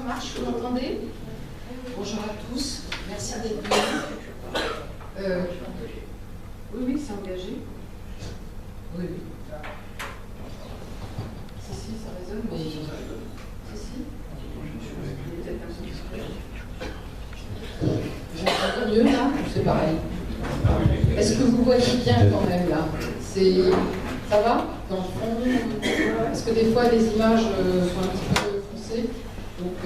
marche, vous m'entendez? Bonjour à tous, merci d'être venus. Oui, c'est engagé. Oui. Si, ça résonne, mais... Si. Peut-être un peu. J'entends mieux là, c'est pareil. Est-ce que vous voyez bien quand même là? Ça va dans le fond? Parce que des fois les images sont un petit peu foncées, donc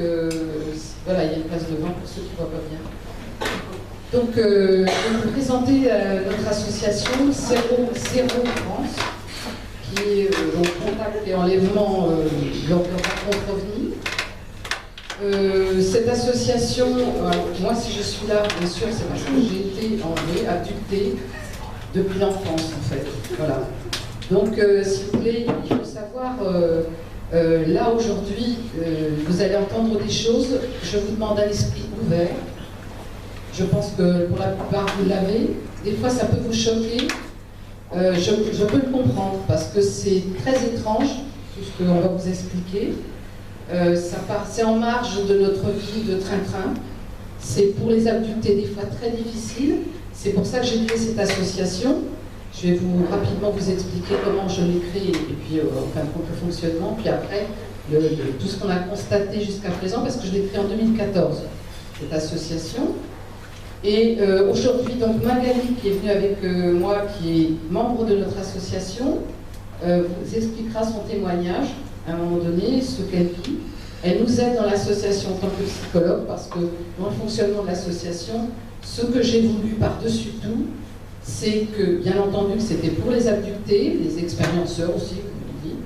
voilà, il y a une place devant pour ceux qui ne voient pas bien. Donc, je vais vous présenter notre association Zéro France, qui est au contact et enlèvement lors de rencontres OVNI. Cette association, moi si je suis là, bien sûr, c'est parce que j'ai été enlevée, abductée depuis l'enfance en fait. Voilà. Donc, s'il vous plaît, il faut savoir, là aujourd'hui, vous allez entendre des choses, je vous demande un esprit ouvert. Je pense que pour la plupart vous l'avez. Des fois ça peut vous choquer. Je peux le comprendre parce que c'est très étrange tout ce qu'on va vous expliquer. C'est en marge de notre vie de train-train. C'est pour les abductés des fois très difficile. C'est pour ça que j'ai créé cette association. Je vais rapidement vous expliquer comment je l'ai créée et puis enfin le fonctionnement. Puis après tout ce qu'on a constaté jusqu'à présent parce que je l'ai créée en 2014 cette association. Et aujourd'hui, donc Magali, qui est venue avec moi, qui est membre de notre association, vous expliquera son témoignage à un moment donné, ce qu'elle vit. Elle nous aide dans l'association en tant que psychologue, parce que dans le fonctionnement de l'association, ce que j'ai voulu par-dessus tout, c'est que, bien entendu, que c'était pour les abductés, les expérienceurs aussi, comme on dit,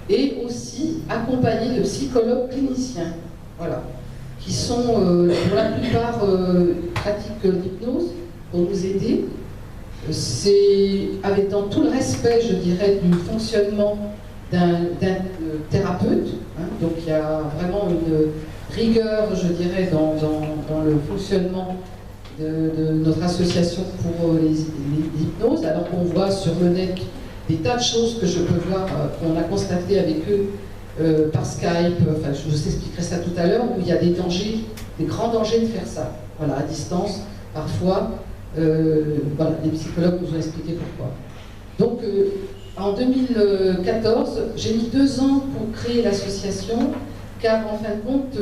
et aussi accompagner de psychologues cliniciens. Voilà. Qui sont pour la plupart pratiquent l'hypnose pour nous aider. C'est avec dans tout le respect, je dirais, du fonctionnement d'un thérapeute. Hein, donc il y a vraiment une rigueur, je dirais, dans le fonctionnement de notre association pour les hypnoses, alors qu'on voit sur le net des tas de choses que je peux voir, qu'on a constaté avec eux. Par Skype, enfin je vous expliquerai ça tout à l'heure, où il y a des dangers, des grands dangers de faire ça, voilà, à distance, parfois, voilà, les psychologues nous ont expliqué pourquoi. Donc, en 2014, j'ai mis 2 ans pour créer l'association, car en fin de compte,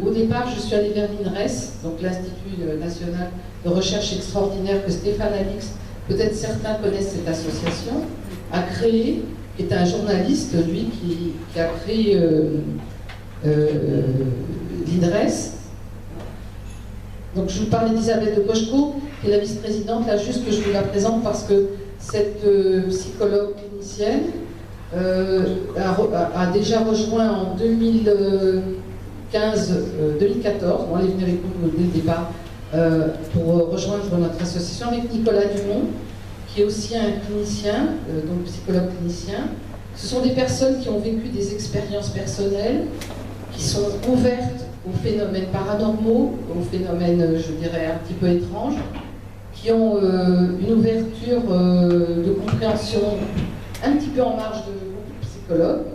au départ, je suis allée vers l'INRES, donc l'Institut National de Recherche Extraordinaire que Stéphane Alix, peut-être certains connaissent cette association, a créé, qui est un journaliste, lui, qui a créé l'INRES. Donc je vous parlais d'Isabelle de Cocheco, qui est la vice-présidente, là juste que je vous la présente parce que cette psychologue clinicienne a déjà rejoint en 2014, bon, elle est venue avec nous dès le départ, pour rejoindre notre association avec Nicolas Dumont, qui est aussi un clinicien, donc psychologue clinicien. Ce sont des personnes qui ont vécu des expériences personnelles, qui sont ouvertes aux phénomènes paranormaux, aux phénomènes, je dirais, un petit peu étranges, qui ont une ouverture de compréhension un petit peu en marge de beaucoup de psychologues,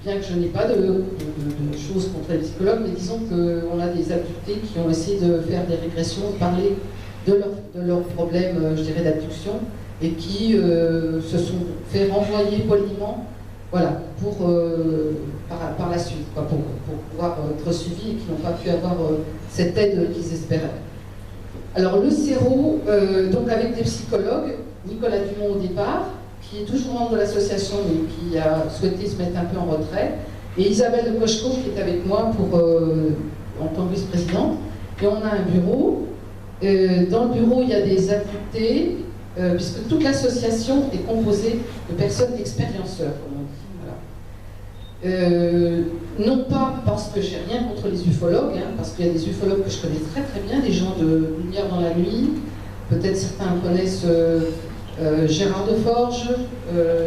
bien que je n'ai pas de choses contre les psychologues, mais disons qu'on a des abductés qui ont essayé de faire des régressions, de parler de leurs problèmes, je dirais, d'abduction, et qui se sont fait renvoyer poliment, voilà, par la suite, quoi, pour pouvoir être suivis et qui n'ont pas pu avoir cette aide qu'ils espéraient. Alors le Zéro, donc avec des psychologues, Nicolas Dumont au départ, qui est toujours membre de l'association mais qui a souhaité se mettre un peu en retrait, et Isabelle de Cocheco qui est avec moi en tant que vice-présidente, et on a un bureau. Dans le bureau, il y a des abductés, puisque toute l'association est composée de personnes expérienceurs, comme on dit. Voilà. Non pas parce que j'ai rien contre les ufologues, hein, parce qu'il y a des ufologues que je connais très très bien, des gens de Lumière dans la nuit, peut-être certains connaissent Gérard Deforge,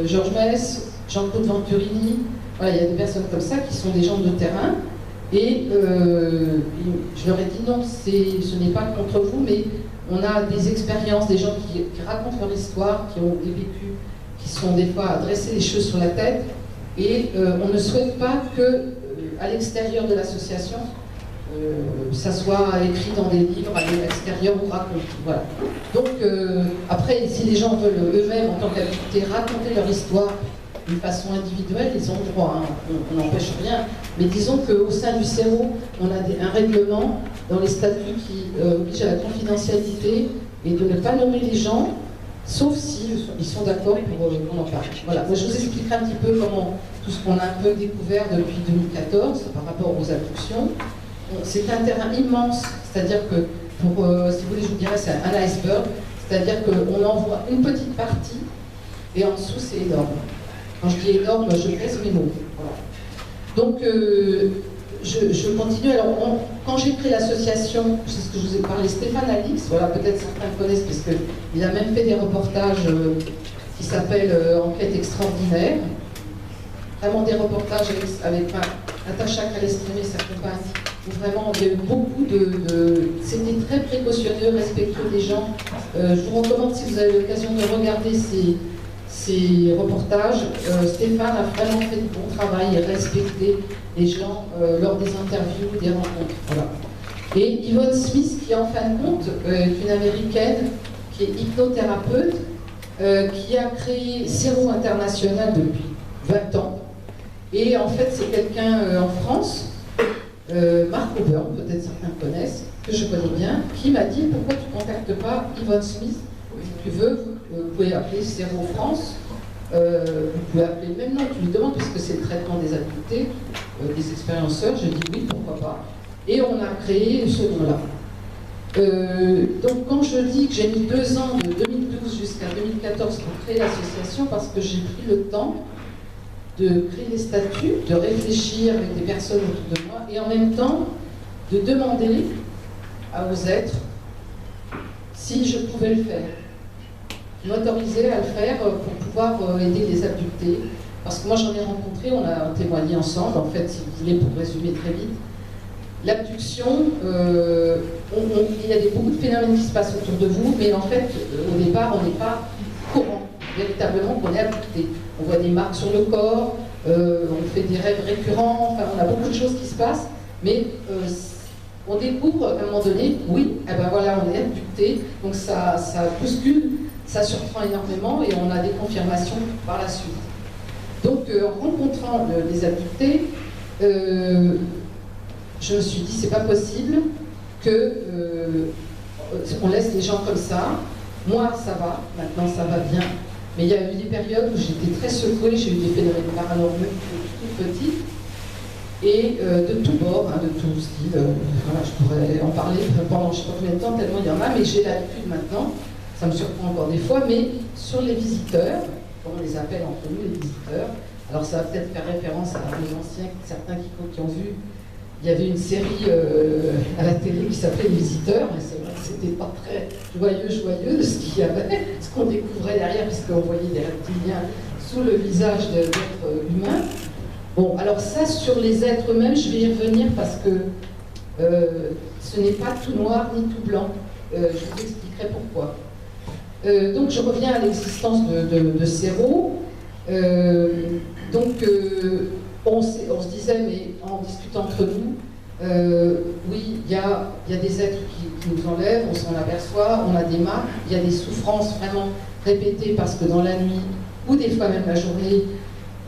Georges Mess, Jean-Claude Venturini, voilà, il y a des personnes comme ça qui sont des gens de terrain. Et je leur ai dit non, ce n'est pas contre vous, mais on a des expériences, des gens qui racontent leur histoire, qui ont vécu, qui sont des fois à dresser les cheveux sur la tête, et on ne souhaite pas que, à l'extérieur de l'association, ça soit écrit dans des livres, à l'extérieur ou raconté. Voilà. Donc, après, si les gens veulent eux-mêmes, en tant qu'adultes, raconter leur histoire d'une façon individuelle, ils ont le droit, hein. On n'empêche rien. Mais disons qu'au sein du CERO, on a un règlement dans les statuts qui oblige à la confidentialité et de ne pas nommer les gens, sauf si ils sont d'accord pour qu'on en parle. Voilà. Moi, je vous expliquerai un petit peu comment tout ce qu'on a un peu découvert depuis 2014 par rapport aux abductions. C'est un terrain immense, c'est-à-dire que, si vous voulez, je vous dirais, c'est un iceberg, c'est-à-dire qu'on en voit une petite partie et en dessous, c'est énorme. Quand je dis énorme, je pèse mes mots. Voilà. Donc, je continue. Alors, quand j'ai créé l'association, c'est ce que je vous ai parlé, Stéphane Alix, voilà, peut-être certains le connaissent, parce qu'il a même fait des reportages qui s'appellent Enquête extraordinaire. Vraiment des reportages avec Natacha Calestrémé, sa compagne, où vraiment il y a eu beaucoup c'était très précautionneux, respectueux des gens. Je vous recommande, si vous avez l'occasion de regarder ces reportages, Stéphane a vraiment fait du bon travail et respecté les gens lors des interviews, des rencontres. Voilà. Et Yvonne Smith, qui en fin de compte est une américaine qui est hypnothérapeute, qui a créé CERO International depuis 20 ans. Et en fait, c'est quelqu'un en France, Marc Auburn, peut-être certains connaissent, que je connais bien, qui m'a dit pourquoi tu ne contactes pas Yvonne Smith. Si tu veux, vous pouvez appeler CERO France, vous pouvez appeler le même nom, tu lui demandes, puisque c'est le traitement des adultes, des expérienceurs. Je dis oui, pourquoi pas. Et on a créé ce nom-là. Donc quand je dis que j'ai mis 2 ans, de 2012 jusqu'à 2014, pour créer l'association, parce que j'ai pris le temps de créer les statuts, de réfléchir avec des personnes autour de moi, et en même temps de demander aux êtres si je pouvais le faire. Je m'autorisais à le faire pour pouvoir aider les abductés. Parce que moi j'en ai rencontré, on a témoigné ensemble, en fait, si vous voulez, pour résumer très vite. L'abduction, il y a beaucoup de phénomènes qui se passent autour de vous, mais en fait, au départ, on n'est pas courant, véritablement, qu'on est abducté. On voit des marques sur le corps, on fait des rêves récurrents, enfin, on a beaucoup de choses qui se passent, mais on découvre à un moment donné, oui, eh ben voilà, on est abducté, donc ça bouscule, ça surprend énormément et on a des confirmations par la suite. Donc, en rencontrant les abductés, je me suis dit, c'est pas possible qu'on laisse les gens comme ça. Moi, ça va, maintenant ça va bien. Mais il y a eu des périodes où j'étais très secouée, j'ai eu des phénomènes paranormaux tout petits, et de tous bords, hein, de tout style. Voilà, je pourrais en parler pendant je ne sais pas combien de temps, tellement il y en a, mais j'ai l'habitude maintenant, ça me surprend encore des fois, mais sur les visiteurs, comme on les appelle entre nous, les visiteurs, alors ça va peut-être faire référence à nos anciens, certains qui ont vu. Il y avait une série à la télé qui s'appelait Les Visiteurs, et c'est vrai que c'était pas très joyeux de ce qu'il y avait, ce qu'on découvrait derrière, puisqu'on voyait des reptiliens sous le visage d'êtres humains. Bon, alors ça, sur les êtres eux-mêmes, je vais y revenir parce que ce n'est pas tout noir ni tout blanc. Je vous expliquerai pourquoi. Donc je reviens à l'existence de CERO. On se disait, mais en discutant entre nous, oui, il y a des êtres qui nous enlèvent, on s'en aperçoit, on a des marques, il y a des souffrances vraiment répétées parce que dans la nuit, ou des fois même la journée,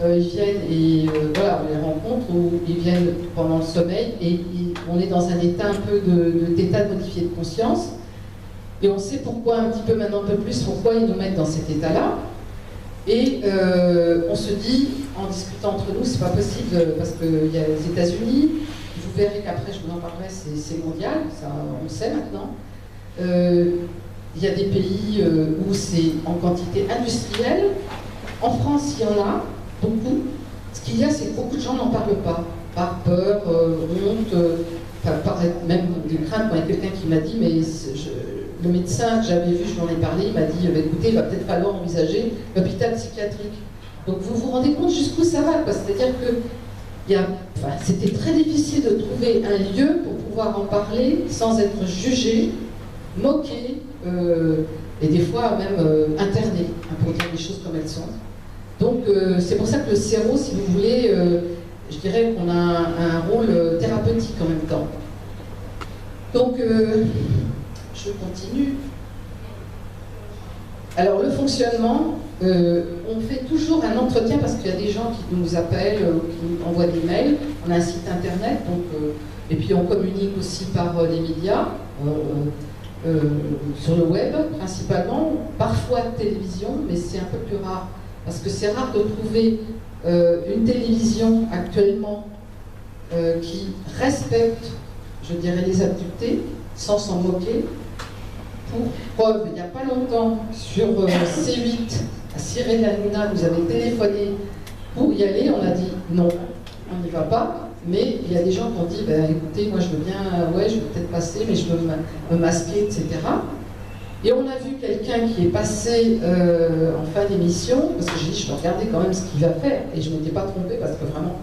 ils viennent et voilà, on les rencontre, ou ils viennent pendant le sommeil, et on est dans un état un peu d'état modifié de conscience, et on sait pourquoi, un petit peu maintenant, un peu plus, pourquoi ils nous mettent dans cet état-là. Et on se dit, en discutant entre nous, c'est pas possible parce qu'il y a les États-Unis, vous verrez qu'après je vous en parlerai, c'est mondial, ça, on le sait maintenant. Il y a des pays où c'est en quantité industrielle. En France, il y en a beaucoup. Ce qu'il y a, c'est que beaucoup de gens n'en parlent pas, par peur, honte, par même des craintes. Moi, il y a quelqu'un qui m'a dit, mais le médecin que j'avais vu, je lui en ai parlé, il m'a dit, écoutez, il va peut-être falloir envisager l'hôpital psychiatrique. Donc vous vous rendez compte jusqu'où ça va, quoi. C'est-à-dire que c'était très difficile de trouver un lieu pour pouvoir en parler sans être jugé, moqué, et des fois même interné, pour dire les choses comme elles sont. Donc c'est pour ça que le CERO, si vous voulez, je dirais qu'on a un rôle thérapeutique en même temps. Donc, je continue. Alors, le fonctionnement, on fait toujours un entretien parce qu'il y a des gens qui nous appellent, qui nous envoient des mails. On a un site internet, donc, et puis on communique aussi par les médias, sur le web principalement, parfois télévision, mais c'est un peu plus rare. Parce que c'est rare de trouver une télévision actuellement qui respecte, je dirais, les abductés, sans s'en moquer. Pour preuve, il n'y a pas longtemps, sur C8, à Cyril Hanouna, vous avez téléphoné pour y aller, on a dit non, on n'y va pas, mais il y a des gens qui ont dit, ben, écoutez, moi je veux bien, ouais, je veux peut-être passer, mais je veux me masquer, etc. Et on a vu quelqu'un qui est passé en fin d'émission, parce que j'ai dit, je vais regarder quand même ce qu'il va faire, et je ne m'étais pas trompée, parce que vraiment,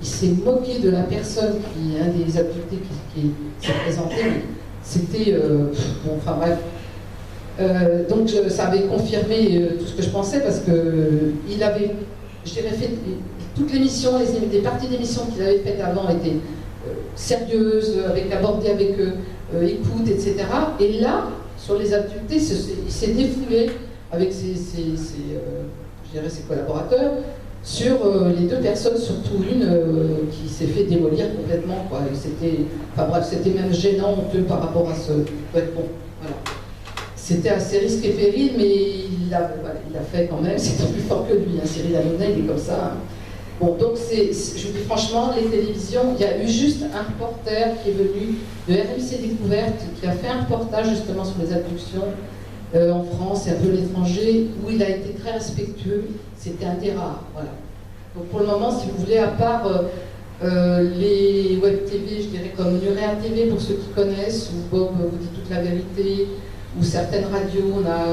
il s'est moqué de la personne qui est un des abductés qui s'est présenté, mais c'était, bon, enfin bref. Donc ça avait confirmé tout ce que je pensais, parce que il avait, je dirais, fait toutes les missions, les parties d'émissions qu'il avait faites avant étaient sérieuses, abordées avec écoute, etc. Et là, sur les abductés, il s'est défoulé avec ses collaborateurs sur les deux personnes, surtout une qui s'est fait démolir complètement, quoi. Enfin bref, c'était même gênant, honteux par rapport à ce... Ouais, bon, voilà. C'était assez risque et péril, mais il l'a fait quand même, c'était plus fort que lui, hein. Cyril Hanouna, il est comme ça. Hein. Bon, donc je vous dis franchement, les télévisions, il y a eu juste un reporter qui est venu de RMC Découverte, qui a fait un reportage justement sur les abductions en France et un peu l'étranger, où il a été très respectueux. C'était un des rares, voilà. Donc pour le moment, si vous voulez, à part les web TV, je dirais comme Nurea TV pour ceux qui connaissent, ou Bob vous dit toute la vérité, ou certaines radios, on a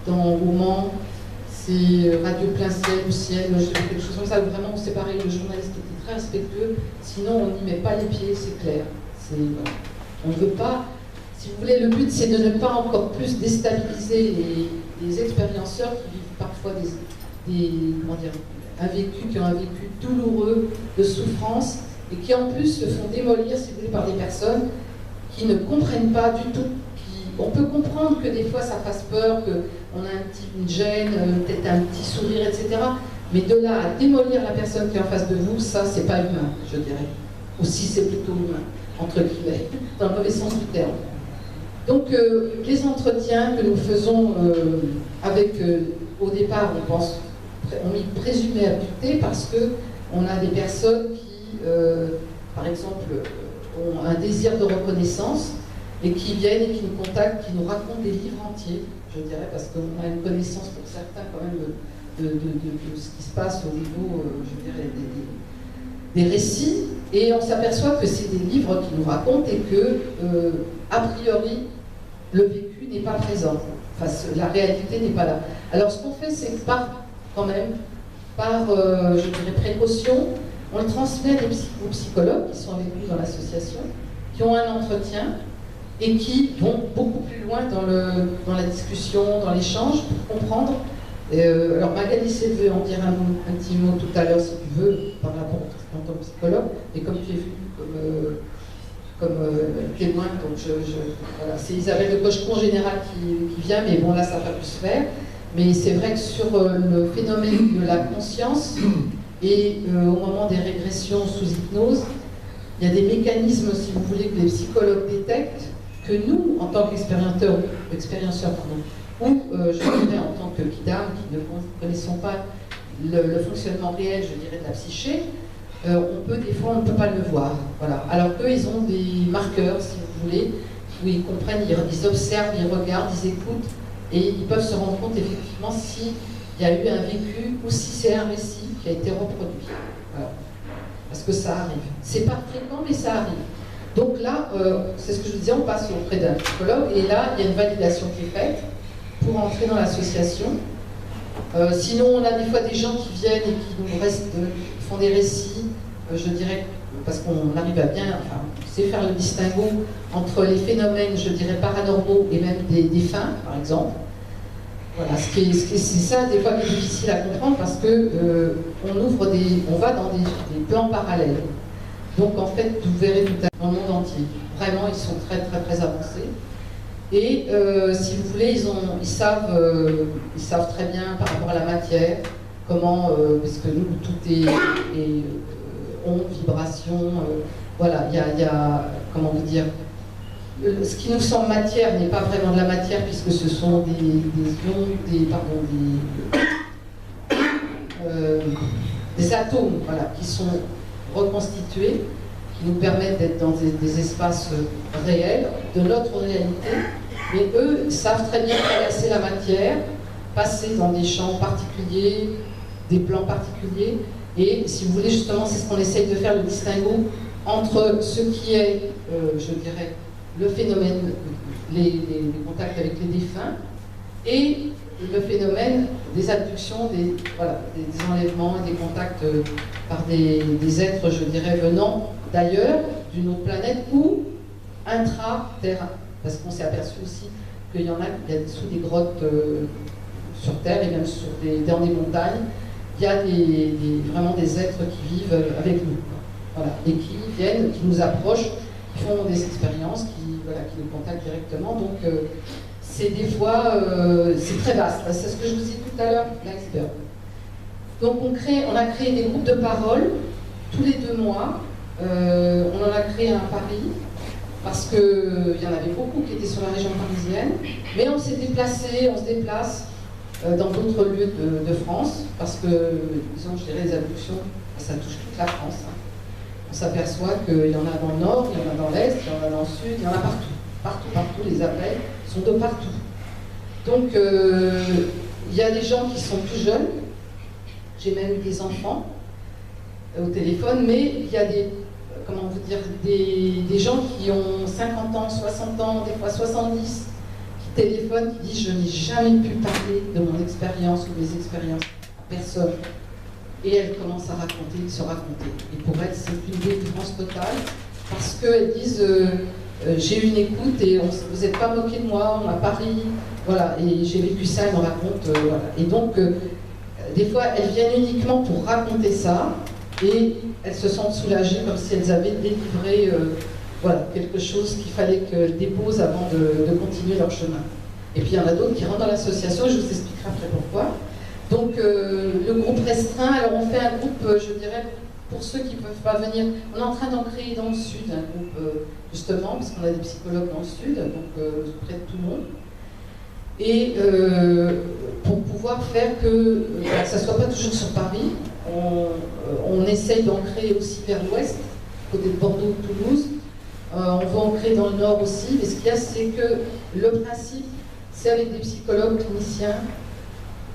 dans Roman, c'est Radio Plein Ciel ou Ciel, quelque chose comme ça, où vraiment c'est pareil, le journaliste était très respectueux, sinon on n'y met pas les pieds, c'est clair. Voilà. On ne veut pas, si vous voulez, le but c'est de ne pas encore plus déstabiliser les expérienceurs qui vivent parfois comment dire, qui ont un vécu douloureux, de souffrance, et qui en plus se font démolir, si vous voulez, par des personnes qui ne comprennent pas du tout. On peut comprendre que des fois ça fasse peur, qu'on a une gêne, peut-être un petit sourire, etc. Mais de là à démolir la personne qui est en face de vous, ça c'est pas humain, je dirais. Ou si c'est plutôt humain, entre guillemets, dans le mauvais sens du terme. Donc les entretiens que nous faisons avec, au départ, on y présumait abductés parce qu'on a des personnes qui, par exemple, ont un désir de reconnaissance et qui viennent et qui nous contactent, qui nous racontent des livres entiers, je dirais, parce qu'on a une connaissance pour certains quand même de ce qui se passe au niveau, je dirais, des récits, et on s'aperçoit que c'est des livres qui nous racontent et que, a priori, le vécu n'est pas présent, enfin, la réalité n'est pas là. Alors ce qu'on fait, c'est que quand même, par je dirais, précaution, on le transmet aux psychologues qui sont avec nous dans l'association, qui ont un entretien, et qui vont beaucoup plus loin dans la discussion, dans l'échange, pour comprendre. Alors Magali veut en dire un petit mot tout à l'heure, si tu veux, par rapport en tant que psychologue, et comme tu es venu comme témoin, donc voilà, c'est Isabelle de Cochecourt en général qui vient, mais bon là ça va pas plus se faire. Mais c'est vrai que sur le phénomène de la conscience, et au moment des régressions sous hypnose, il y a des mécanismes, si vous voulez, que les psychologues détectent, que nous, en tant qu'expérienceurs, ou je dirais en tant que kidam, qui ne connaissons pas le fonctionnement réel, je dirais, de la psyché, des fois, on ne peut pas le voir. Voilà. Alors qu'eux, ils ont des marqueurs, si vous voulez, où ils comprennent, ils observent, ils regardent, ils écoutent, et ils peuvent se rendre compte, effectivement, s'il y a eu un vécu, ou si c'est un récit qui a été reproduit. Voilà. Parce que ça arrive. C'est pas fréquent, mais ça arrive. Donc là, c'est ce que je vous disais, on passe auprès d'un psychologue, et là, il y a une validation qui est faite pour entrer dans l'association. Sinon, on a des fois des gens qui viennent et qui nous font des récits, je dirais, parce qu'on arrive à bien, enfin, on sait faire le distinguo entre les phénomènes, je dirais, paranormaux et même des défunts, par exemple. Voilà, c'est ça, des fois, qui est difficile à comprendre parce que on va dans des plans parallèles. Donc en fait, vous verrez tout à l'heure dans le monde entier. Vraiment, ils sont très très très avancés. Et si vous voulez, ils savent très bien par rapport à la matière, comment, parce que nous, tout est ondes, vibrations, voilà, il y a, comment vous dire, ce qui nous semble matière n'est pas vraiment de la matière, puisque ce sont des ions, des atomes, voilà, qui sont reconstitués, qui nous permettent d'être dans des espaces réels, de notre réalité, mais eux savent très bien traverser la matière, passer dans des champs particuliers, des plans particuliers, et si vous voulez, justement, c'est ce qu'on essaye de faire, le distinguo entre ce qui est, je dirais, le phénomène, les contacts avec les défunts, et le phénomène des abductions, des enlèvements et des contacts par des êtres, je dirais, venant d'ailleurs, d'une autre planète ou intra-terrain. Parce qu'on s'est aperçu aussi qu'il y en a sous des grottes sur Terre et même dans des montagnes, il y a vraiment des êtres qui vivent avec nous. Voilà, et qui viennent, qui nous approchent, qui font des expériences, qui nous contactent directement. Donc, c'est des fois, c'est très vaste. C'est ce que je vous disais tout à l'heure, l'iceberg. Donc, on a créé des groupes de parole tous les 2 mois. On en a créé un à Paris, parce qu'il y en avait beaucoup qui étaient sur la région parisienne. Mais on se déplace dans d'autres lieux de France, parce que, disons, je dirais, les abductions, ça touche toute la France. Hein. On s'aperçoit qu'il y en a dans le nord, il y en a dans l'est, il y en a dans le sud, il y en a partout. Partout, les appels sont de partout. Donc, il y a des gens qui sont plus jeunes, j'ai même eu des enfants au téléphone, mais il y a des gens qui ont 50 ans, 60 ans, des fois 70, qui téléphonent, qui disent « je n'ai jamais pu parler de mon expérience ou des expériences à personne ». Et elles commencent à se raconter. Et pour elles, c'est une délivrance totale, parce qu'elles disent j'ai eu une écoute et vous n'êtes pas moqué de moi, on m'a pas ri, voilà, et j'ai vécu ça, elles me racontent, voilà. Et donc, des fois, elles viennent uniquement pour raconter ça, et elles se sentent soulagées, comme si elles avaient délivré voilà, quelque chose qu'il fallait qu'elles déposent avant de continuer leur chemin. Et puis il y en a d'autres qui rentrent dans l'association, et je vous expliquerai après pourquoi. Donc le groupe restreint, alors on fait un groupe, je dirais, pour ceux qui ne peuvent pas venir, on est en train d'en créer dans le sud un groupe, justement, parce qu'on a des psychologues dans le sud, donc près de tout le monde. Et pour pouvoir faire que ça ne soit pas toujours sur Paris, on essaye d'en créer aussi vers l'ouest, côté de Bordeaux, Toulouse. On va en créer dans le nord aussi, mais ce qu'il y a, c'est que le principe, c'est avec des psychologues cliniciens,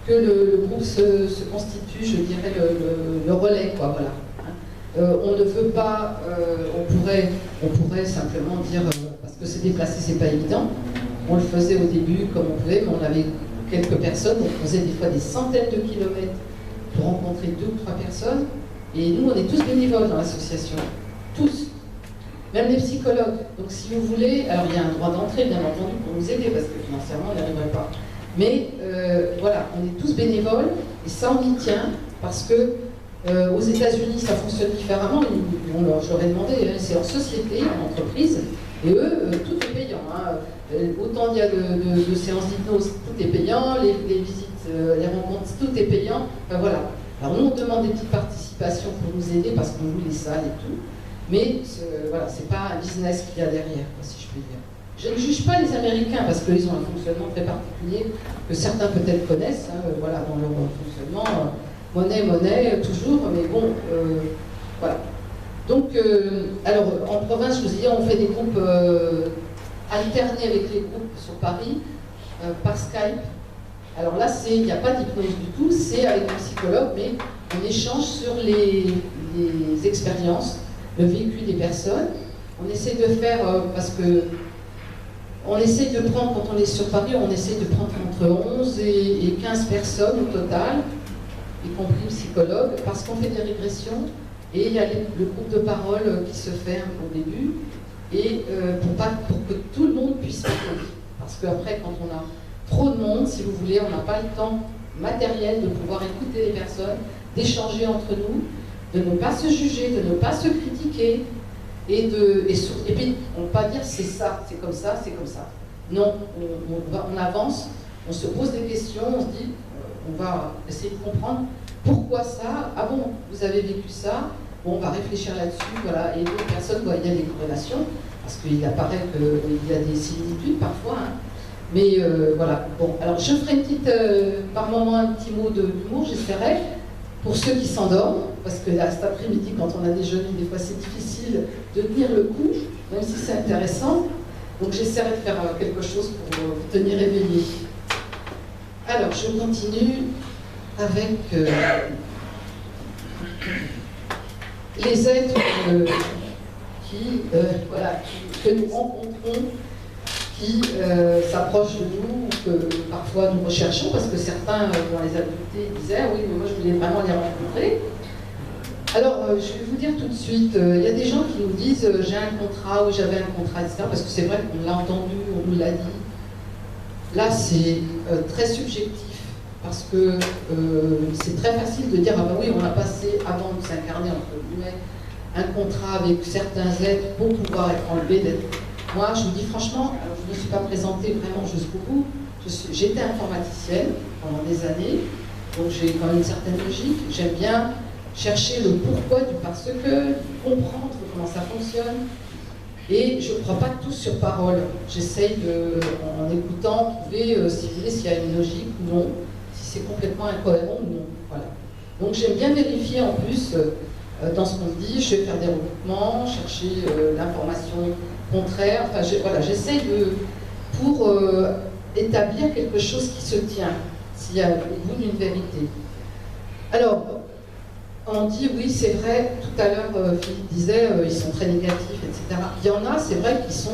que le groupe se constitue, je dirais, le relais, quoi, voilà. On ne veut pas, on pourrait simplement dire, parce que se déplacer, c'est pas évident, on le faisait au début comme on pouvait, mais on avait quelques personnes, on faisait des fois des centaines de kilomètres pour rencontrer 2 ou 3 personnes, et nous, on est tous bénévoles dans l'association, tous, même les psychologues. Donc si vous voulez, alors il y a un droit d'entrée, bien entendu, pour nous aider, parce que financièrement, on n'y arriverait pas. Mais voilà, on est tous bénévoles, et ça on y tient, parce que aux États-Unis ça fonctionne différemment. Je leur ai demandé, c'est en société, en entreprise, et eux, tout est payant. Hein. Autant il y a de séances d'hypnose, tout est payant, les visites, les rencontres, tout est payant. Enfin, voilà. Alors nous on demande des petites participations pour nous aider, parce qu'on loue les salles et tout, mais voilà, c'est pas un business qu'il y a derrière, si je puis dire. Je ne juge pas les Américains parce qu'ils ont un fonctionnement très particulier que certains peut-être connaissent, hein, voilà, dans leur fonctionnement, monnaie, toujours, mais bon, voilà. Donc, alors, en province, je vous dis, on fait des groupes alternés avec les groupes sur Paris, par Skype. Alors là, il n'y a pas d'hypnose du tout, c'est avec un psychologue, mais on échange sur les expériences, le vécu des personnes. On essaie de faire, parce que on essaye de prendre, quand on est sur Paris, on essaye de prendre entre 11 et 15 personnes au total, y compris le psychologue, parce qu'on fait des régressions, et il y a le groupe de parole qui se ferme au début, et pour que tout le monde puisse parler. Parce qu'après, quand on a trop de monde, si vous voulez, on n'a pas le temps matériel de pouvoir écouter les personnes, d'échanger entre nous, de ne pas se juger, de ne pas se critiquer, et puis on ne va pas dire c'est ça, c'est comme ça, c'est comme ça. Non, on avance, on se pose des questions, on se dit, on va essayer de comprendre pourquoi ça, ah bon, vous avez vécu ça, bon, on va réfléchir là-dessus, voilà, et d'autres personnes, il y a des corrélations, parce qu'il apparaît qu'il y a des similitudes parfois, hein. Mais voilà, bon, alors je ferai une petite, par moment un petit mot d'humour, j'essaierai, pour ceux qui s'endorment, parce que là, cet après-midi, quand on a déjeuné, des fois c'est difficile de tenir le coup, même si c'est intéressant, donc j'essaierai de faire quelque chose pour vous tenir éveillé. Alors, je continue avec les êtres que nous rencontrons, qui s'approchent de nous, ou que parfois nous recherchons, parce que certains, dans les adultés, disaient « oui, mais moi je voulais vraiment les rencontrer ». Alors, je vais vous dire tout de suite, il y a des gens qui nous disent « j'ai un contrat » ou « j'avais un contrat », etc. Parce que c'est vrai qu'on l'a entendu, on nous l'a dit. Là, c'est très subjectif, parce que c'est très facile de dire « ah ben oui, on a passé, avant de s'incarner, entre guillemets, un contrat avec certains êtres pour pouvoir être enlevé d'être... » Moi, je vous dis franchement, alors je ne me suis pas présentée vraiment jusqu'au bout. J'étais informaticienne pendant des années, donc j'ai quand même une certaine logique. J'aime bien chercher le pourquoi du parce que, comprendre comment ça fonctionne. Et je ne crois pas tout sur parole. J'essaye de, en écoutant, trouver, si vous voulez, s'il y a une logique ou non, si c'est complètement incohérent ou non. Voilà. Donc j'aime bien vérifier en plus dans ce qu'on me dit. Je vais faire des recoupements, chercher l'information contraire. Enfin, voilà, j'essaye pour établir quelque chose qui se tient, s'il y a au bout d'une vérité. Alors, on dit, oui, c'est vrai, tout à l'heure, Philippe disait, ils sont très négatifs, etc. Il y en a, c'est vrai, qui sont...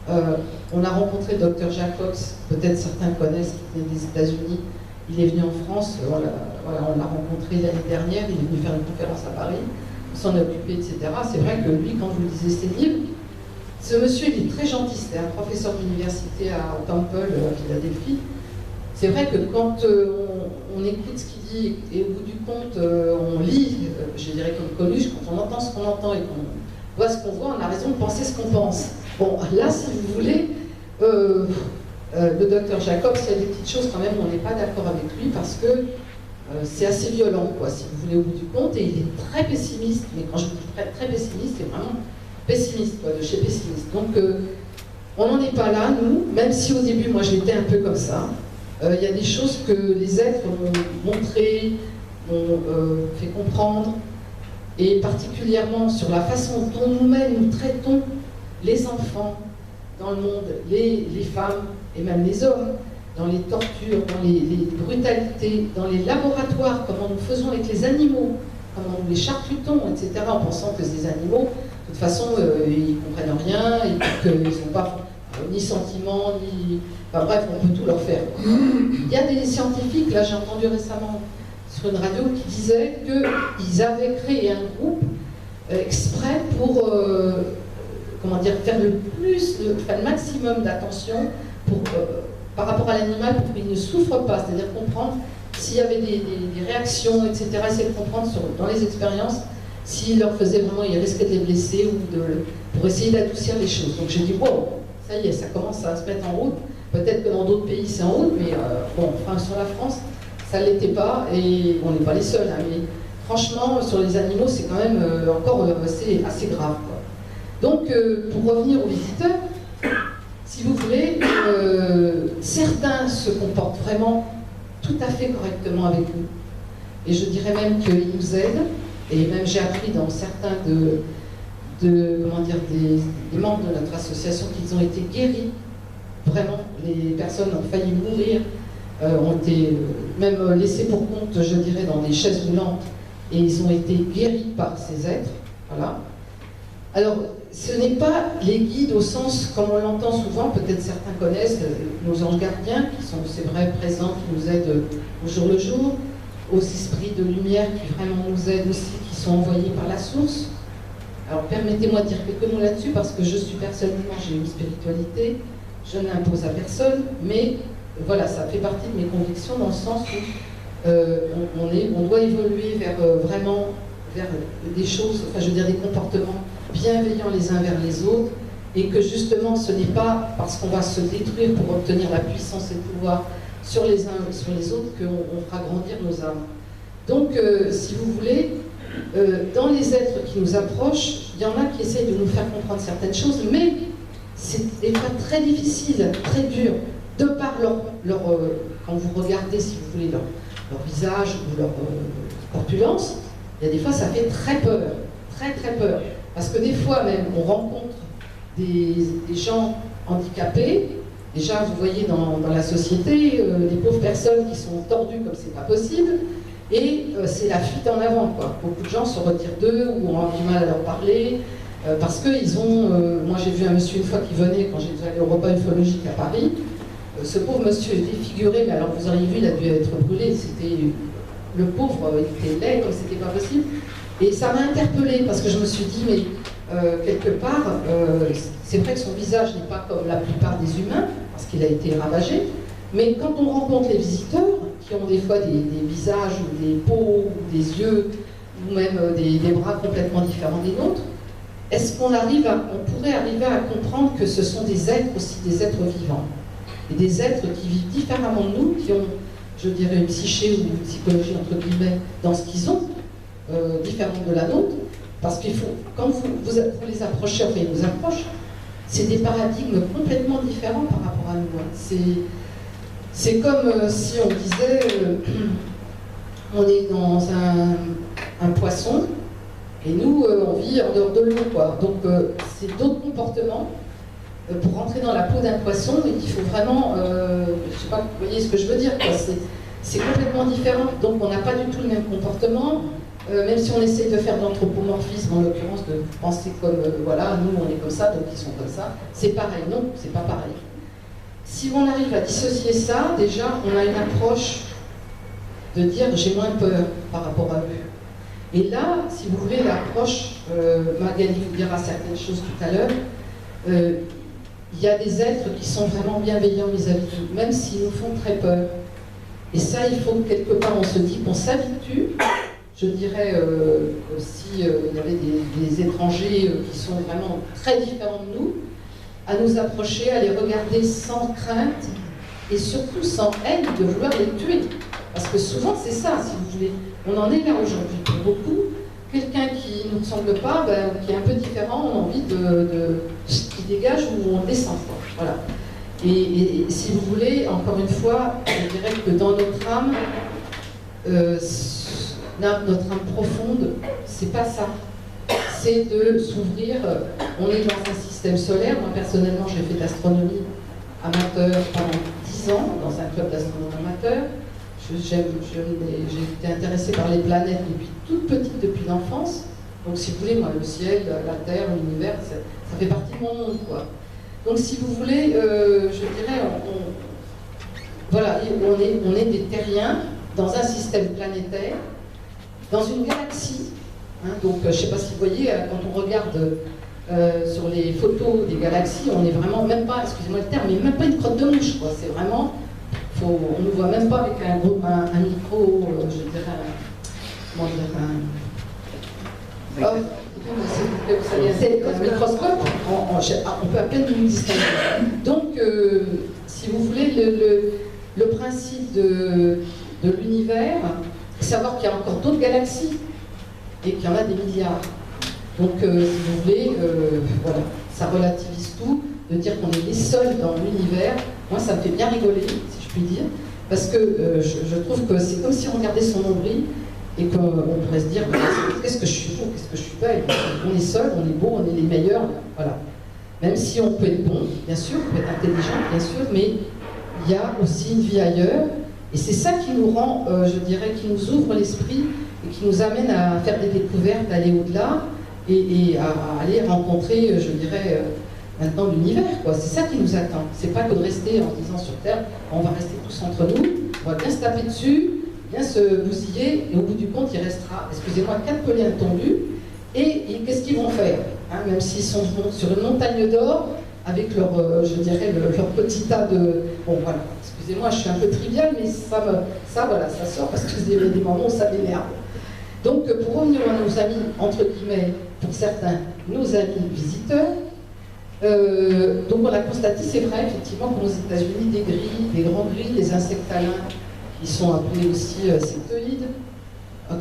on a rencontré Dr Jacobs, peut-être certains connaissent, qui venait des États-Unis. Il est venu en France, voilà, on l'a rencontré l'année dernière, il est venu faire une conférence à Paris, on s'en est occupé, etc. C'est vrai que lui, quand je vous disais ses livres, ce monsieur, il est très gentil, c'était un professeur d'université à Temple, à Philadelphie. C'est vrai que quand on écoute ce qu'il dit et au bout du compte, on lit, je dirais comme Coluche, quand on entend ce qu'on entend et qu'on voit ce qu'on voit, on a raison de penser ce qu'on pense. Bon, là, si vous voulez, le docteur Jacobs, il y a des petites choses quand même, on n'est pas d'accord avec lui parce que c'est assez violent, quoi, si vous voulez, au bout du compte, et il est très pessimiste, mais quand je dis très pessimiste, c'est vraiment pessimiste, quoi, de chez pessimiste. Donc, on n'en est pas là, nous, même si au début, moi, j'étais un peu comme ça. Il y a des choses que les êtres m'ont montrées, m'ont fait comprendre, et particulièrement sur la façon dont nous-mêmes nous traitons les enfants dans le monde, les femmes et même les hommes, dans les tortures, dans les brutalités, dans les laboratoires, comment nous faisons avec les animaux, comment nous les charcutons, etc., en pensant que ces animaux, de toute façon, ils ne comprennent rien, et qu'ils n'ont pas ni sentiments, ni... Enfin bref, on peut tout leur faire. Il y a des scientifiques, là j'ai entendu récemment sur une radio, qui disaient qu'ils avaient créé un groupe exprès pour comment dire, faire le maximum d'attention par rapport à l'animal pour qu'il ne souffre pas, c'est-à-dire comprendre s'il y avait des réactions, etc., essayer de comprendre dans les expériences s'il leur faisait vraiment, il risquait de les blesser ou pour essayer d'adoucir les choses. Donc j'ai dit, wow, ça y est, ça commence à se mettre en route. Peut-être que dans d'autres pays c'est en route, mais bon, enfin sur la France, ça ne l'était pas, et on n'est pas les seuls, hein, mais franchement, sur les animaux, c'est quand même encore assez grave, quoi. Donc, pour revenir aux visiteurs, si vous voulez, certains se comportent vraiment tout à fait correctement avec nous, et je dirais même qu'ils nous aident, et même j'ai appris dans certains comment dire, des membres de notre association qu'ils ont été guéris. Vraiment, les personnes ont failli mourir, ont été même laissées pour compte, je dirais, dans des chaises roulantes, et ils ont été guéris par ces êtres. Voilà. Alors, ce n'est pas les guides au sens, comme on l'entend souvent, peut-être certains connaissent, nos anges gardiens, qui sont, c'est vrai, présents, qui nous aident au jour le jour, aux esprits de lumière qui vraiment nous aident aussi, qui sont envoyés par la source. Alors, permettez-moi de dire quelques mots là-dessus, parce que je suis personnellement, j'ai une spiritualité, je n'impose à personne, mais voilà, ça fait partie de mes convictions dans le sens où on doit évoluer vers vraiment vers des choses, enfin je veux dire des comportements bienveillants les uns vers les autres, et que justement ce n'est pas parce qu'on va se détruire pour obtenir la puissance et le pouvoir sur les uns et sur les autres qu'on fera grandir nos âmes. Donc, si vous voulez, dans les êtres qui nous approchent, il y en a qui essayent de nous faire comprendre certaines choses, mais c'est des fois très difficile, très dur, de par quand vous regardez, si vous voulez, leur visage ou leur corpulence, il y a des fois ça fait très peur, très très peur. Parce que des fois même, on rencontre des gens handicapés. Déjà, vous voyez dans la société, des pauvres personnes qui sont tordues comme c'est pas possible, et c'est la fuite en avant, quoi. Beaucoup de gens se retirent d'eux ou ont du mal à leur parler, parce qu'ils ont... moi, j'ai vu un monsieur une fois qui venait, quand j'étais allé au repas ufologique à Paris, ce pauvre monsieur est défiguré, mais alors vous auriez vu, il a dû être brûlé, c'était... Le pauvre, il était laid comme c'était pas possible, et ça m'a interpellée, parce que je me suis dit, mais quelque part, c'est vrai que son visage n'est pas comme la plupart des humains, parce qu'il a été ravagé, mais quand on rencontre les visiteurs, qui ont des fois des visages, ou des peaux, ou des yeux, ou même des bras complètement différents des nôtres, est-ce qu'on pourrait arriver à comprendre que ce sont des êtres aussi, des êtres vivants, et des êtres qui vivent différemment de nous, qui ont, je dirais, une psyché ou une psychologie, entre guillemets, dans ce qu'ils ont, différente de la nôtre, parce qu'il faut, quand vous les approchez, enfin ils vous approchent, c'est des paradigmes complètement différents par rapport à nous. C'est comme si on disait, on est dans un poisson, et nous, on vit en dehors de l'eau, quoi. Donc, c'est d'autres comportements. Pour rentrer dans la peau d'un poisson, il faut vraiment, je sais pas, vous voyez ce que je veux dire, quoi. C'est complètement différent. Donc, on n'a pas du tout le même comportement. Même si on essaie de faire de l'anthropomorphisme, en l'occurrence, de penser comme, voilà, nous on est comme ça, donc ils sont comme ça, c'est pareil. Non, c'est pas pareil. Si on arrive à dissocier ça, déjà, on a une approche de dire j'ai moins peur par rapport à eux. Et là, si vous voulez, l'approche, Magali vous dira certaines choses tout à l'heure, il y a des êtres qui sont vraiment bienveillants vis-à-vis de nous, même s'ils nous font très peur. Et ça, il faut que quelque part on se dit qu'on s'habitue. Je dirais, s'il y avait des étrangers qui sont vraiment très différents de nous, à nous approcher, à les regarder sans crainte et surtout sans haine de vouloir les tuer. Parce que souvent c'est ça, si vous voulez. On en est là aujourd'hui pour beaucoup. Quelqu'un qui ne nous ressemble pas, qui est un peu différent, on a envie qu'il dégage ou on descend. Voilà. Et si vous voulez, encore une fois, je dirais que dans notre âme, notre âme profonde, c'est pas ça. C'est de s'ouvrir. On est dans un système solaire. Moi, personnellement, j'ai fait d'astronomie amateur pendant 10 ans, dans un club d'astronomie amateur. J'ai été intéressée par les planètes depuis toute petite, depuis l'enfance. Donc, si vous voulez, moi, le ciel, la Terre, l'univers, ça fait partie de mon monde, quoi. Donc, si vous voulez, je dirais, voilà, on est des terriens dans un système planétaire, dans une galaxie. Hein, donc, je ne sais pas si vous voyez, quand on regarde sur les photos des galaxies, on n'est vraiment même pas, excusez-moi le terme, mais même pas une crotte de mouche, quoi. C'est vraiment, on ne voit même pas avec un micro, je dirais, comment dire, un microscope, on peut à peine nous distinguer. Donc, si vous voulez, le principe de l'univers, savoir qu'il y a encore d'autres galaxies et qu'il y en a des milliards. Donc, si vous voulez, voilà, ça relativise tout, de dire qu'on est les seuls dans l'univers. Moi, ça me fait bien rigoler, si je puis dire, parce que je trouve que c'est comme si on regardait son nombril et qu'on pourrait se dire qu'est-ce que je suis beau, qu'est-ce que je suis belle. On est seul, on est beau, on est les meilleurs, voilà. Même si on peut être bon, bien sûr, on peut être intelligent, bien sûr, mais il y a aussi une vie ailleurs. Et c'est ça qui nous rend, je dirais, qui nous ouvre l'esprit et qui nous amène à faire des découvertes, à aller au-delà et à aller rencontrer, je dirais, maintenant l'univers, quoi. C'est ça qui nous attend. C'est pas que de rester en se disant sur Terre, on va rester tous entre nous, on va bien se taper dessus, bien se bousiller, et au bout du compte, il restera, excusez-moi, 4 pelés tondus. Et qu'est-ce qu'ils vont faire, hein, même s'ils sont sur une montagne d'or, avec leur, je dirais, leur petit tas de... Bon, voilà. Excusez-moi, je suis un peu trivial, mais ça voilà, ça sort parce que des moments où ça m'énerve. Donc, pour revenir à nos amis, entre guillemets, pour certains, nos amis visiteurs, donc on a constaté, c'est vrai, effectivement, qu'aux États-Unis, des grilles, des grands grilles, des insectalins, qui sont appelés aussi sectoïdes,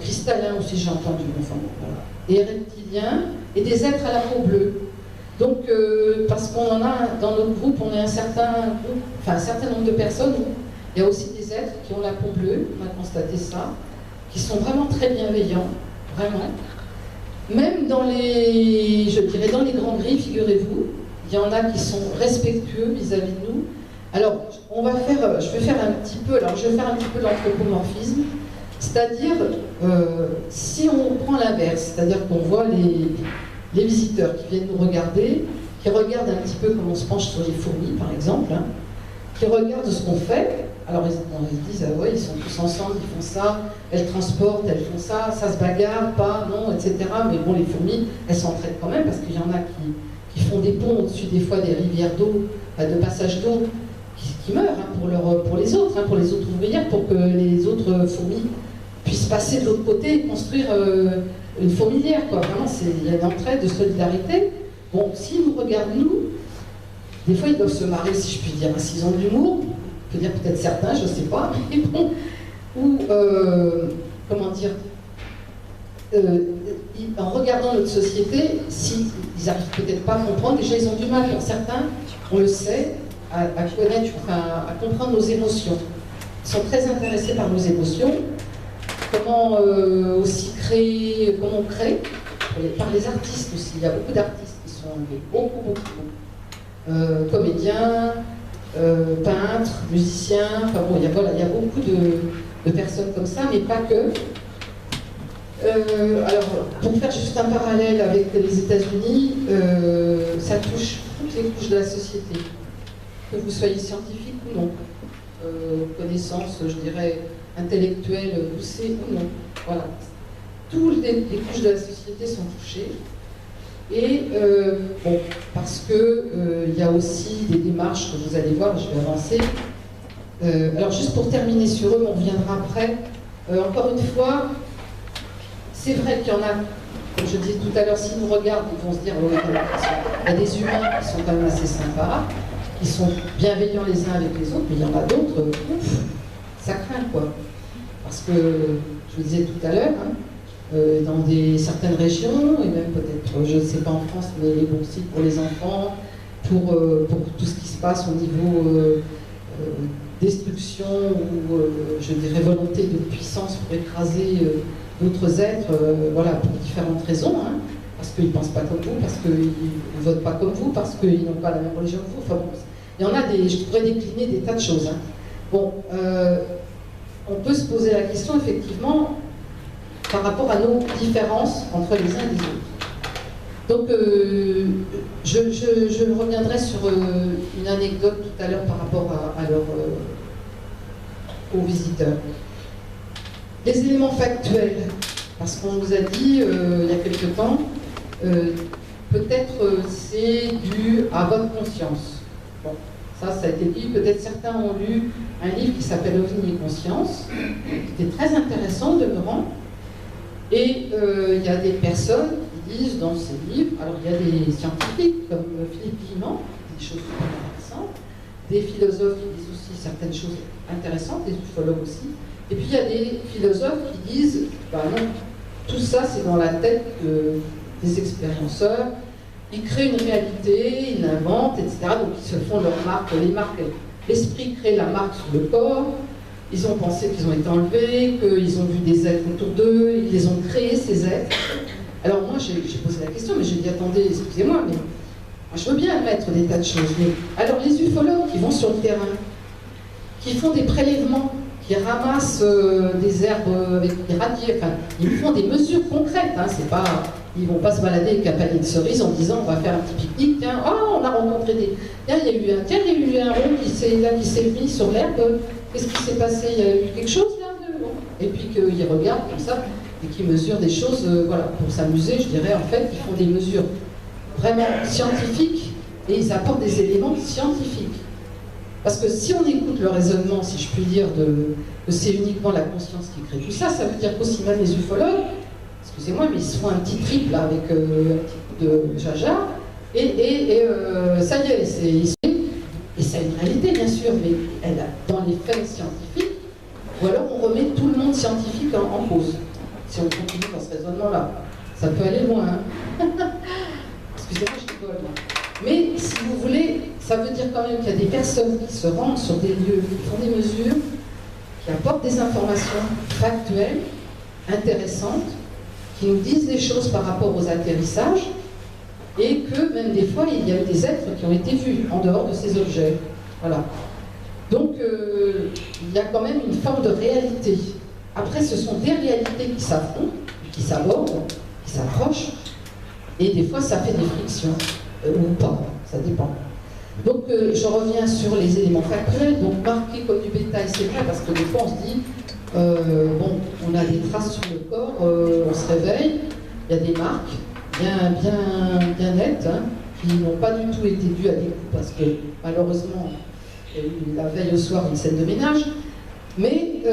cristallins aussi, j'ai entendu, enfin, voilà, et reptiliens, et des êtres à la peau bleue. Donc, parce qu'on en a, dans notre groupe, on est un certain nombre de personnes, il y a aussi des êtres qui ont la peau bleue, on a constaté ça, qui sont vraiment très bienveillants, vraiment. Même dans les, je dirais, dans les grands grilles, figurez-vous, il y en a qui sont respectueux vis-à-vis de nous. Alors, je vais faire un petit peu l'anthropomorphisme, c'est-à-dire, si on prend l'inverse, c'est-à-dire qu'on voit les visiteurs qui viennent nous regarder, qui regardent un petit peu comme on se penche sur les fourmis, par exemple, hein, qui regardent ce qu'on fait. Alors ils disent, ah ouais, ils sont tous ensemble, ils font ça, elles transportent, elles font ça, ça se bagarre, pas, non, etc. Mais bon, les fourmis, elles s'entraident quand même, parce qu'il y en a qui font des ponts au-dessus des fois des rivières d'eau, de passage d'eau, qui meurent hein, pour les autres, hein, pour les autres ouvrières, pour que les autres fourmis puissent passer de l'autre côté et construire une fourmilière, quoi. Vraiment, il y a une entraide, de solidarité. Bon, s'ils nous regardent, nous, des fois, ils doivent se marrer, si je puis dire, s'ils ont de l'humour, je peux dire peut-être certains, je ne sais pas, mais bon, ou, comment dire, en regardant notre société, s'ils n'arrivent peut-être pas à comprendre, déjà ils ont du mal, pour certains, on le sait, à connaître, enfin, à comprendre nos émotions. Ils sont très intéressés par nos émotions, comment aussi créer, comment on crée, par les artistes aussi, il y a beaucoup d'artistes qui sont beaucoup. Comédiens, peintres, musiciens, enfin bon, il y a beaucoup de personnes comme ça, mais pas que. Alors, pour faire juste un parallèle avec les États-Unis, ça touche toutes les couches de la société, que vous soyez scientifique ou non, connaissances, je dirais, intellectuelles poussées ou non. Voilà. Toutes les couches de la société sont touchées. Et bon, parce que il y a aussi des démarches que vous allez voir, je vais avancer. Alors juste pour terminer sur eux, on reviendra après. Encore une fois, c'est vrai qu'il y en a, comme je disais tout à l'heure, s'ils nous regardent, ils vont se dire, oui, il y a des humains qui sont quand même assez sympas, qui sont bienveillants les uns avec les autres, mais il y en a d'autres, ça craint quoi. Parce que, je vous disais tout à l'heure, hein, dans certaines régions, et même peut-être, je ne sais pas en France, mais les bons sites pour les enfants, pour tout ce qui se passe au niveau destruction ou, je dirais, volonté de puissance pour écraser d'autres êtres, voilà, pour différentes raisons, hein, parce qu'ils ne pensent pas comme vous, parce qu'ils ne votent pas comme vous, parce qu'ils n'ont pas la même religion que vous. Enfin bon, il y en a je pourrais décliner des tas de choses. Hein. Bon, on peut se poser la question, effectivement, par rapport à nos différences entre les uns et les autres. Donc, je reviendrai sur une anecdote tout à l'heure par rapport aux visiteurs. Les éléments factuels, parce qu'on vous a dit il y a quelque temps, peut-être c'est dû à votre conscience. Bon, ça a été dit. Peut-être certains ont lu un livre qui s'appelle OVNI et Conscience, qui était très intéressant, demeurant. Et il y a des personnes qui disent dans ces livres, alors il y a des scientifiques comme Philippe Guillemant, des choses super intéressantes, des philosophes qui disent aussi certaines choses intéressantes, des ufologues aussi, et puis il y a des philosophes qui disent, bah non, tout ça c'est dans la tête des expérienceurs, ils créent une réalité, ils l'inventent, etc. Donc ils se font leurs marques, les marques, l'esprit crée la marque sur le corps. Ils ont pensé qu'ils ont été enlevés, qu'ils ont vu des êtres autour d'eux, ils les ont créés, ces êtres. Alors moi, j'ai posé la question, mais j'ai dit, attendez, excusez-moi, mais moi, je veux bien admettre des tas de choses. Mais alors les ufologues qui vont sur le terrain, qui font des prélèvements, qui ramassent des herbes avec des radiers, enfin, ils font des mesures concrètes, hein, c'est pas... Ils ne vont pas se balader avec un panier de cerises en disant on va faire un petit pique-nique, tiens, oh, on a rencontré des... Tiens, il y a eu un rond qui s'est mis sur l'herbe. Qu'est-ce qui s'est passé? Il y a eu quelque chose là Et puis qu'ils regardent comme ça et qu'ils mesurent des choses, voilà, pour s'amuser, je dirais, en fait, ils font des mesures vraiment scientifiques et ils apportent des éléments scientifiques. Parce que si on écoute le raisonnement, si je puis dire, que c'est uniquement la conscience qui crée tout ça, ça veut dire qu'aussi même les ufologues, excusez-moi, mais ils se font un petit trip là, avec un petit coup de jaja, et ça y est, et ça a une réalité bien sûr, mais elle a, dans les faits scientifiques, ou alors on remet tout le monde scientifique en cause. Si on continue dans ce raisonnement-là, ça peut aller loin. Hein. Excusez-moi, je rigole. Mais si vous voulez, ça veut dire quand même qu'il y a des personnes qui se rendent sur des lieux, qui font des mesures, qui apportent des informations factuelles, intéressantes, qui nous disent des choses par rapport aux atterrissages, et que même des fois, il y a eu des êtres qui ont été vus en dehors de ces objets. Voilà. Donc, il y a quand même une forme de réalité. Après, ce sont des réalités qui s'affrontent, qui s'abordent, qui s'approchent, et des fois, ça fait des frictions, ou pas, ça dépend. Donc, je reviens sur les éléments factuels. Donc, marqué comme du bétail, c'est vrai, parce que des fois, on se dit, bon, on a des traces sur le corps, on se réveille, il y a des marques bien nettes, hein, qui n'ont pas du tout été dues à des coups, parce que, malheureusement, il y a eu la veille au soir une scène de ménage. Mais,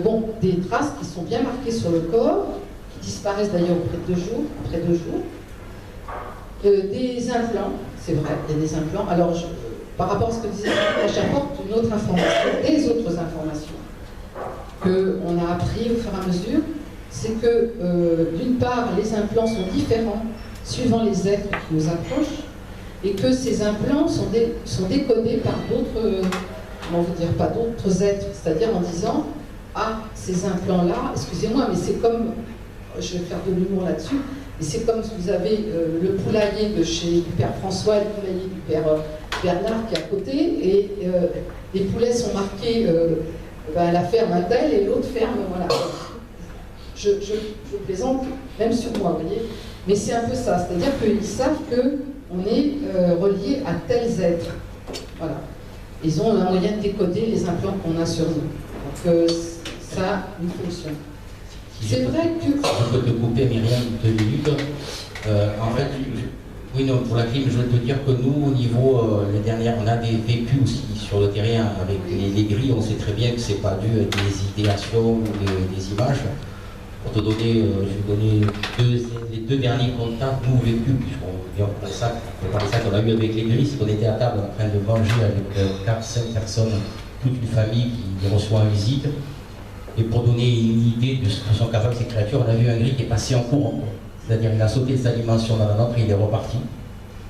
bon, des traces qui sont bien marquées sur le corps, qui disparaissent d'ailleurs après 2 jours. Des implants, c'est vrai, il y a des implants. Alors, par rapport à ce que disait j'apporte une autre information, des autres informations qu'on a appris au fur et à mesure, c'est que, d'une part, les implants sont différents suivant les êtres qui nous approchent, et que ces implants sont décodés par d'autres, comment vous dire, pas d'autres êtres, c'est-à-dire en disant, ah, ces implants-là, excusez-moi, mais c'est comme, je vais faire de l'humour là-dessus, mais c'est comme si vous avez le poulailler de chez du père François et le poulailler du père Bernard qui est à côté, et les poulets sont marqués la ferme un tel et l'autre ferme, voilà. Je plaisante, même sur moi, vous voyez, mais c'est un peu ça, c'est-à-dire qu'ils savent qu'on est relié à tels êtres, voilà. Ils ont un moyen de décoder les implants qu'on a sur nous. Donc ça a une fonction. C'est vrai que... Je peux te couper, Myriam, 2 minutes. En fait, oui, non, pour la clim, je veux te dire que nous, au niveau, les dernières, on a des vécus aussi sur le terrain avec les grilles. On sait très bien que c'est pas dû à des idéations ou des images. Pour te donner, je vais donner les 2 derniers contacts, nous vécus, puisqu'on vient pour ça qu'on a eu avec les grilles, c'est qu'on était à table en train de manger avec 4-5 personnes, toute une famille qui reçoit en visite. Et pour donner une idée de ce que sont capables ces créatures, on a vu un gris qui est passé en courant. C'est-à-dire qu'il a sauté de sa dimension dans la nôtre et il est reparti.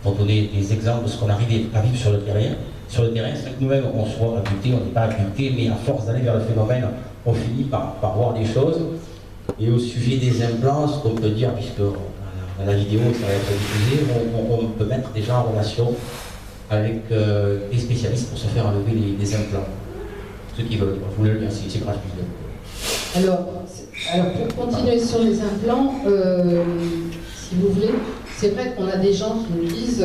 Pour donner des exemples de ce qu'on arrivait à vivre sur le terrain. Sur le terrain, c'est que nous-mêmes, on soit abductés, on n'est pas abductés, mais à force d'aller vers le phénomène, on finit par voir des choses. Et au sujet des implants, ce qu'on peut dire, puisque dans la vidéo, ça va être diffusé, on peut mettre déjà en relation avec des spécialistes pour se faire enlever les implants. Ceux qui veulent, je vous le dis, c'est gratuit. Alors, pour continuer sur les implants, si vous voulez, c'est vrai qu'on a des gens qui nous disent,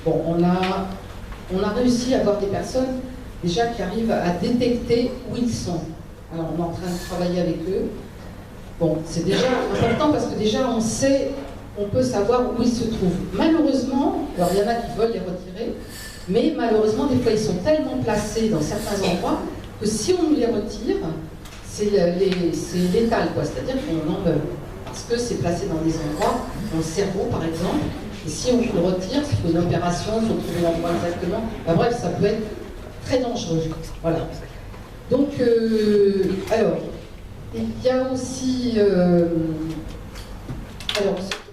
bon, on a réussi à avoir des personnes déjà qui arrivent à détecter où ils sont. Alors, on est en train de travailler avec eux. Bon, c'est déjà important parce que déjà on sait, on peut savoir où ils se trouvent. Malheureusement, alors il y en a qui veulent les retirer, mais malheureusement, des fois ils sont tellement placés dans certains endroits que si on nous les retire, c'est létal, quoi. C'est-à-dire qu'on en meurt. Parce que c'est placé dans des endroits, dans le cerveau par exemple, et si on vous le retire, il faut une opération, il faut trouver l'endroit exactement. Enfin, bref, ça peut être très dangereux. Voilà. Donc, alors, il y a aussi, alors,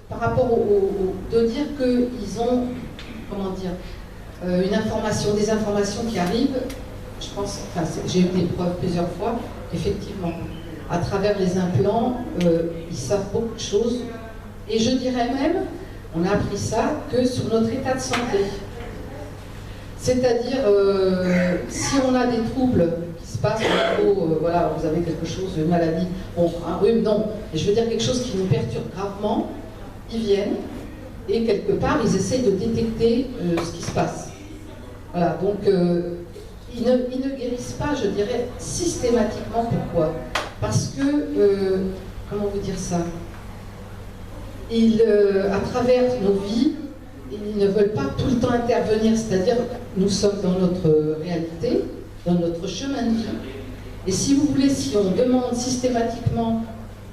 par rapport de dire qu'ils ont, comment dire, une information, des informations qui arrivent, je pense, enfin, j'ai eu des preuves plusieurs fois, effectivement, à travers les implants, ils savent beaucoup de choses, et je dirais même, on a appris ça, que sur notre état de santé. C'est-à-dire, si on a des troubles qui se passent au niveau, voilà, vous avez quelque chose, une maladie, bon, un rhume, non, mais je veux dire quelque chose qui nous perturbe gravement, ils viennent, et quelque part, ils essayent de détecter ce qui se passe. Voilà, donc, ils ne guérissent pas, je dirais, systématiquement. Pourquoi? Parce que, comment vous dire ça? À travers nos vies, ils ne veulent pas tout le temps intervenir, c'est-à-dire nous sommes dans notre réalité, dans notre chemin de vie. Et si vous voulez, si on demande systématiquement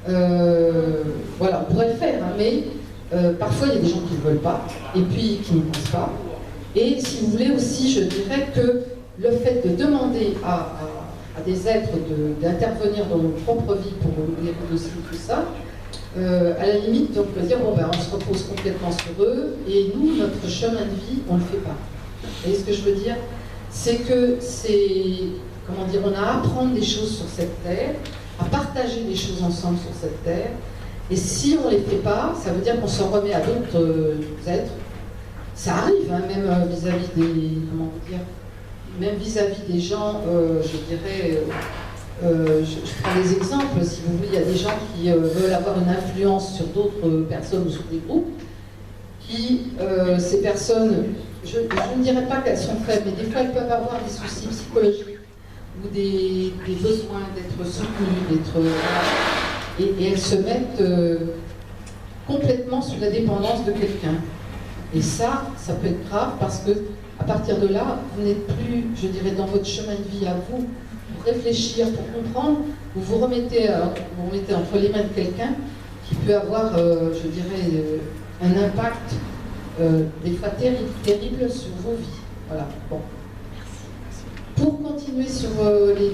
Voilà, on pourrait le faire, hein, mais parfois il y a des gens qui ne veulent pas, et puis qui n'y pensent pas. Et si vous voulez aussi, je dirais que le fait de demander à des êtres d'intervenir dans nos propres vies pour nous guérir aussi tout ça, à la limite, on peut dire, bon ben on se repose complètement sur eux, et nous, notre chemin de vie, on ne le fait pas. Vous voyez ce que je veux dire? C'est que comment dire, on a à apprendre des choses sur cette terre, à partager des choses ensemble sur cette terre, et si on ne les fait pas, ça veut dire qu'on s'en remet à d'autres êtres. Ça arrive, hein, même vis-à-vis des, comment dire, même vis-à-vis des gens, je dirais, je prends des exemples, si vous voulez, il y a des gens qui veulent avoir une influence sur d'autres personnes ou sur des groupes, qui, ces personnes, je ne dirais pas qu'elles sont faibles, mais des fois elles peuvent avoir des soucis psychologiques ou des besoins d'être soutenues, et elles se mettent complètement sous la dépendance de quelqu'un. Et ça peut être grave parce que à partir de là, vous n'êtes plus, je dirais, dans votre chemin de vie à vous, pour réfléchir, pour comprendre, vous vous remettez entre les mains de quelqu'un qui peut avoir, je dirais, un impact des fois terrible sur vos vies. Voilà. Bon. Pour continuer sur les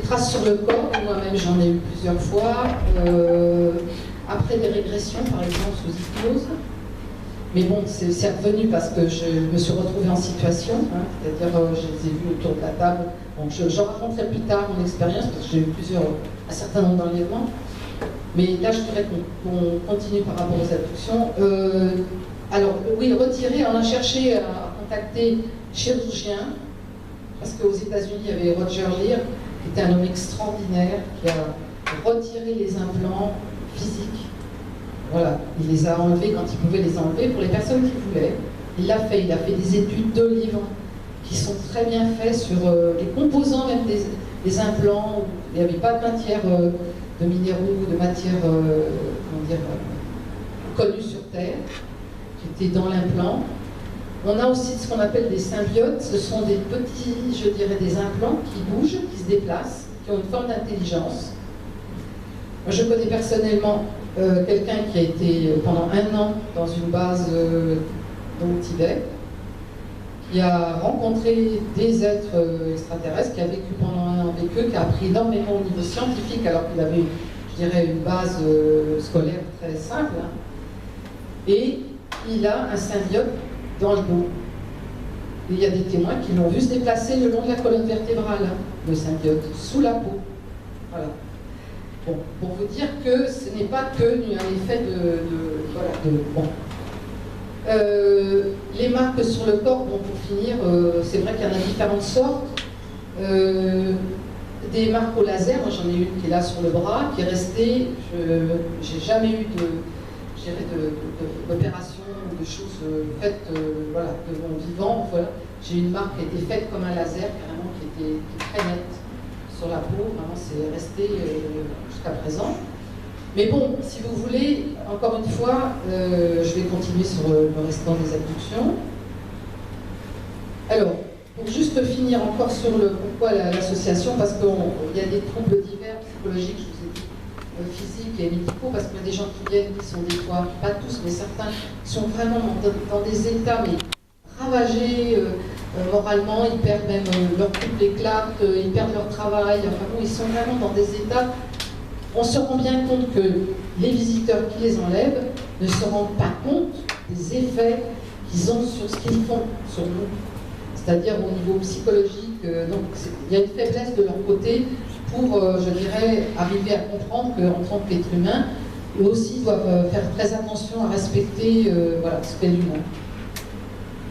traces sur le corps, moi-même j'en ai eu plusieurs fois, après des régressions, par exemple sous hypnose. Mais bon, c'est revenu parce que je me suis retrouvée en situation, hein, c'est-à-dire je les ai vus autour de la table. Bon, j'en raconterai plus tard mon expérience parce que j'ai eu un certain nombre d'enlèvements. Mais là, je dirais qu'on continue par rapport aux abductions. Alors, oui, retirer, on a cherché à contacter chirurgien, parce qu'aux États-Unis, il y avait Roger Leir, qui était un homme extraordinaire, qui a retiré les implants physiques. Voilà, il les a enlevés quand il pouvait les enlever pour les personnes qui voulaient. Il l'a fait, il a fait des études de livres qui sont très bien faits sur les composants même des implants. Il n'y avait pas de matière de minéraux ou de matière comment dire, connue sur Terre, qui était dans l'implant. On a aussi ce qu'on appelle des symbiotes, ce sont des petits, je dirais, des implants qui bougent, qui se déplacent, qui ont une forme d'intelligence. Moi, je connais personnellement quelqu'un qui a été pendant 1 an dans une base au Tibet, qui a rencontré des êtres extraterrestres, qui a vécu pendant 1 an avec eux, qui a appris énormément au niveau scientifique, alors qu'il avait, je dirais, une base scolaire très simple. Hein. Et il a un symbiote dans le dos. Et il y a des témoins qui l'ont vu se déplacer le long de la colonne vertébrale, hein, le symbiote, sous la peau. Voilà. Bon, pour vous dire que ce n'est pas que un effet bon. Les marques sur le corps, bon, pour finir, c'est vrai qu'il y en a différentes sortes. Des marques au laser, moi j'en ai une qui est là sur le bras, qui est restée, j'ai jamais eu d'opération ou de choses faites voilà, de mon vivant. Voilà. J'ai une marque qui a été faite comme un laser, carrément, qui est très nette sur la peau, vraiment c'est resté jusqu'à présent. Mais bon, si vous voulez, encore une fois, je vais continuer sur le restant des abductions. Alors, pour juste finir encore sur pourquoi l'association, parce qu'il y a des troubles divers psychologiques, je vous ai dit, physiques et médicaux, parce qu'il y a des gens qui viennent, qui sont des fois, pas tous, mais certains, sont vraiment dans des états mais ravagés moralement, ils perdent même leur couple éclate, ils perdent leur travail, enfin bon, ils sont vraiment dans des états. On se rend bien compte que les visiteurs qui les enlèvent ne se rendent pas compte des effets qu'ils ont sur ce qu'ils font sur nous. C'est-à-dire au niveau psychologique, donc il y a une faiblesse de leur côté pour, je dirais, arriver à comprendre qu'en tant qu'être humain, eux aussi doivent faire très attention à respecter voilà, ce qu'est l'humain.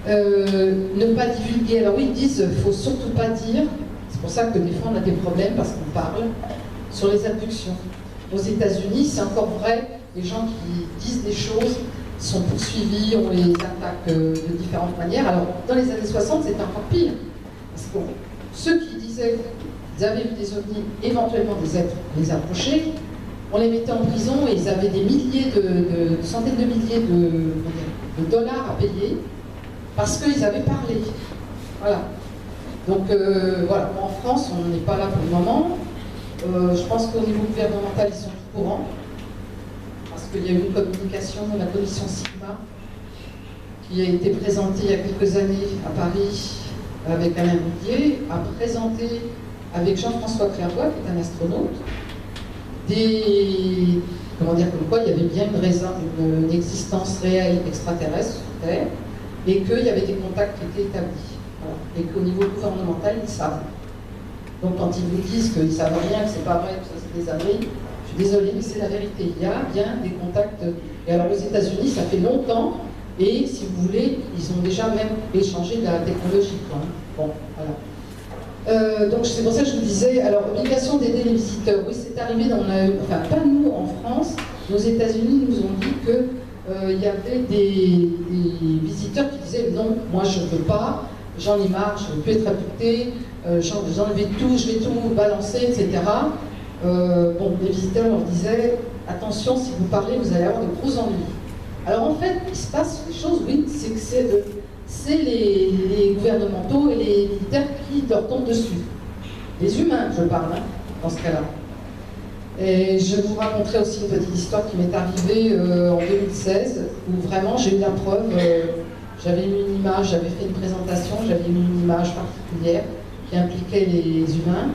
Ne pas divulguer, alors oui, ils disent il ne faut surtout pas dire, c'est pour ça que des fois on a des problèmes parce qu'on parle sur les abductions. Aux États-Unis, c'est encore vrai, les gens qui disent des choses sont poursuivis, on les attaque de différentes manières. Alors, dans les années 60, c'était encore pire. Parce que ceux qui disaient qu'ils avaient vu des ovnis, éventuellement des êtres les approchaient, on les mettait en prison et ils avaient des milliers de centaines de milliers de dollars à payer parce qu'ils avaient parlé. Voilà. Donc, voilà. En France, on n'est pas là pour le moment. Je pense qu'au niveau gouvernemental, ils sont courant, parce qu'il y a eu une communication de la commission Sigma qui a été présentée il y a quelques années à Paris avec Alain Boudier, a présenté avec Jean-François Clairvoy, qui est un astronaute, comme quoi il y avait bien une existence réelle extraterrestre sur Terre, et qu'il y avait des contacts qui étaient établis. Voilà. Et qu'au niveau gouvernemental, ils savent. Donc quand ils vous disent qu'ils ne savent rien, que c'est pas vrai, que ça c'est des âneries, je suis désolée, mais c'est la vérité. Il y a bien des contacts. Et alors aux États-Unis, ça fait longtemps, et si vous voulez, ils ont déjà même échangé de la technologie. Quoi. Bon, voilà. Donc c'est pour ça que je vous disais, alors obligation d'aider les visiteurs. Oui, c'est arrivé, enfin pas nous en France, aux États-Unis nous ont dit que il y avait des visiteurs qui disaient non, moi je ne veux pas, j'en ai marre, je ne veux plus être affecté, j'en vais tout, je vais tout balancer, etc. Bon, les visiteurs leur disaient attention, si vous parlez, vous allez avoir de gros ennuis. Alors en fait, il se passe des choses, oui, c'est que c'est les gouvernementaux et les militaires qui leur tombent dessus. Les humains, je parle, hein, dans ce cas-là. Et je vous raconterai aussi une petite histoire qui m'est arrivée en 2016, où vraiment j'ai eu la preuve, j'avais mis une image, j'avais fait une présentation, j'avais mis une image particulière qui impliquait les humains,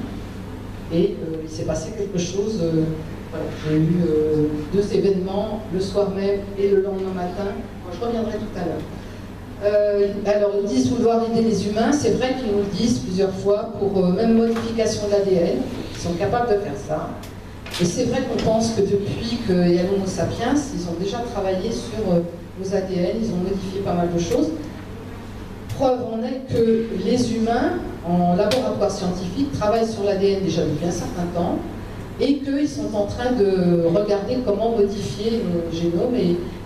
et il s'est passé quelque chose, voilà, j'ai eu 2 événements, le soir même et le lendemain matin, je reviendrai tout à l'heure. Alors ils disent vouloir aider les humains, c'est vrai qu'ils nous le disent plusieurs fois, pour même modification de l'ADN, ils sont capables de faire ça. Et c'est vrai qu'on pense que depuis qu'il y a l'Homo sapiens, ils ont déjà travaillé sur nos ADN, ils ont modifié pas mal de choses. Preuve en est que les humains, en laboratoire scientifique, travaillent sur l'ADN déjà depuis un certain temps, et qu'ils sont en train de regarder comment modifier nos génomes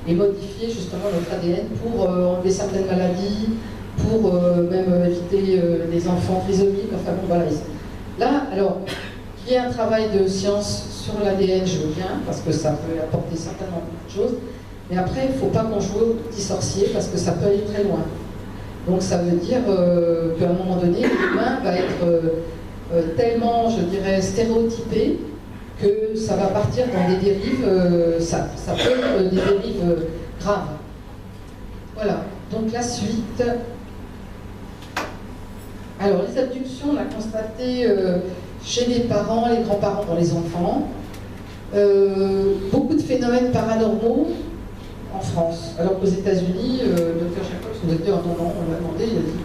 et modifier justement notre ADN pour enlever certaines maladies, pour même éviter les enfants trisomiques, enfin bon voilà. Là, alors, qu'il y ait un travail de science sur l'ADN, je veux bien, parce que ça peut apporter certainement beaucoup de choses, mais après, il ne faut pas qu'on joue au petit sorcier, parce que ça peut aller très loin. Donc ça veut dire qu'à un moment donné, l'humain va être tellement, je dirais, stéréotypé, que ça va partir dans des dérives, ça peut être des dérives graves. Voilà, donc la suite. Alors les abductions, on a constaté chez les parents, les grands-parents, dans les enfants, beaucoup de phénomènes paranormaux en France. Alors qu'aux États-Unis, le docteur Jacobs, le docteur, non, on l'a demandé, il a dit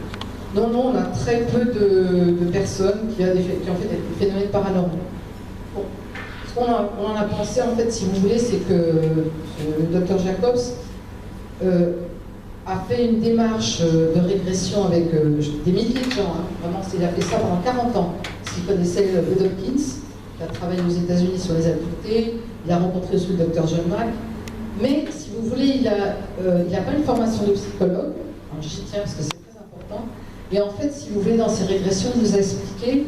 non, on a très peu de personnes qui ont fait des phénomènes paranormaux. Bon. Ce qu'on en a pensé, en fait, si vous voulez, c'est que le docteur Jacobs a fait une démarche de régression avec des milliers de gens. Hein. Vraiment, il a fait ça pendant 40 ans. S'il connaissait Bob Hopkins, qui a travaillé aux États-Unis sur les abductés, il a rencontré aussi le docteur John Mack. Mais, si vous voulez, il n'a pas une formation de psychologue. J'y tiens parce que c'est très important. Et en fait, si vous voulez, dans ses régressions, il nous a expliqué.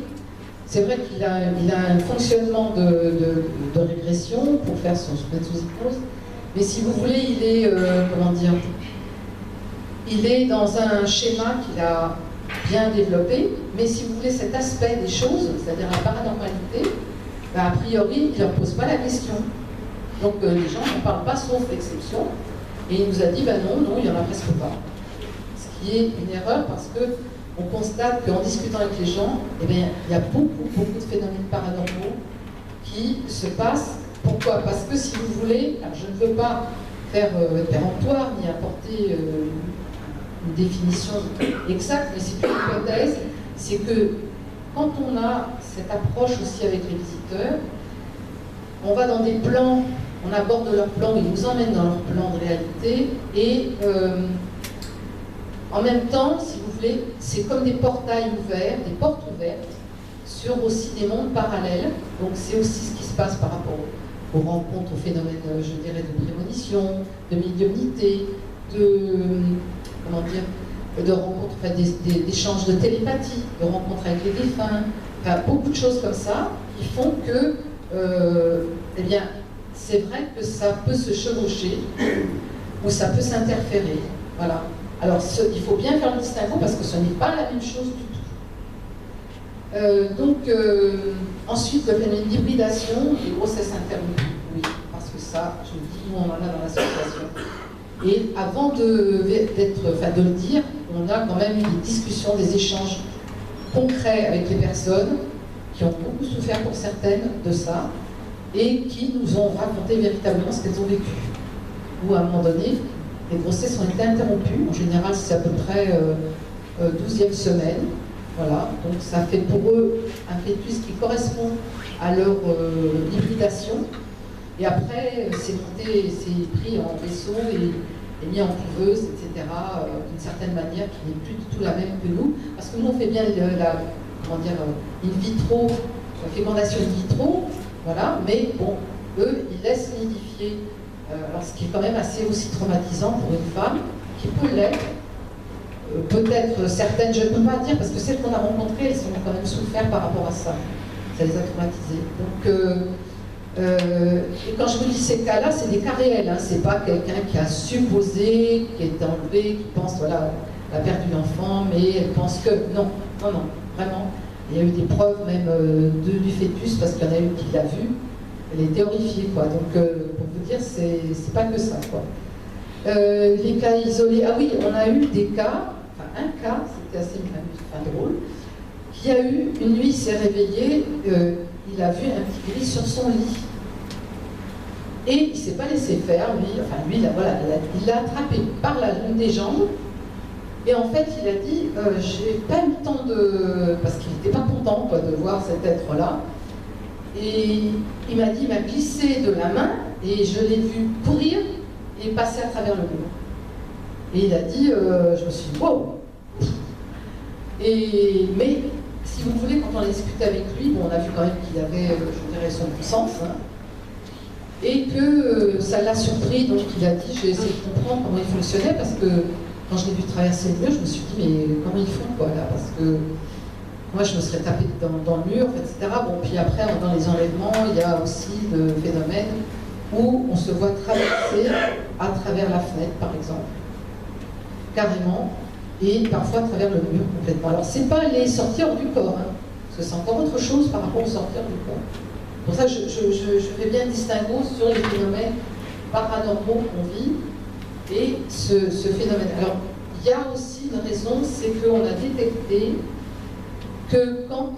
C'est vrai qu'il a un fonctionnement de régression pour faire son mettre sous hypnose, mais si vous voulez, il est, il est dans un schéma qu'il a bien développé, mais si vous voulez, cet aspect des choses, c'est-à-dire la paranormalité, a priori, il ne leur pose pas la question. Donc les gens n'en parlent pas sauf l'exception, et il nous a dit, non, il n'y en a presque pas. Ce qui est une erreur parce que on constate qu'en discutant avec les gens, il y a beaucoup de phénomènes paranormaux qui se passent. Pourquoi? Parce que si vous voulez, alors je ne veux pas faire péremptoire ni apporter une définition exacte, mais c'est une hypothèse, c'est que quand on a cette approche aussi avec les visiteurs, on va dans des plans, on aborde leurs plans, ils nous emmènent dans leurs plans de réalité, et en même temps, si vous voulez, c'est comme des portails ouverts, des portes ouvertes, sur aussi des mondes parallèles. Donc c'est aussi ce qui se passe par rapport aux rencontres, aux phénomènes, je dirais, de prémonition, de médiumnité, de rencontres, enfin, d'échanges de télépathie, de rencontres avec les défunts, enfin, beaucoup de choses comme ça qui font que, c'est vrai que ça peut se chevaucher ou ça peut s'interférer. Voilà. Alors, il faut bien faire le distinguo parce que ce n'est pas la même chose du tout. Ensuite, le phénomène d'hybridation, les grossesses interrompues. Oui, ça, je le dis, nous on en a dans l'association. Et avant de le dire, on a quand même eu des discussions, des échanges concrets avec les personnes qui ont beaucoup souffert pour certaines de ça et qui nous ont raconté véritablement ce qu'elles ont vécu. Ou à un moment donné, les grossesses ont été interrompues. En général, c'est à peu près 12e semaine. Voilà. Donc ça fait pour eux un fœtus qui correspond à leur hybridation. Et après, c'est pris en vaisseau et mis en couveuse, etc., d'une certaine manière qui n'est plus du tout la même que nous. Parce que nous, on fait bien in vitro, fécondation in vitro, voilà, mais bon, eux, ils laissent nidifier. Alors, ce qui est quand même assez aussi traumatisant pour une femme, qui peut l'être. Peut-être certaines, je ne peux pas dire, parce que celles qu'on a rencontrées, elles ont quand même souffert par rapport à ça. Ça les a traumatisées. Donc, et quand je vous dis ces cas-là, c'est des cas réels. Hein. C'est pas quelqu'un qui a supposé, qui est enlevé, qui pense, voilà, elle a perdu l'enfant, mais elle pense que... Non, vraiment. Il y a eu des preuves même du fœtus, parce qu'il y en a une qui l'a vu. Elle était horrifiée, quoi. Donc, pour vous dire, c'est pas que ça, quoi. Les cas isolés, ah oui, on a eu des cas, enfin un cas, c'était assez drôle, qui a eu, une nuit il s'est réveillé, il a vu un petit gris sur son lit. Et il ne s'est pas laissé faire, lui, voilà, il l'a attrapé par l'une des jambes, et en fait il a dit, j'ai pas eu le temps de... parce qu'il n'était pas content quoi, de voir cet être-là, et il m'a dit, il m'a glissé de la main, et je l'ai vu courir, et passer à travers le mur. Et il a dit, je me suis dit, wow. Mais si vous voulez, quand on a discuté avec lui, bon, on a vu quand même qu'il avait, je dirais, son puissance, hein, et que ça l'a surpris, donc il a dit, j'ai essayé de comprendre comment il fonctionnait, parce que quand je l'ai vu traverser le mur, je me suis dit, mais comment ils font, quoi, là, parce que moi, je me serais tapé dans le mur, etc. Bon, puis après, dans les enlèvements, il y a aussi le phénomène où on se voit traverser à travers la fenêtre, par exemple, carrément, et parfois à travers le mur complètement. Alors, c'est pas les sortir du corps, hein, parce que c'est encore autre chose par rapport au sortir du corps. Pour ça, je fais bien le distinguo sur les phénomènes paranormaux qu'on vit et ce phénomène. Alors, il y a aussi une raison, c'est qu'on a détecté que quand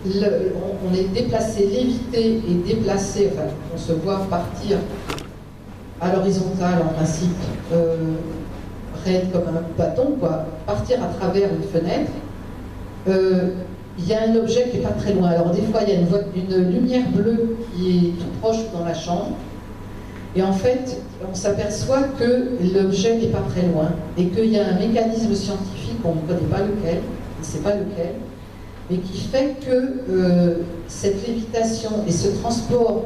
on est déplacé, lévité et déplacé, enfin, on se voit partir à l'horizontale en principe, raide comme un bâton, quoi, partir à travers une fenêtre, il y a un objet qui n'est pas très loin. Alors des fois, il y a une lumière bleue qui est tout proche dans la chambre, et en fait, on s'aperçoit que l'objet n'est pas très loin, et qu'il y a un mécanisme scientifique, on ne connaît pas lequel, on ne sait pas lequel, mais qui fait que cette lévitation et ce transport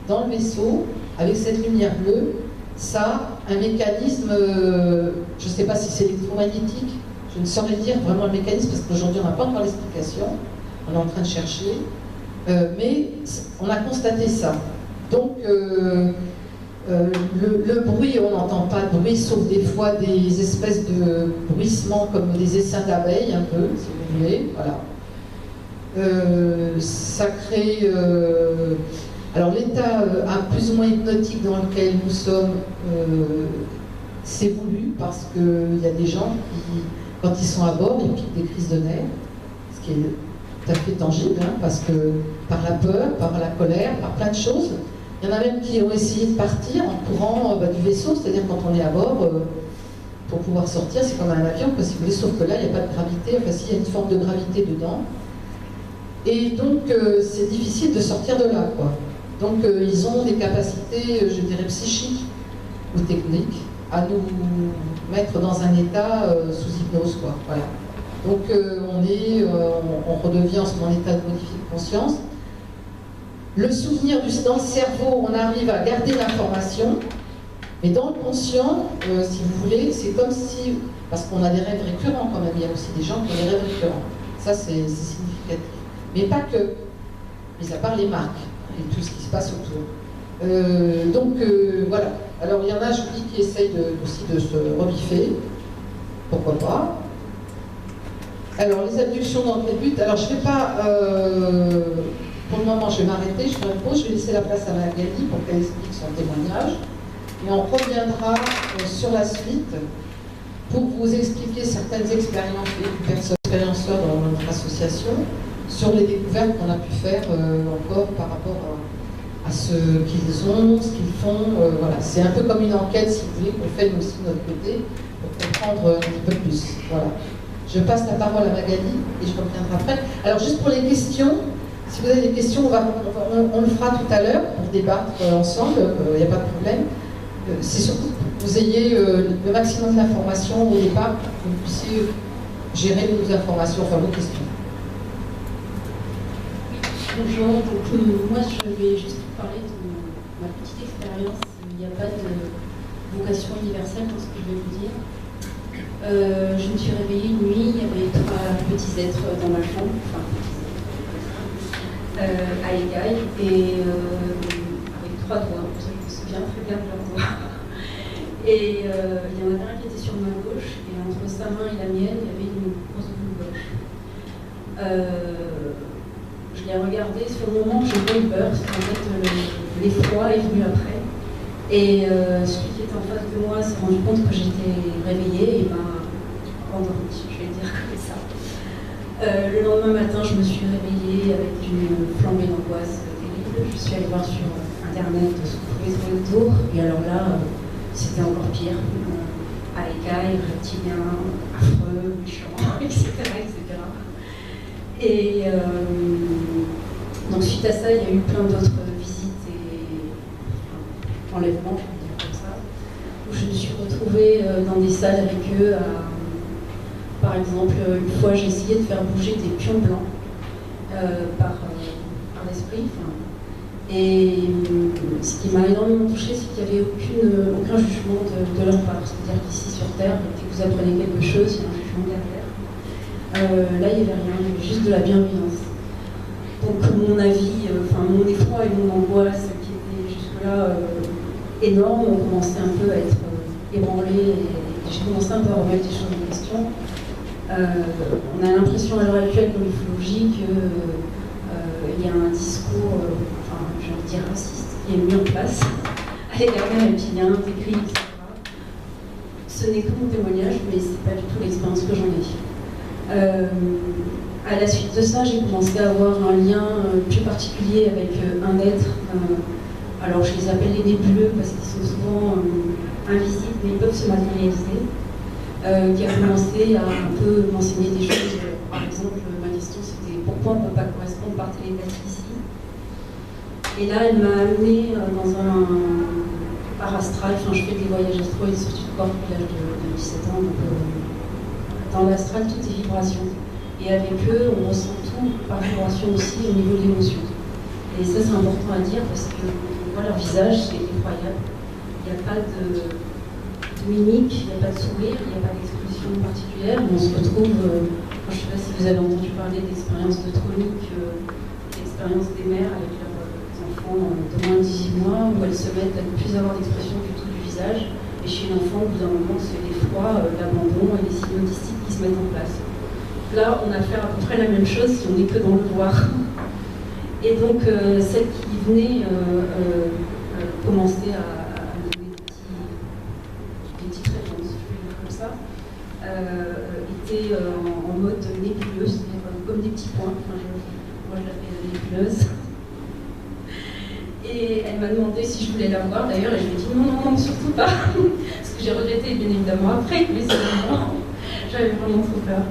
dans le vaisseau, avec cette lumière bleue, ça a un mécanisme, je ne sais pas si c'est électromagnétique, je ne saurais dire vraiment le mécanisme, parce qu'aujourd'hui on n'a pas encore l'explication, on est en train de chercher, mais on a constaté ça. Donc, le bruit, on n'entend pas de bruit, sauf des fois des espèces de bruissements comme des essaims d'abeilles, un peu, si vous voulez, voilà. Ça crée... alors l'état plus ou moins hypnotique dans lequel nous sommes, c'est voulu parce qu'il y a des gens qui, quand ils sont à bord, ils piquent des crises de nerfs, ce qui est tout à fait tangible, hein, parce que par la peur, par la colère, par plein de choses. Il y en a même qui ont essayé de partir en courant du vaisseau, c'est-à-dire quand on est à bord, pour pouvoir sortir, c'est comme un avion, si vous voulez, sauf que là, il n'y a pas de gravité, enfin s'il y a une forme de gravité dedans. Et donc, c'est difficile de sortir de là, quoi. Donc, ils ont des capacités, je dirais, psychiques ou techniques, à nous mettre dans un état sous hypnose, quoi. Voilà. Donc, on redevient en ce moment en état de modifié de conscience. Le souvenir dans le cerveau, on arrive à garder l'information, mais dans le conscient, si vous voulez, c'est comme si, parce qu'on a des rêves récurrents quand même, il y a aussi des gens qui ont des rêves récurrents. Ça, c'est significatif. Mais pas que, mis à part les marques et tout ce qui se passe autour. Donc, voilà. Alors, il y en a, je vous dis, qui essayent aussi de se rebiffer. Pourquoi pas. Alors, les abductions dans le but. Alors, je ne vais pas Pour le moment, je vais m'arrêter, je ferai une pause, je vais laisser la place à Magali pour qu'elle explique son témoignage. Et on reviendra sur la suite pour vous expliquer certaines expériences vécues expérienceurs dans notre association, sur les découvertes qu'on a pu faire encore par rapport à ce qu'ils ont, ce qu'ils font. Voilà. C'est un peu comme une enquête, si vous voulez, qu'on fait nous aussi de notre côté, pour comprendre un petit peu plus. Voilà. Je passe la parole à Magali et je reviendrai après. Alors juste pour les questions, si vous avez des questions, on le fera tout à l'heure pour débattre ensemble, il n'y a pas de problème. C'est surtout que vous ayez le maximum d'informations au départ pour que vous puissiez gérer vos informations, enfin vos questions. Bonjour, donc moi je vais juste vous parler de ma petite expérience. Il n'y a pas de vocation universelle dans ce que je vais vous dire. Je me suis réveillée une nuit, il y avait 3 petits êtres dans ma chambre, à l'écaille, et avec 3 doigts, je me souviens très bien de leurs doigts. Et il y en avait un qui était sur ma gauche, et entre sa main et la mienne, il y avait une grosse boule blanche. Je l'ai regardé, sur le moment j'ai pas eu peur, parce qu'en fait l'effroi est venu après. Et celui qui était en face de moi s'est rendu compte que j'étais réveillée et m'a endormie, je vais le dire comme ça. Le lendemain matin, je me suis réveillée avec une flambée d'angoisse terrible. Je suis allée voir sur internet ce qu'on pouvait trouver autour, et alors là, c'était encore pire. À écailles, reptiliens, affreux, méchants, etc. etc. Et donc suite à ça, il y a eu plein d'autres visites et enlèvements, je peux dire comme ça, où je me suis retrouvée dans des salles avec eux. Par exemple, une fois, j'ai essayé de faire bouger des pions blancs par l'esprit. Et ce qui m'a énormément touchée, c'est qu'il n'y avait aucun jugement de leur part. C'est-à-dire qu'ici sur Terre, dès que vous apprenez quelque chose, il y a un jugement derrière. Là, il n'y avait rien, il y avait juste de la bienveillance. Donc mon avis, mon effroi et mon angoisse, qui étaient jusque-là énormes, ont commencé un peu à être ébranlés, et j'ai commencé un peu à remettre des choses en question. On a l'impression à l'heure actuelle dans l'ufologie qu'il y a un discours, j'ai envie de dire raciste, qui est mis en place à l'égard des reptiliens, des grilles, etc. Ce n'est que mon témoignage, mais ce n'est pas du tout l'expérience que j'en ai. À la suite de ça, j'ai commencé à avoir un lien plus particulier avec un être. Alors je les appelle les nébuleux parce qu'ils sont souvent invisibles, mais ils peuvent se matérialiser. Qui a commencé à un peu m'enseigner des choses. Par exemple, ma question c'était pourquoi on ne peut pas correspondre par télépathie ici. Et là, elle m'a amenée dans un par astral. Je fais des voyages astraux et des sorties de corps depuis l'âge de 17 ans. Donc, dans l'astral, tout est vibration. Et avec eux, on ressent tout par vibration aussi au niveau de l'émotion. Et ça, c'est important à dire parce que on voit leur visage, c'est effroyable. Il n'y a pas de mimique, il n'y a pas de sourire, il n'y a pas d'expression particulière. On se retrouve, je ne sais pas si vous avez entendu parler d'expériences de tronique, l'expérience des mères avec leurs enfants de moins de 18 mois, où elles se mettent à ne plus avoir d'expression du tout du visage. Et chez l'enfant, au bout d'un moment, c'est l'effroi, l'abandon et les signaux mystiques qui se mettent en place. Là, on a fait à peu près la même chose si on n'est que dans le voir. Et donc, celle qui venait commencer à me donner des petites réponses, je vais dire comme ça, était en mode nébuleuse, c'est-à-dire comme des petits points. Moi, je l'appelle nébuleuse. Et elle m'a demandé si je voulais la voir d'ailleurs, et je lui ai dit non, surtout pas. Parce que j'ai regretté bien évidemment après, mais c'est vraiment, j'avais vraiment trop peur.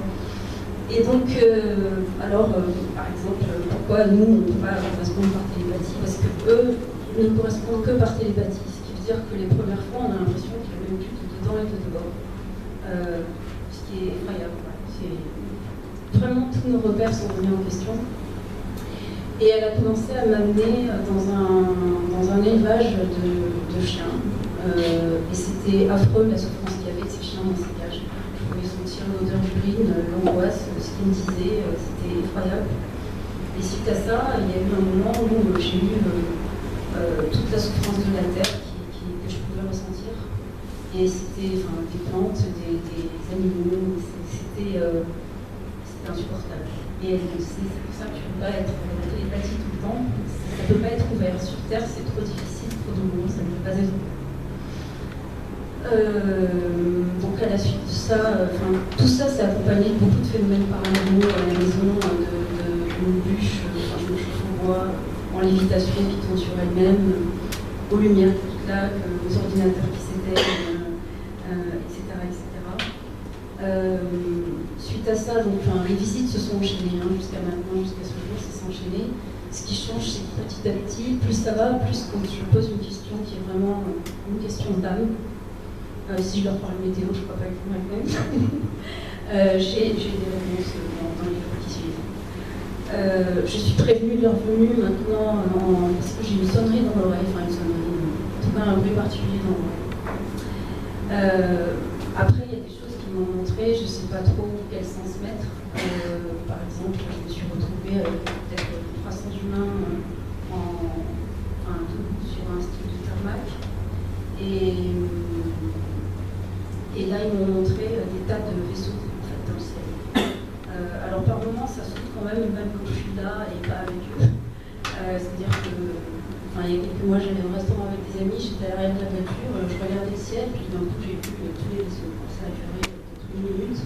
Et donc, par exemple, pourquoi nous on ne peut pas correspondre par télépathie? Parce qu'eux ne correspondent que par télépathie, ce qui veut dire que les premières fois on a l'impression qu'il y a le même but de dedans et de dehors. Ce qui est effroyable. Vraiment, tous nos repères sont remis en question. Et elle a commencé à m'amener dans un élevage de chiens. Et c'était affreux la souffrance qu'il y avait de ces chiens dans ces cages. Je pouvais sentir l'odeur d'urine, l'angoisse, ce qu'ils me disaient, c'était effroyable. Et suite à ça, il y a eu un moment où j'ai eu toute la souffrance de la terre que je pouvais ressentir. Et c'était des plantes, des animaux, c'était c'est insupportable. Et c'est pour ça que tu ne peux pas être en télépathie tout le temps. Ça ne peut pas être ouvert. Sur Terre, c'est trop difficile, trop douloureux, ça ne peut pas être ouvert. Donc à la suite de ça, tout ça, c'est accompagné de beaucoup de phénomènes paranormaux à la maison, de bûches, je me chauffe au bois, en lévitation qui tourne sur elle-même, aux lumières qui claquent, aux ordinateurs qui s'éteignent, etc. Suite à ça, donc, les visites se sont enchaînées jusqu'à maintenant, jusqu'à ce jour, ça s'est enchaîné. Ce qui change, c'est que petit à petit, plus ça va, plus quand je pose une question qui est vraiment une question d'âme, si je leur parle météo, je ne crois pas qu'ils me répondent. J'ai des réponses dans les jours qui suivent. Je suis prévenue de leur venue maintenant parce que j'ai une sonnerie dans l'oreille, enfin une sonnerie, en tout cas un bruit particulier dans l'oreille. Après, il y a des choses qui m'ont montré, je ne sais pas trop quel sens mettre. Par exemple, je me suis retrouvée avec peut-être 300 humains sur un style de tarmac. Et là, ils m'ont montré des tas de vaisseaux en fait, dans le ciel. Alors par moments, ça saute quand même quand je suis là et pas avec eux. C'est-à-dire que, il y a quelques mois, j'allais au restaurant avec des amis, j'étais à l'arrière de la voiture, je regardais le ciel, puis d'un coup, j'ai vu tous les vaisseaux. Ça a duré peut-être une minute.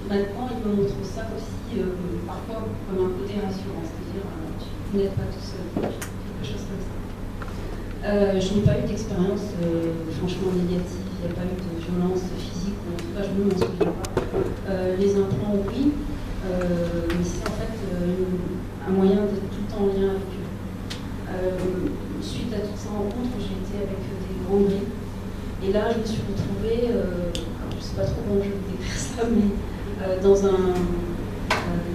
Maintenant, ils me montrent ça aussi, parfois comme un côté rassurant, c'est-à-dire vous n'êtes pas tout seul, quelque chose comme ça. Je n'ai pas eu d'expérience franchement négative, il n'y a pas eu de violence physique, en tout cas je ne m'en souviens pas. Les implants, oui, mais c'est en fait un moyen d'être tout le temps en lien avec eux. Suite à toutes ces rencontres, j'ai été avec des grands gris, et là je me suis retrouvée, je ne sais pas trop comment je vais décrire ça, mais dans un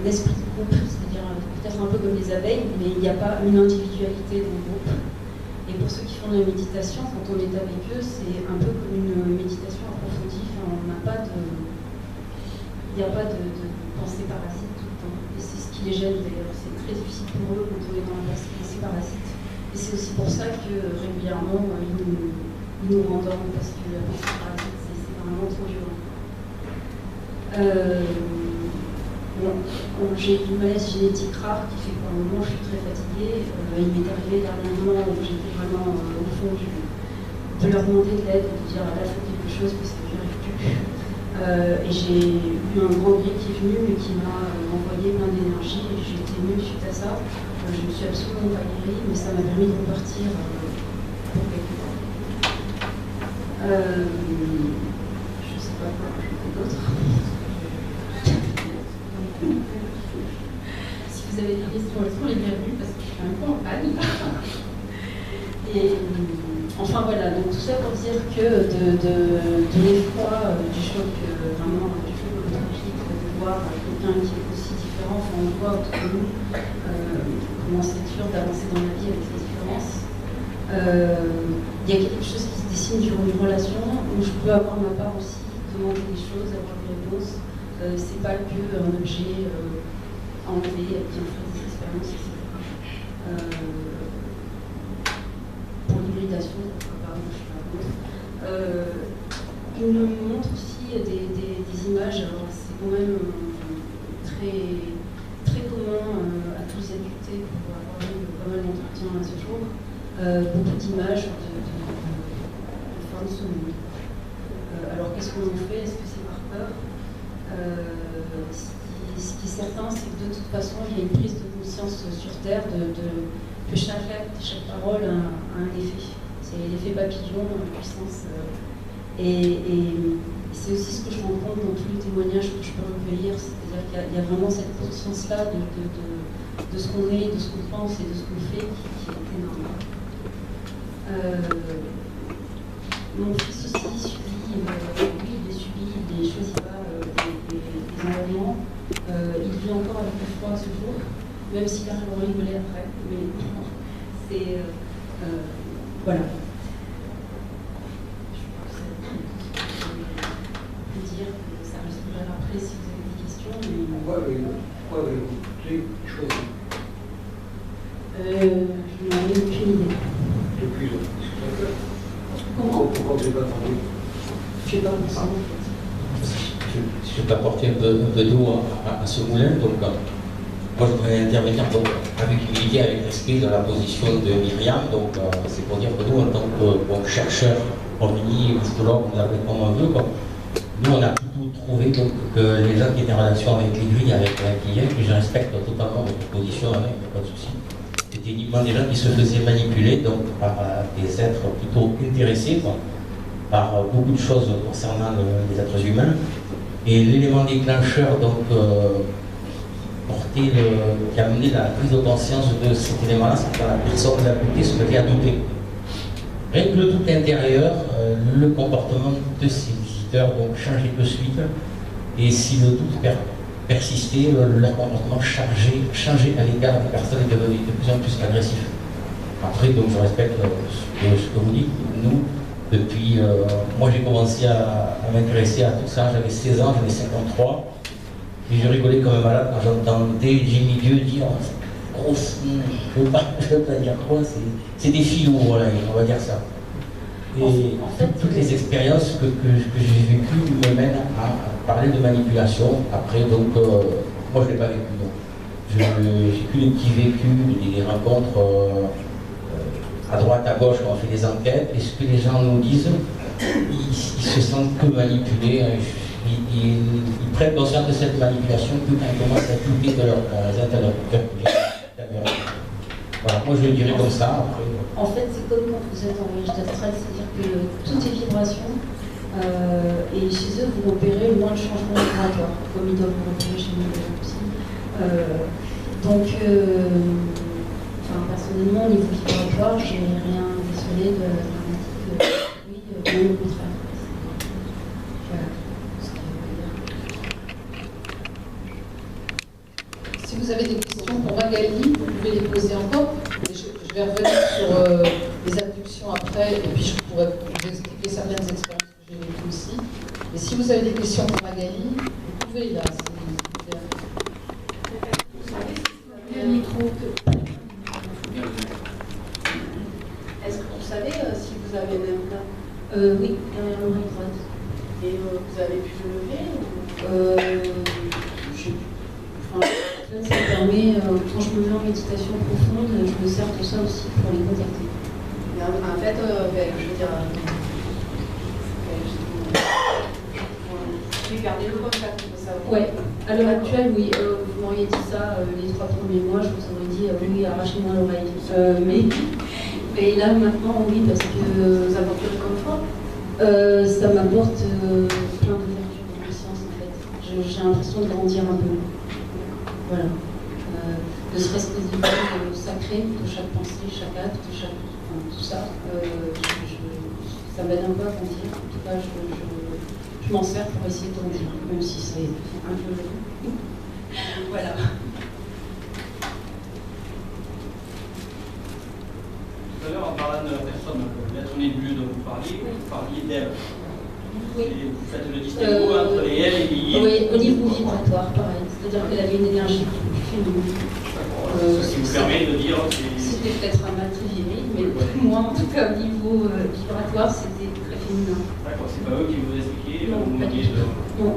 esprit de groupe, c'est-à-dire peut-être un peu comme les abeilles, mais il n'y a pas une individualité dans le groupe. Et pour ceux qui font de la méditation, quand on est avec eux, c'est un peu comme une méditation approfondie. On n'a pas de... Il n'y a pas de pensée parasite tout le temps. Et c'est ce qui les gêne d'ailleurs. C'est très difficile pour eux quand on est dans la pensée parasite. Et c'est aussi pour ça que régulièrement, ils nous rendorment parce que la pensée parasite, c'est vraiment trop violent. J'ai une maladie génétique rare qui fait qu'à un moment je suis très fatiguée. Il m'est arrivé dernièrement où j'étais vraiment au fond de leur demander de l'aide, de dire là je fais quelque chose parce que je n'y arrive plus. Et j'ai eu un grand gris qui est venu et qui m'a envoyé plein d'énergie et j'ai été mieux suite à ça. Je ne me suis absolument pas guérie, mais ça m'a permis de repartir pour quelque temps. Je ne sais pas quoi d'autre. Si vous avez des questions, elles sont les bienvenues parce que je suis un peu en panne. Et enfin voilà, donc tout ça pour dire que de l'effroi, du choc, vraiment du choc électrique, de voir quelqu'un qui est aussi différent, on voit autour de nous comment c'est dur d'avancer dans la vie avec les différences. Il y a quelque chose qui se dessine sur une relation où je peux avoir ma part aussi, demander des choses, avoir des réponses. C'est pas que un objet enlevé qui en fait des expériences, etc. Pour l'hybridation, pardon, je suis pas contre. Il me montre aussi des images, alors c'est quand même très, très commun à tous les adultes pour avoir eu pas mal d'entretiens à ce jour, beaucoup d'images de fin de ce monde. Alors qu'est-ce qu'on en fait? Est-ce que c'est par peur? Ce qui est certain, c'est que de toute façon, il y a une prise de conscience sur Terre que chaque acte, chaque parole a un effet. C'est l'effet papillon, puissance. Et c'est aussi ce que je rencontre dans tous les témoignages que je peux recueillir. C'est-à-dire qu'il y a vraiment cette conscience-là de ce qu'on est, de ce qu'on pense et de ce qu'on fait qui est énorme. Mon fils aussi subit, lui, il ne choisit pas des environnements. Il vit encore avec le froid ce jour, même s'il a vraiment rigolé après. Mais c'est. Voilà. Je crois que ça peut dire que ça restera après si vous avez des questions. Pourquoi avez-vous choisi je n'en ai aucune idée. Depuis Comment? Pourquoi vous n'avez pas attendu? Je sais pas où ça. Je peux apporter un peu d'eau à ce moulin. Donc, moi, je voudrais intervenir donc, avec humilité, avec respect dans la position de Myriam. Donc, c'est pour dire que nous, en tant que chercheurs, origny, muscologues, on l'appelle comme on veut, quoi. Nous, on a plutôt trouvé donc, que les gens qui étaient en relation avec les grilles, avec la client, que je respecte totalement votre position, il n'y a pas de souci. C'était uniquement des gens qui se faisaient manipuler donc, par des êtres plutôt intéressés quoi, par beaucoup de choses concernant les êtres humains. Et l'élément déclencheur donc, qui a amené la prise de conscience de cet élément-là, c'est que la personne de la beauté se mettait à douter. Rien que le doute intérieur, le comportement de ces visiteurs donc, changeait de suite. Et si le doute persistait, leur comportement changeait à l'égard des personnes et devenait de plus en plus agressif. Après, donc, je respecte ce que vous dites. Nous, depuis, moi j'ai commencé à m'intéresser à tout ça, j'avais 16 ans, j'avais 53, et je rigolais comme un malade quand j'entendais Jimmy Dieu dire grosse, je ne veux pas dire quoi, c'est des filous, voilà, on va dire ça. Et en fait, toutes les expériences que j'ai vécues me mènent à parler de manipulation. Après, donc, moi je ne l'ai pas vécu. J'ai que des petits vécus, des rencontres à droite, à gauche, on fait des enquêtes, et ce que les gens nous disent, ils se sentent que manipulés, ils prennent conscience de cette manipulation que quand ils commencent à douter de leurs interlocuteurs. Voilà, moi je le dirais comme ça. Après. En fait, c'est comme quand vous êtes en voyage d'astral, c'est-à-dire que tout est vibration, et chez eux, vous repérez le moins de changements vibratoires, comme ils doivent vous repérer chez nous aussi. Personnellement, au niveau vibratoire, je n'ai rien décelé de dramatique. Oui, bien au contraire. Voilà ce que je veux dire. Si vous avez des questions pour Magali, vous pouvez les poser encore. Je vais revenir sur les abductions après, et puis je pourrais vous expliquer certaines expériences que j'ai vécues aussi. Mais si vous avez des questions pour Magali, vous pouvez là. Le micro. Est-ce que vous savez si vous avez un implant Oui, derrière l'oreille droite. et vous avez pu le lever Ça permet, quand je me mets en méditation profonde, je me sers de ça aussi pour les contacter. En fait, je veux dire, j'ai gardé le contact de ça. Ouais, à l'heure actuelle, oui, vous m'auriez dit ça les 3 premiers mois, je vous aurais dit oui, arrachez-moi l'oreille. Mais là maintenant, oui, parce que Ça apporte le confort. ça m'apporte plein d'ouverture de conscience en fait. J'ai l'impression de grandir un peu. Voilà. Ne serait-ce que des choses sacrées de chaque pensée, chaque acte, tout ça. Ça m'aide un peu à grandir. En tout cas, je m'en sers pour essayer de grandir, même si c'est un peu long. Voilà. Tout à l'heure, en parlant de la personne, l'être nébuleux dont vous parliez d'elle. Oui. Et vous faites le distinguo entre les elle et les il. Oui, au niveau vibratoire, pareil. C'est-à-dire qu'elle avait une énergie féminine. Ce qui vous permet de dire que C'était peut-être un mal très viril, mais moi, en tout cas, au niveau vibratoire, c'était très féminin. d'accord, c'est pas eux qui vous expliquaient, Non, vous pas du montriez tout. Non.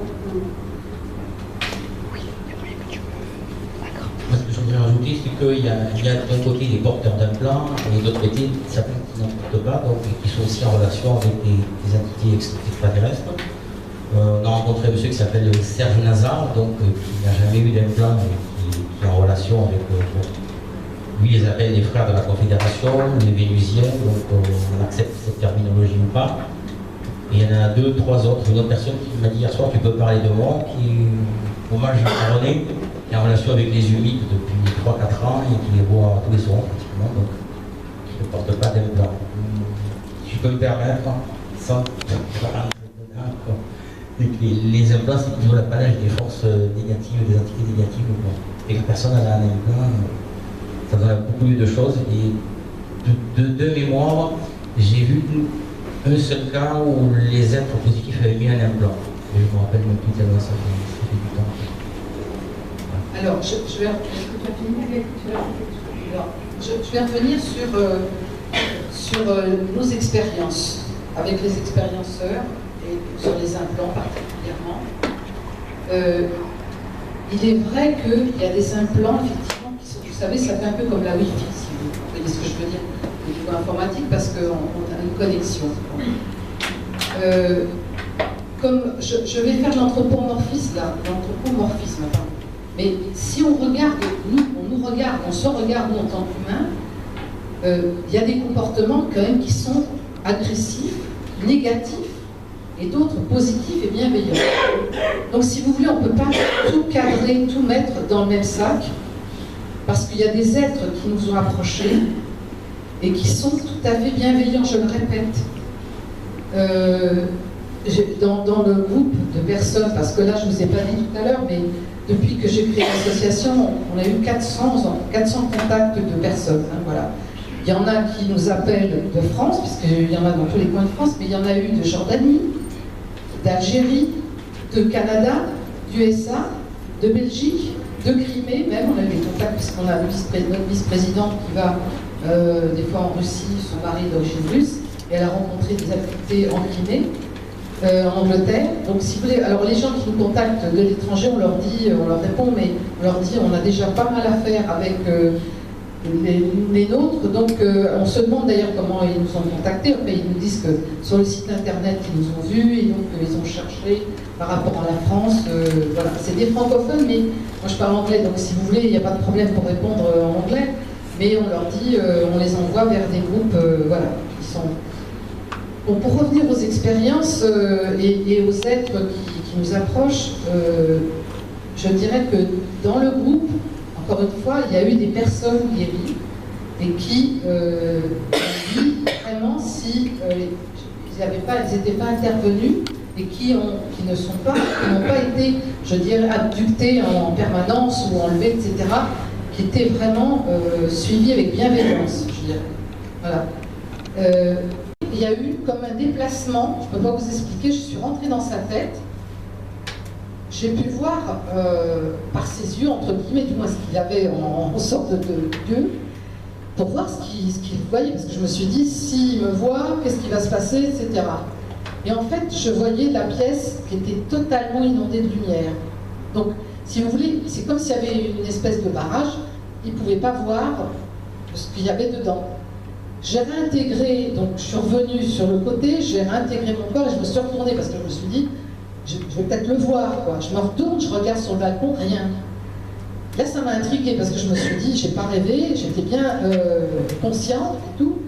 Ce que je voudrais rajouter, c'est qu'il y a d'un côté des porteurs d'implants et de l'autre côté certains qui n'en portent pas, donc qui sont aussi en relation avec des entités extraterrestres. On a rencontré un monsieur qui s'appelle Serge Nazar, donc qui n'a jamais eu d'implant et qui est en relation avec. Lui, les appelle les frères de la Confédération, les Vénusiens, donc on accepte cette terminologie ou pas. Et il y en a 2, 3 autres. Une autre personne qui m'a dit hier soir, tu peux parler de moi, qui est hommage à René, qui est en relation avec les humides depuis 3-4 ans et qui les voit tous les soirs pratiquement, donc qui ne porte pas d'implant. Si je peux me permettre, sans les implants, c'est toujours l'apanage des forces négatives, des entités négatives. Et la personne elle a un implant, ça donne beaucoup de choses. Et de mémoire, j'ai vu un seul cas où les êtres positifs avaient mis un implant. Et je me rappelle même plus tellement ça fait du temps. Alors, je vais revenir sur nos expériences avec les expérienceurs et sur les implants particulièrement. Il est vrai qu'il y a des implants, effectivement, qui sont, vous savez, ça fait un peu comme la Wi-Fi, si vous voyez ce que je veux dire, au niveau informatique, parce qu'on a une connexion. Comme je vais faire l'anthropomorphisme, là, l'anthropomorphisme, pardon. Mais si on regarde, on se regarde nous en tant qu'humains, il y a des comportements quand même qui sont agressifs, négatifs, et d'autres positifs et bienveillants. Donc si vous voulez, on ne peut pas tout cadrer, tout mettre dans le même sac, parce qu'il y a des êtres qui nous ont approchés et qui sont tout à fait bienveillants, je le répète. Dans le groupe de personnes, parce que là je ne vous ai pas dit tout à l'heure, mais depuis que j'ai créé l'association, on a eu 400 contacts de personnes. Hein, voilà. Il y en a qui nous appellent de France, puisqu'il y en a dans tous les coins de France, mais il y en a eu de Jordanie, d'Algérie, de Canada, d'USA, de Belgique, de Crimée, même on a eu des contacts, puisqu'on a notre vice-présidente qui va des fois en Russie, son mari est d'origine russe, et elle a rencontré des activités en Crimée. En Angleterre. Donc si vous voulez, alors les gens qui nous contactent de l'étranger, on leur dit, on leur répond, mais on leur dit on a déjà pas mal à faire avec les nôtres, donc on se demande d'ailleurs comment ils nous ont contactés. Enfin, ils nous disent que sur le site internet ils nous ont vus et donc ils ont cherché par rapport à la France. Voilà, c'est des francophones, mais moi je parle anglais, donc si vous voulez, il n'y a pas de problème pour répondre en anglais, mais on leur dit, on les envoie vers des groupes, voilà, qui sont. Bon, pour revenir aux expériences et aux êtres qui nous approchent, je dirais que dans le groupe, encore une fois, il y a eu des personnes guéries et qui ont dit vraiment si ils n'étaient pas intervenus et qui n'ont pas été, je dirais, abductés en permanence ou enlevés, etc., qui étaient vraiment suivis avec bienveillance, je dirais. Voilà. Il y a eu comme un déplacement, je ne peux pas vous expliquer, je suis rentrée dans sa tête, j'ai pu voir par ses yeux, entre guillemets, du moins ce qu'il avait en sorte de Dieu, pour voir ce qu'il voyait, parce que je me suis dit, s'il me voit, qu'est-ce qui va se passer, etc. Et en fait, je voyais la pièce qui était totalement inondée de lumière. Donc, si vous voulez, c'est comme s'il y avait une espèce de barrage, il ne pouvait pas voir ce qu'il y avait dedans. J'ai réintégré, donc je suis revenue sur le côté, j'ai réintégré mon corps et je me suis retournée parce que je me suis dit, je vais peut-être le voir, quoi. Je me retourne, je regarde sur le balcon, rien. Là, ça m'a intriguée parce que je me suis dit, j'ai pas rêvé, j'étais bien consciente et tout.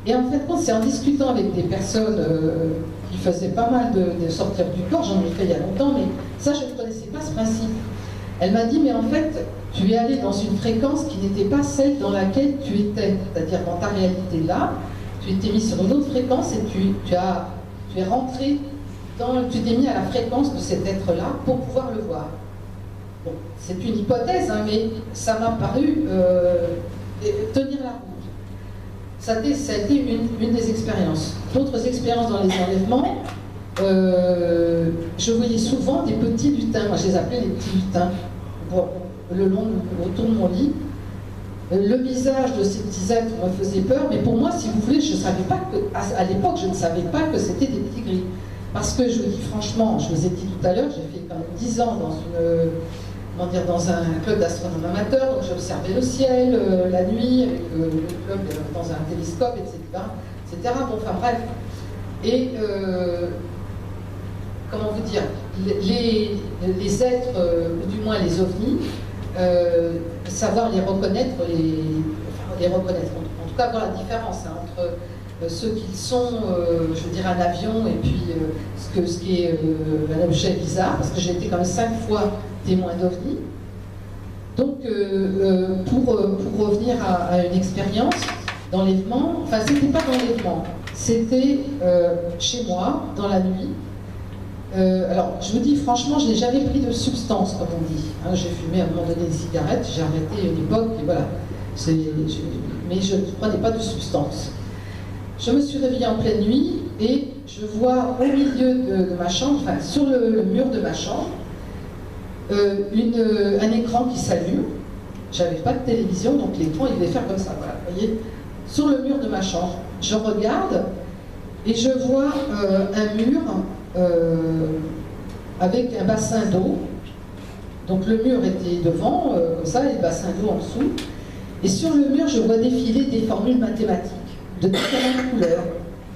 Et en fait, c'est en discutant avec des personnes qui faisaient pas mal de sortir du corps, j'en ai fait il y a longtemps, mais ça, je ne connaissais pas ce principe. Elle m'a dit, mais en fait, tu es allé dans une fréquence qui n'était pas celle dans laquelle tu étais. C'est-à-dire, dans ta réalité là, tu t'es mis sur une autre fréquence et tu es rentré tu t'es mis à la fréquence de cet être-là pour pouvoir le voir. Bon, c'est une hypothèse, hein, mais ça m'a paru tenir la route. Ça a été une des expériences. D'autres expériences dans les enlèvements, je voyais souvent des petits lutins, moi je les appelais les petits lutins, autour de mon lit. Le visage de ces petits êtres me faisait peur, mais pour moi, si vous voulez, je savais pas à l'époque, je ne savais pas que c'était des petits gris. Parce que je vous dis franchement, je vous ai dit tout à l'heure, j'ai fait quand même 10 ans dans un club d'astronomes amateurs, donc j'observais le ciel, la nuit, avec le club dans un télescope, etc. Bon, enfin bref. Et comment vous dire, les êtres, ou du moins les ovnis, savoir les reconnaître, en tout cas voir la différence hein, entre ceux qui sont, je dirais, un avion et puis ce qui est un objet bizarre, parce que j'ai été quand même 5 fois témoin d'OVNI. Donc, pour revenir à une expérience d'enlèvement, enfin, c'était pas d'enlèvement, c'était chez moi, dans la nuit. Alors, je vous dis franchement, je n'ai jamais pris de substance, comme on dit. Hein, j'ai fumé à un moment donné des cigarettes, j'ai arrêté à une époque, et voilà. Mais je ne prenais pas de substance. Je me suis réveillée en pleine nuit et je vois au milieu de ma chambre, enfin sur le mur de ma chambre, un écran qui s'allume. J'avais pas de télévision, donc l'écran il devait faire comme ça, voilà, vous voyez, sur le mur de ma chambre. Je regarde et je vois un mur avec un bassin d'eau. Donc le mur était devant, comme ça, et le bassin d'eau en dessous. Et sur le mur, je vois défiler des formules mathématiques de différentes couleurs,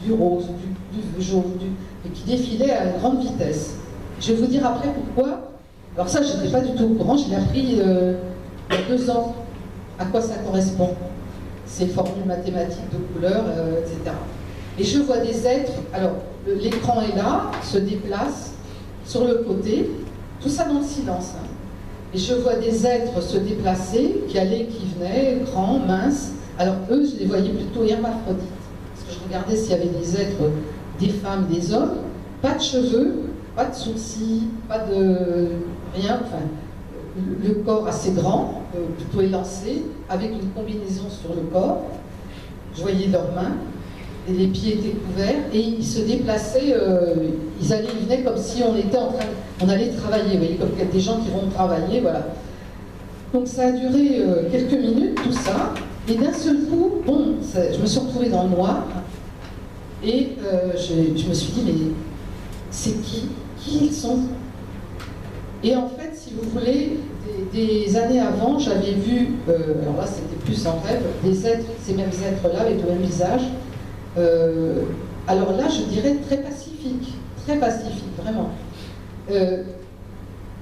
du rose, du jaune, et qui défilaient à une grande vitesse. Je vais vous dire après pourquoi. Alors ça, je n'étais pas du tout au courant, je l'ai appris il y a 2 ans, à quoi ça correspond, ces formules mathématiques de couleurs, etc. Et je vois des êtres, alors l'écran est là, se déplace sur le côté, tout ça dans le silence. Hein. Et je vois des êtres se déplacer, qui allaient, qui venaient, grands, minces. Alors eux, je les voyais plutôt hermaphrodites, parce que je regardais s'il y avait des êtres, des femmes, des hommes, pas de cheveux, pas de sourcils, pas de rien, enfin, le corps assez grand, plutôt élancé, avec une combinaison sur le corps. Je voyais leurs mains, et les pieds étaient couverts, et ils se déplaçaient, ils allaient, ils venaient comme si on était en train, on allait travailler, vous voyez, comme des gens qui vont travailler, voilà. Donc ça a duré quelques minutes, tout ça, et d'un seul coup, bon, je me suis retrouvée dans le noir, et je me suis dit, mais c'est qui ils sont? Et en fait, si vous voulez, des années avant, j'avais vu, alors là c'était plus en rêve, des êtres, ces mêmes êtres-là, avec le même visage. Alors là, je dirais très pacifique, vraiment,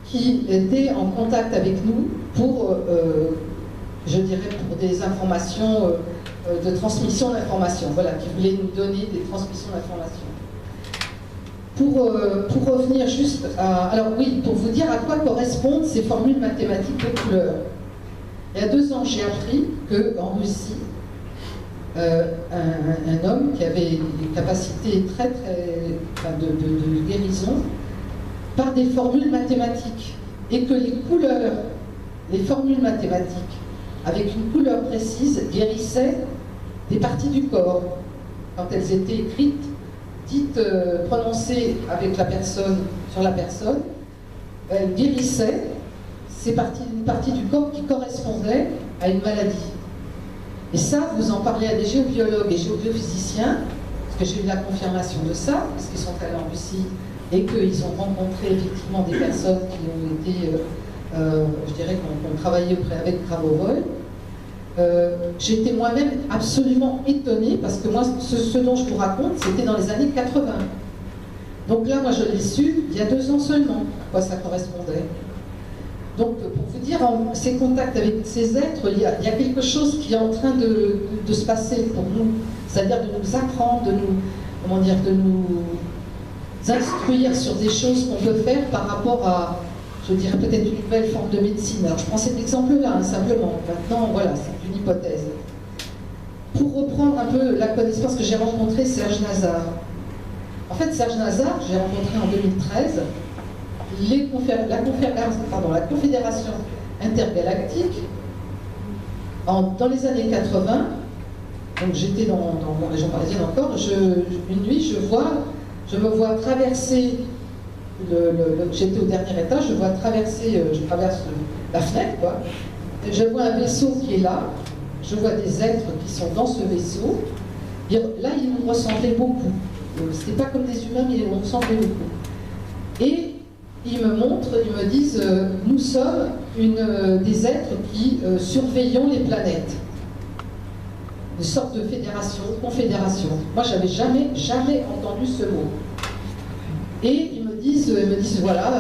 qui étaient en contact avec nous pour, je dirais, pour des informations, de transmission d'informations, voilà, qui voulaient nous donner des transmissions d'informations. Pour revenir juste à... Alors oui, pour vous dire à quoi correspondent ces formules mathématiques de couleurs. Il y a 2 ans, j'ai appris qu'en Russie, un homme qui avait des capacités de guérison par des formules mathématiques, et que les couleurs, les formules mathématiques, avec une couleur précise, guérissaient des parties du corps quand elles étaient écrites, dites, prononcées avec la personne, sur la personne. Elles guérissaient une partie du corps qui correspondait à une maladie. Et ça, vous en parlez à des géobiologues et géophysiciens, parce que j'ai eu la confirmation de ça, parce qu'ils sont allés en Russie et qu'ils ont rencontré effectivement des personnes qui ont été, je dirais, qui ont travaillé avec Grabovoi. J'étais moi-même absolument étonnée, parce que moi, ce dont je vous raconte, c'était dans les années 80. Donc là, moi, je l'ai su il y a 2 ans seulement, à quoi ça correspondait. Donc, pour vous dire, en ces contacts avec ces êtres, il y a quelque chose qui est en train de se passer pour nous, c'est-à-dire de nous apprendre, de nous instruire sur des choses qu'on peut faire par rapport à, je dirais, peut-être une nouvelle forme de médecine. Alors, je prends cet exemple-là, hein, simplement. Maintenant, voilà, c'est une hypothèse. Pour reprendre un peu la connaissance que j'ai rencontré Serge Nazar. En fait, Serge Nazar, j'ai rencontré en 2013, la Confédération intergalactique, dans les années 80, donc j'étais dans la région parisienne encore, une nuit, je me vois traverser, j'étais au dernier étage, je traverse la fenêtre, quoi, et je vois un vaisseau qui est là, je vois des êtres qui sont dans ce vaisseau, et là ils nous ressemblaient beaucoup, c'était pas comme des humains, mais ils nous ressemblaient beaucoup. Et ils me montrent, ils me disent, nous sommes des êtres qui surveillons les planètes. Une sorte de fédération, confédération. Moi, j'avais jamais entendu ce mot. Et ils me disent voilà,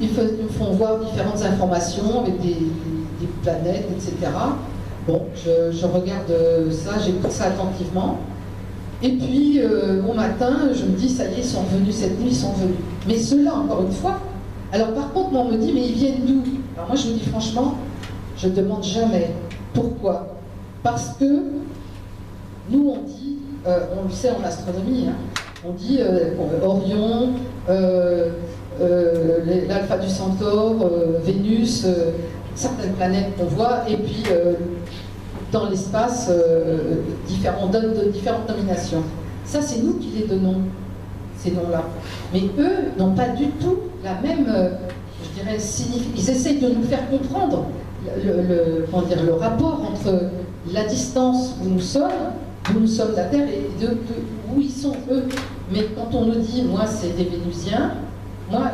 ils me font voir différentes informations avec des planètes, etc. Bon, je regarde ça, j'écoute ça attentivement. Et puis, au matin, je me dis, ça y est, ils sont venus cette nuit, ils sont venus. Mais ceux-là, encore une fois, alors par contre, moi, on me dit, mais ils viennent d'où? Alors moi, je vous dis franchement, je ne demande jamais. Pourquoi? Parce que nous, on dit, on le sait en astronomie, hein, on dit Orion, l'Alpha du Centaure, Vénus, certaines planètes qu'on voit, et puis dans l'espace, différentes nominations. Ça, c'est nous qui les donnons, ces noms-là. Mais eux n'ont pas du tout la même, je dirais, ils essayent de nous faire comprendre le rapport entre la distance où nous sommes d'où nous sommes la Terre et où ils sont eux. Mais quand on nous dit, moi c'est des Vénusiens, moi,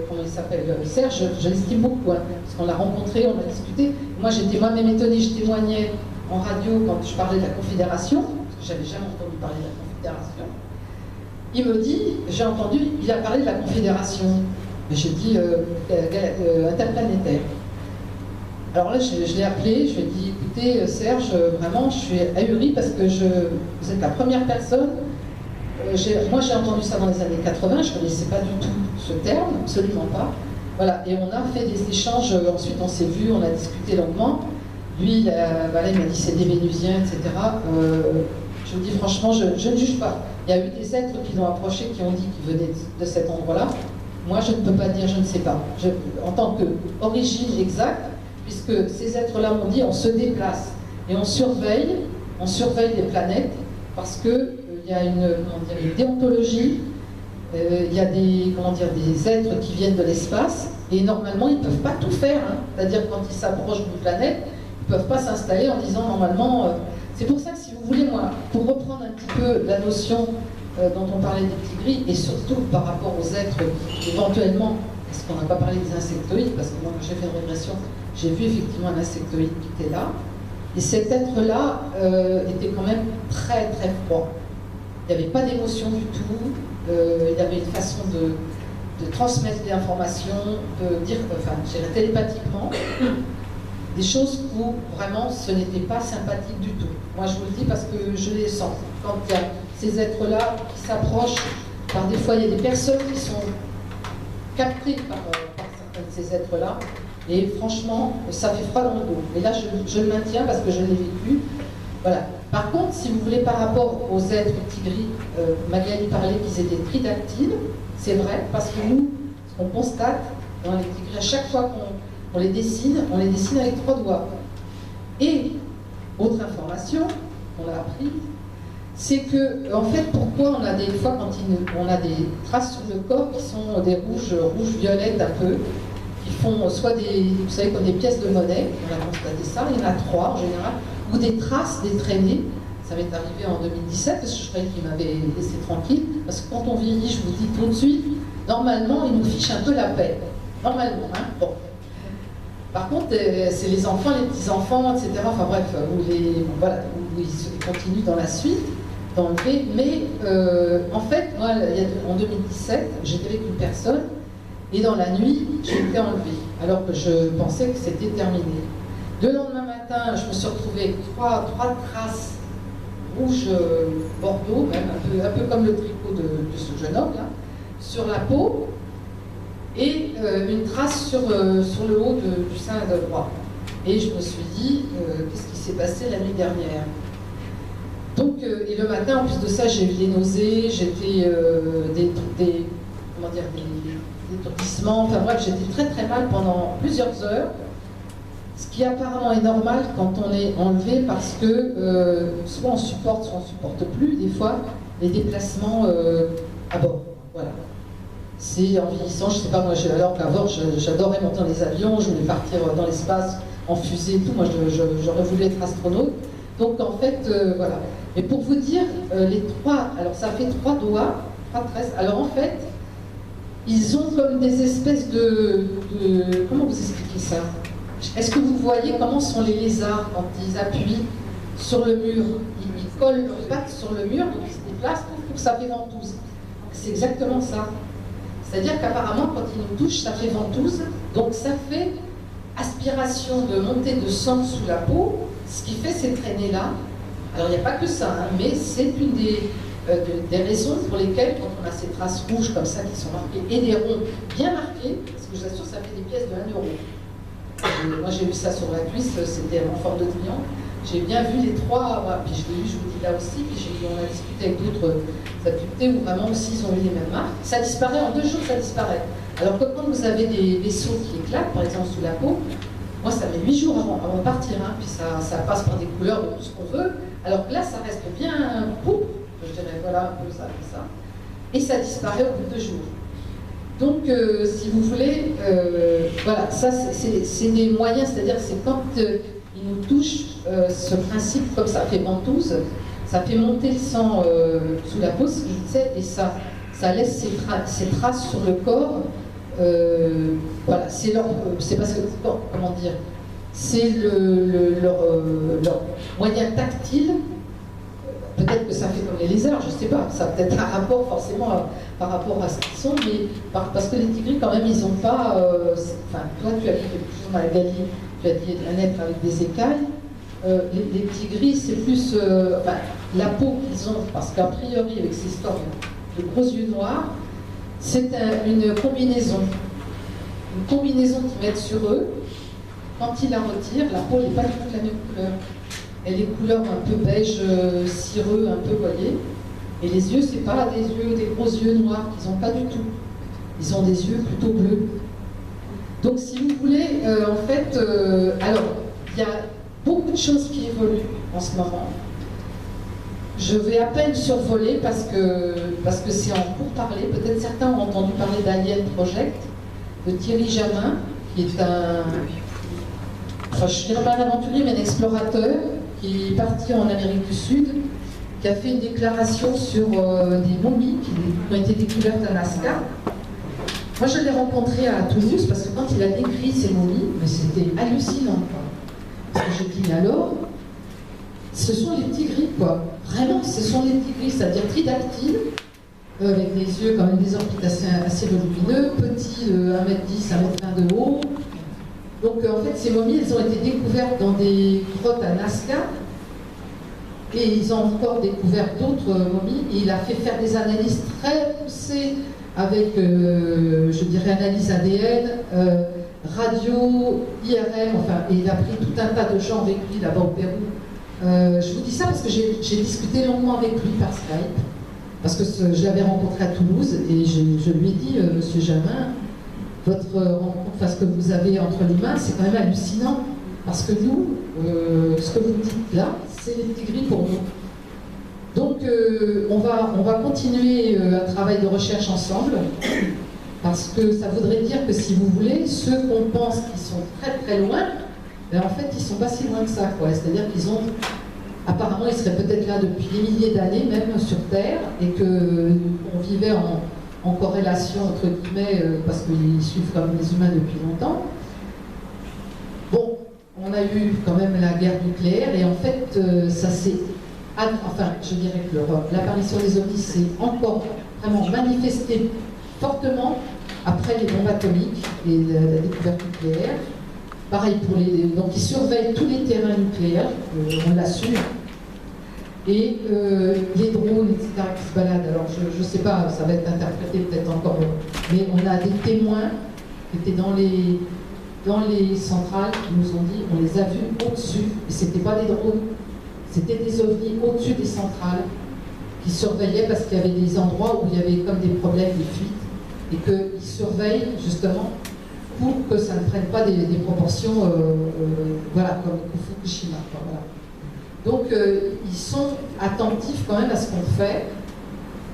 comment il s'appelle, Serge, je l'estime beaucoup, hein, parce qu'on l'a rencontré, on a discuté. Moi j'étais moi-même étonnée, je témoignais en radio quand je parlais de la Confédération, parce que j'avais jamais entendu parler de la Confédération. Il me dit, j'ai entendu, il a parlé de la Confédération. Mais j'ai dit interplanétaire. Alors là, je l'ai appelé, je lui ai dit, écoutez Serge, vraiment, je suis ahurie parce que vous êtes la première personne. Moi, j'ai entendu ça dans les années 80, je ne connaissais pas du tout ce terme, absolument pas. Voilà, et on a fait des échanges, ensuite on s'est vus, on a discuté longuement. Lui, il m'a dit c'est des Vénusiens, etc. Je vous dis franchement, je ne juge pas. Il y a eu des êtres qui l'ont approché, qui ont dit qu'ils venaient de cet endroit-là. Moi, je ne peux pas dire, je ne sais pas. En tant qu'origine exacte, puisque ces êtres-là m'ont dit, on se déplace et on surveille les planètes, parce qu'il y a une déontologie, il y a des êtres qui viennent de l'espace, et normalement, ils ne peuvent pas tout faire. Hein. C'est-à-dire, quand ils s'approchent d'une planète, ils ne peuvent pas s'installer en disant, normalement... c'est pour ça que, si vous voulez, moi, pour reprendre un petit peu la notion dont on parlait des petits gris, et surtout par rapport aux êtres éventuellement, parce qu'on n'a pas parlé des insectoïdes, parce que moi quand j'ai fait une régression, j'ai vu effectivement un insectoïde qui était là, et cet être-là était quand même très très froid. Il n'y avait pas d'émotion du tout, il y avait une façon de transmettre des informations, de dire, enfin, je dirais télépathiquement, des choses où vraiment ce n'était pas sympathique du tout. Moi je vous le dis parce que je les sens. Quand il y a ces êtres-là qui s'approchent, par des fois il y a des personnes qui sont captées par certains de ces êtres-là, et franchement ça fait froid dans le dos. Et là je le maintiens parce que je l'ai vécu. Voilà. Par contre, si vous voulez, par rapport aux êtres tigris, Magali parlait qu'ils étaient tridactyles, c'est vrai, parce que nous, ce qu'on constate dans les tigris, à chaque fois qu'on les dessine avec 3 doigts. Et, autre information qu'on a apprise, c'est que, en fait, pourquoi on a des fois, quand on a des traces sur le corps qui sont des rouges-violettes un peu, qui font soit vous savez, comme des pièces de monnaie, on a constaté ça, il y en a 3 en général, ou des traces, des traînées. Ça m'est arrivé en 2017, parce que je croyais qu'il m'avait laissé tranquille, parce que quand on vieillit, je vous dis tout de suite, normalement, il nous fiche un peu la paix. Normalement, hein. Bon. Par contre, c'est les enfants, les petits-enfants, etc. Enfin bref, où ils continuent dans la suite, d'enlever. Mais en fait, moi, en 2017, j'étais avec une personne, et dans la nuit, j'ai été enlevée, alors que je pensais que c'était terminé. Le lendemain matin, je me suis retrouvée avec 3 traces rouges bordeaux, même un peu comme le tricot de ce jeune homme, là, sur la peau, et une trace sur le haut du sein droit. Et je me suis dit, qu'est-ce qui s'est passé la nuit dernière? Donc, et le matin, en plus de ça, j'ai eu des nausées, j'étais des étourdissements, enfin bref, j'étais très très mal pendant plusieurs heures, ce qui apparemment est normal quand on est enlevé, parce que soit on supporte, soit on ne supporte plus, des fois, les déplacements à bord. Voilà. C'est en vieillissant, je ne sais pas, moi, alors qu'avant, j'adorais monter dans les avions, je voulais partir dans l'espace, en fusée et tout, moi j'aurais voulu être astronaute. Donc en fait, voilà. Et pour vous dire, les 3, alors ça fait 3 doigts, 3 tresses, alors en fait, ils ont comme des espèces de comment vous expliquer ça? Est-ce que vous voyez comment sont les lézards quand ils appuient sur le mur? Ils collent leurs pattes sur le mur, donc ils se déplacent pour que ça fait ventouse. C'est exactement ça. C'est-à-dire qu'apparemment, quand ils nous touchent, ça fait ventouse, donc ça fait aspiration de montée de sang sous la peau, ce qui fait ces traînées-là. Alors il n'y a pas que ça, hein, mais c'est une des raisons pour lesquelles, quand on a ces traces rouges comme ça qui sont marquées, et des ronds bien marqués, parce que je vous assure, ça fait des pièces de 1 euro. Moi j'ai vu ça sur la cuisse, c'était en forme de triangle. J'ai bien vu les 3, voilà, puis je l'ai vu, je vous dis là aussi, puis on a discuté avec d'autres facultés où vraiment aussi ils ont eu les mêmes marques. Ça disparaît, en 2 jours ça disparaît. Alors que quand vous avez des vaisseaux qui éclatent, par exemple sous la peau, moi ça met 8 jours avant de partir, hein, puis ça passe par des couleurs de tout ce qu'on veut, alors que là ça reste bien pourpre, je dirais, voilà, un peu ça, comme ça, et ça disparaît au bout de 2 jours. Donc, si vous voulez, voilà, ça c'est des moyens, c'est-à-dire c'est quand ils nous touchent, ce principe comme ça fait ventouse, ça fait monter le sang sous la peau, ce que je disais, et ça laisse ses traces sur le corps. Voilà, c'est parce que, comment dire, c'est leur moyen tactile. Peut-être que ça fait comme les lézards, je ne sais pas, ça a peut-être un rapport forcément par rapport à ce qu'ils sont, mais parce que les tigris, quand même, ils n'ont pas. Enfin, toi, tu as dit quelque chose dans la Galie, tu as dit un être avec des écailles. Les tigris, c'est plus la peau qu'ils ont, parce qu'a priori, avec ces histoires de gros yeux noirs, c'est une combinaison. Une combinaison qu'ils mettent sur eux. Quand ils la retirent, la peau n'est pas du tout de la même couleur. Elle est couleur un peu beige, cireux, un peu, vous voyez. Et les yeux, c'est pas des gros yeux noirs qu'ils n'ont pas du tout. Ils ont des yeux plutôt bleus. Donc, si vous voulez, en fait, alors, il y a beaucoup de choses qui évoluent en ce moment. Je vais à peine survoler parce que c'est en pourparlers. Peut-être certains ont entendu parler d'Alien Project, de Thierry Jamin, qui est je ne dirais pas un aventurier, mais un explorateur, qui est parti en Amérique du Sud, qui a fait une déclaration sur des momies qui ont été découvertes à Nazca. Moi, je l'ai rencontré à Toulouse, parce que quand il a décrit ces momies, mais c'était hallucinant, quoi. Parce que j'ai dit, alors, ce sont les tigris, quoi. Vraiment, ce sont les tigris, c'est-à-dire tridactyles, avec des yeux, quand même, des orbites assez volumineux, petits, 1m10, 1m20 de haut. Donc, en fait, ces momies, elles ont été découvertes dans des grottes à Nazca, et ils ont encore découvert d'autres momies, et il a fait faire des analyses très poussées avec, je dirais, analyse ADN, radio, IRM, enfin, et il a pris tout un tas de gens avec lui là-bas au Pérou. Je vous dis ça parce que j'ai discuté longuement avec lui par Skype, parce que je l'avais rencontré à Toulouse, et je lui ai dit, Monsieur Jamin, votre rencontre, enfin, ce que vous avez entre les mains, c'est quand même hallucinant, parce que nous, ce que vous dites là, c'est les tigris pour nous. Donc, on va continuer un travail de recherche ensemble, parce que ça voudrait dire que, si vous voulez, ceux qu'on pense qui sont très très loin, ben en fait, ils sont pas si loin que ça, quoi. C'est-à-dire qu'ils ont, apparemment, ils seraient peut-être là depuis des milliers d'années, même sur Terre, et qu'on vivait en corrélation, entre guillemets, parce qu'ils suivent comme les humains depuis longtemps. Bon, on a eu quand même la guerre nucléaire, et en fait, ça s'est... Enfin, je dirais que l'apparition des ovnis s'est encore vraiment manifestée fortement après les bombes atomiques et la découverte nucléaire. Pareil pour donc ils surveillent tous les terrains nucléaires, on l'a su. Et les drones, etc., qui se baladent. Alors je ne sais pas, ça va être interprété peut-être encore, mais on a des témoins qui étaient dans les centrales qui nous ont dit, on les a vus au-dessus, et ce n'étaient pas des drones, c'était des ovnis au-dessus des centrales qui surveillaient, parce qu'il y avait des endroits où il y avait comme des problèmes, des fuites, et qu'ils surveillent justement pour que ça ne prenne pas des proportions, voilà, comme Fukushima. Voilà. Donc, ils sont attentifs quand même à ce qu'on fait,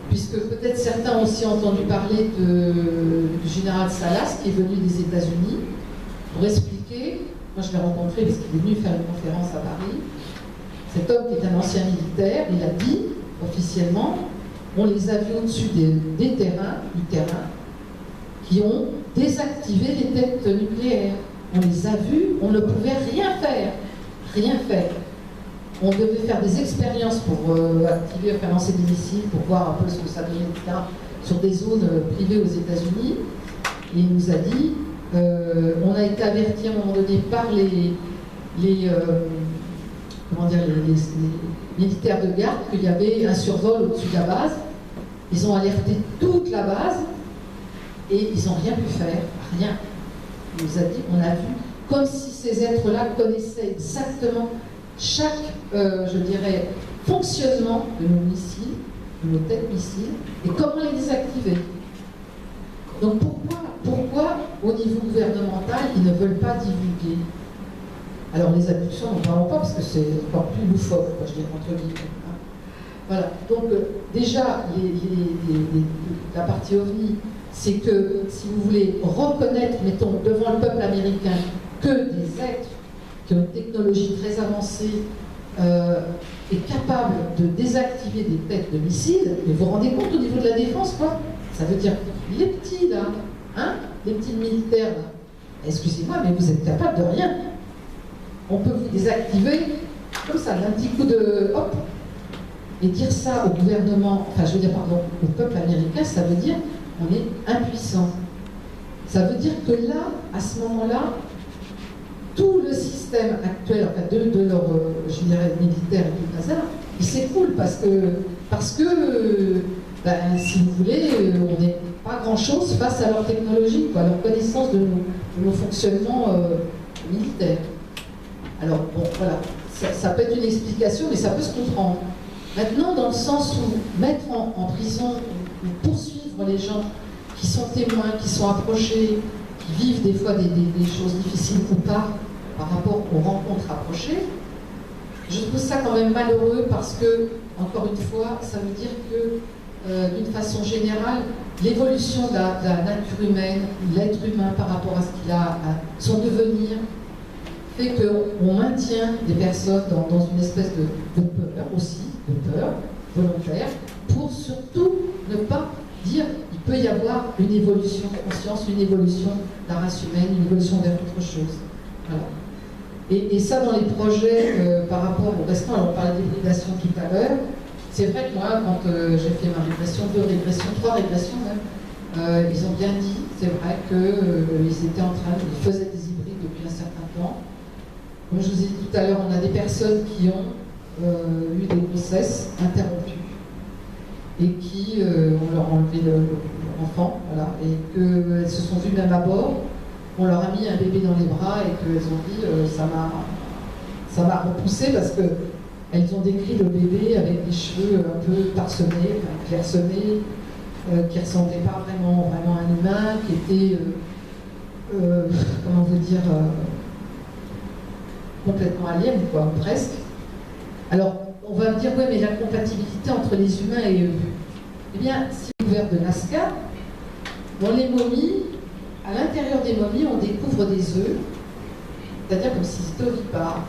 puisque peut-être certains ont aussi entendu parler du général Salas, qui est venu des États-Unis, pour expliquer. Moi, je l'ai rencontré parce qu'il est venu faire une conférence à Paris. Cet homme, qui est un ancien militaire, il a dit officiellement, on les a vus au-dessus du terrain, qui ont désactivé les têtes nucléaires. On les a vus, on ne pouvait rien faire. On devait faire des expériences pour activer, faire lancer des missiles, pour voir un peu ce que ça donnait, etc., sur des zones privées aux États-Unis. Et il nous a dit, on a été averti à un moment donné par les militaires de garde qu'il y avait un survol au-dessus de la base. Ils ont alerté toute la base et ils n'ont rien pu faire, rien. Il nous a dit, on a vu, comme si ces êtres-là connaissaient exactement chaque, je dirais, fonctionnement de nos missiles, de nos têtes missiles, et comment les désactiver. Donc pourquoi au niveau gouvernemental, ils ne veulent pas divulguer? Alors les abductions, n'en parlons pas, parce que c'est encore plus loufoque, je dirais, entre guillemets. Hein. Voilà, donc déjà, la partie OVNI, c'est que, si vous voulez reconnaître, mettons, devant le peuple américain, que des êtres qui ont une technologie très avancée est capable de désactiver des têtes de missiles, mais vous vous rendez compte au niveau de la défense, quoi? Ça veut dire, les petits là, hein, les petits militaires là, excusez-moi, mais vous êtes capable de rien. On peut vous désactiver comme ça, d'un petit coup de hop. Et dire ça au gouvernement, enfin je veux dire, pardon, au peuple américain, ça veut dire on est impuissant. Ça veut dire que là, à ce moment-là, tout le système actuel, enfin de leur, je dirais, militaire et tout hasard, il s'écroule parce que ben, si vous voulez, on n'est pas grand-chose face à leur technologie, quoi, à leur connaissance de nos fonctionnements militaires. Alors, bon, voilà, ça peut être une explication, mais ça peut se comprendre. Maintenant, dans le sens où mettre en prison ou poursuivre les gens qui sont témoins, qui sont approchés, qui vivent des fois des choses difficiles ou pas par rapport aux rencontres approchées, je trouve ça quand même malheureux parce que, encore une fois, ça veut dire que, d'une façon générale, l'évolution de la nature humaine, l'être humain par rapport à ce qu'il a, à son devenir, fait qu'on maintient des personnes dans une espèce de peur aussi, de peur volontaire, pour surtout ne pas dire qu'il peut y avoir une évolution de conscience, une évolution de la race humaine, une évolution vers autre chose. Voilà. Et ça, dans les projets par rapport au restant, alors on parlait d'hybridation tout à l'heure, c'est vrai que moi, quand j'ai fait ma régression, 2 régressions, 3 régressions même, ils ont bien dit, c'est vrai qu'ils étaient en train, ils faisaient des hybrides depuis un certain temps. Comme je vous ai dit tout à l'heure, on a des personnes qui ont eu des grossesses interrompues et qui on leur a enlevé leur enfant, voilà, et qu'elles se sont vues même à bord, on leur a mis un bébé dans les bras et qu'elles ont dit ça m'a repoussé parce qu'elles ont décrit le bébé avec des cheveux un peu parsemés, clairsemés, qui ne ressemblait pas vraiment à un humain, qui était, comment vous dire, complètement alien, quoi, presque. Alors, on va me dire, ouais, mais la compatibilité entre les humains et eux. Eh bien, si on ouvert de Nazca, dans les momies, à l'intérieur des momies, on découvre des œufs, c'est-à-dire comme si c'était ovipares.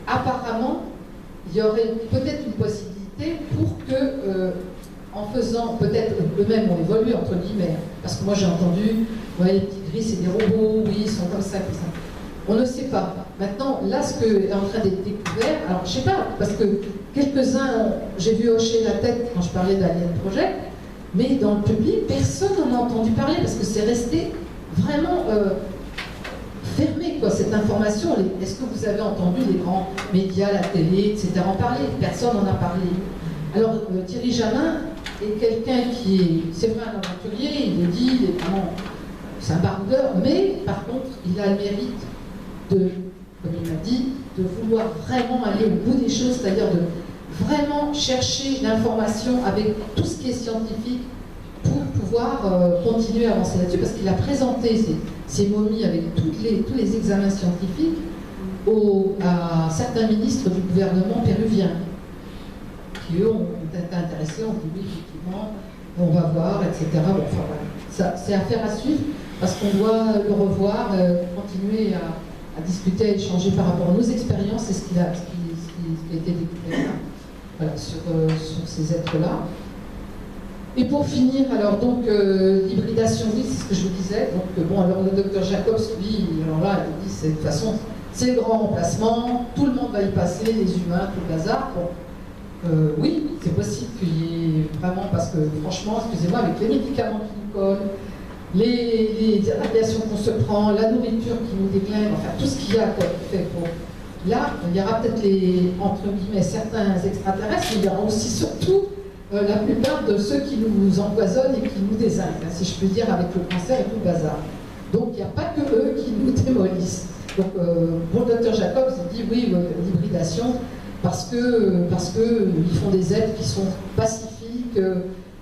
Apparemment, il y aurait peut-être une possibilité pour que, en faisant, peut-être eux-mêmes ont évolué, entre guillemets, parce que moi j'ai entendu, ouais, les petits gris c'est des robots, oui, ils sont comme ça. On ne sait pas. Maintenant, là, ce qui est en train d'être découvert, alors je ne sais pas, parce que quelques-uns, j'ai vu hocher la tête quand je parlais d'Alien Project, mais dans le public, personne n'en a entendu parler, parce que c'est resté vraiment fermé, quoi, cette information. Est-ce que vous avez entendu les grands médias, la télé, etc. en parler? Personne n'en a parlé. Alors, Thierry Jamin est quelqu'un qui est, c'est vrai, un aventurier, il le dit, il est vraiment, c'est un baroudeur, mais par contre, il a le mérite de, comme il m'a dit, de vouloir vraiment aller au bout des choses, c'est-à-dire de vraiment chercher l'information avec tout ce qui est scientifique pour pouvoir continuer à avancer là-dessus, parce qu'il a présenté ces momies avec tous les examens scientifiques à certains ministres du gouvernement péruvien, qui eux ont été intéressés, ont dit oui, effectivement, on va voir, etc. Bon, enfin, voilà. C'est affaire à suivre, parce qu'on doit le revoir, continuer à discuter, à échanger par rapport à nos expériences et ce qui a été découvert là, voilà, sur ces êtres-là. Et pour finir, alors donc, l'hybridation, oui, c'est ce que je vous disais. Donc, bon, alors le docteur Jacobs, lui, alors là, il dit, de toute façon, c'est le grand remplacement, tout le monde va y passer, les humains, tout le hasard. Bon, oui, c'est possible qu'il y ait vraiment, parce que franchement, excusez-moi, avec les médicaments qui nous collent, les radiations qu'on se prend, la nourriture qui nous déglingue, enfin tout ce qu'il y a qui fait pour... Là, il y aura peut-être entre guillemets, certains extraterrestres, mais il y aura aussi surtout la plupart de ceux qui nous empoisonnent et qui nous désinguent, si je peux dire, avec le cancer et tout le bazar. Donc il n'y a pas que eux qui nous démolissent. Donc pour le docteur Jacobs, il dit oui, l'hybridation, parce que ils font des êtres qui sont pacifiques,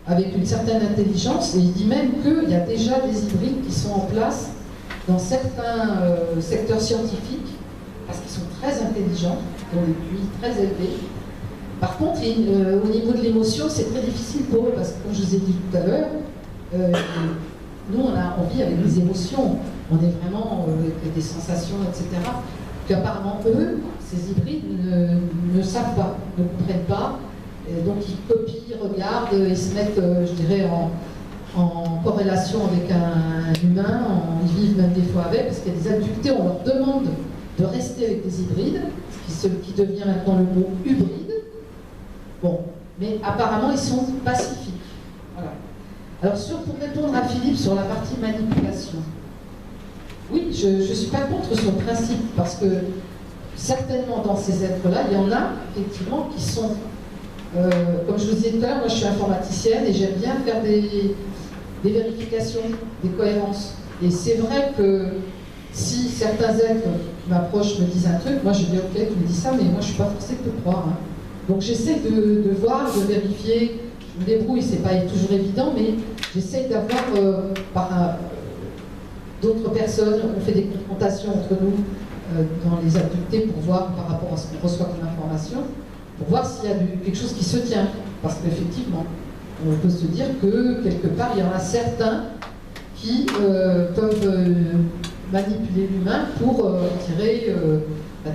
avec une certaine intelligence, et il dit même qu'il y a déjà des hybrides qui sont en place dans certains secteurs scientifiques, parce qu'ils sont très intelligents, ils ont des QI très élevés. Par contre, au niveau de l'émotion, c'est très difficile pour eux, parce que comme je vous ai dit tout à l'heure, nous on vit avec des émotions, on est vraiment avec des sensations, etc., qu'apparemment, eux, ces hybrides, ne savent pas, ne comprennent pas. Et donc ils copient, regardent, ils se mettent, je dirais, en corrélation avec un humain, ils vivent même des fois avec, parce qu'il y a des adultés, on leur demande de rester avec des hybrides, ce qui devient maintenant le mot hybride. Bon, mais apparemment ils sont pacifiques. Voilà. Alors pour répondre à Philippe sur la partie manipulation, oui, je ne suis pas contre son principe, parce que certainement dans ces êtres-là, il y en a effectivement qui sont, comme je vous disais tout à l'heure, moi je suis informaticienne et j'aime bien faire des vérifications, des cohérences. Et c'est vrai que si certains êtres m'approchent, me disent un truc, moi je dis ok, tu me dis ça, mais moi je ne suis pas forcée de te croire. Hein. Donc j'essaie de voir, de vérifier, je me débrouille, c'est pas toujours évident, mais j'essaie d'avoir par d'autres personnes, on fait des confrontations entre nous dans les adultés pour voir par rapport à ce qu'on reçoit comme information, pour voir s'il y a quelque chose qui se tient. Parce qu'effectivement, on peut se dire que quelque part, il y en a certains qui peuvent manipuler l'humain pour tirer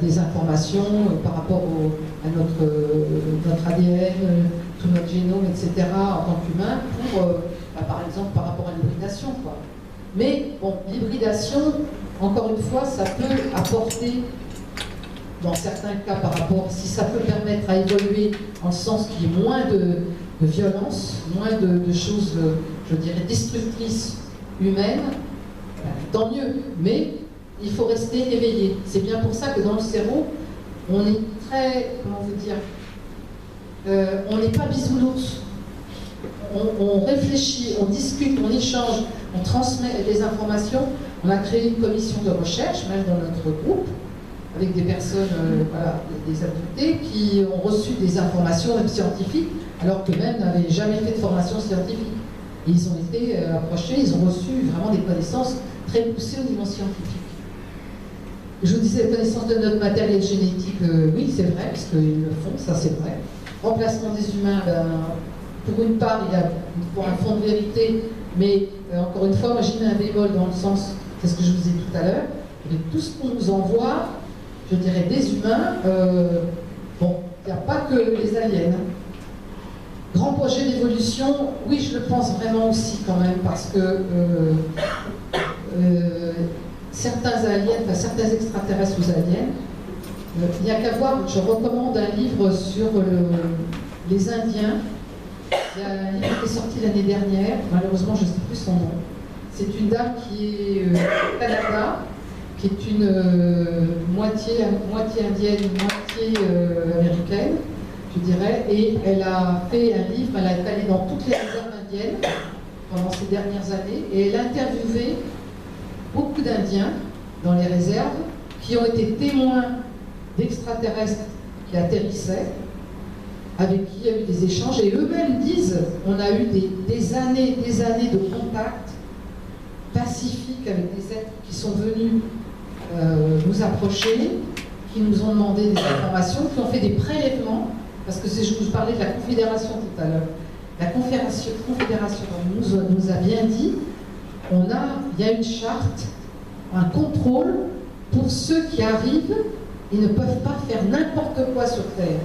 des informations par rapport à notre ADN, tout notre génome, etc., en tant qu'humain, pour, par exemple, par rapport à l'hybridation, quoi. Mais bon, l'hybridation, encore une fois, ça peut apporter, dans certains cas par rapport, si ça peut permettre à évoluer en ce sens qu'il y ait moins de violence, moins de choses, je dirais, destructrices humaines, tant mieux. Mais il faut rester éveillé. C'est bien pour ça que dans le cerveau, on est très, comment vous dire, on n'est pas bisounours. On réfléchit, on discute, on échange, on transmet des informations. On a créé une commission de recherche, même dans notre groupe, avec des personnes, voilà, des adultés, qui ont reçu des informations même scientifiques, alors qu'eux-mêmes n'avaient jamais fait de formation scientifique. Et ils ont été approchés, ils ont reçu vraiment des connaissances très poussées au niveau scientifique. Je vous disais, la connaissance de notre matériel génétique, oui, c'est vrai, parce qu'ils le font, ça c'est vrai. Remplacement des humains, ben, pour une part, il y a un fond de vérité, mais encore une fois, moi j'y mets un bémol dans le sens, c'est ce que je vous ai dit tout à l'heure, de tout ce qu'on nous envoie, je dirais des humains, bon, il n'y a pas que les aliens. Grand projet d'évolution, oui, je le pense vraiment aussi quand même, parce que certains aliens, enfin certains extraterrestres ou aliens, il n'y a qu'à voir, je recommande un livre sur les Indiens. Il y a un livre qui est sorti l'année dernière, malheureusement je ne sais plus son nom. C'est une dame qui est au Canada, qui est une moitié indienne, moitié américaine, je dirais, et elle a fait un livre, elle est allée dans toutes les réserves indiennes pendant ces dernières années, et elle a interviewé beaucoup d'Indiens dans les réserves qui ont été témoins d'extraterrestres qui atterrissaient, avec qui il y a eu des échanges, et eux-mêmes disent on a eu des années de contact pacifique avec des êtres qui sont venus nous approcher, qui nous ont demandé des informations, qui ont fait des prélèvements, parce que je vous parlais de la Confédération tout à l'heure. La Confédération nous a bien dit, il y a une charte, un contrôle pour ceux qui arrivent et ne peuvent pas faire n'importe quoi sur Terre.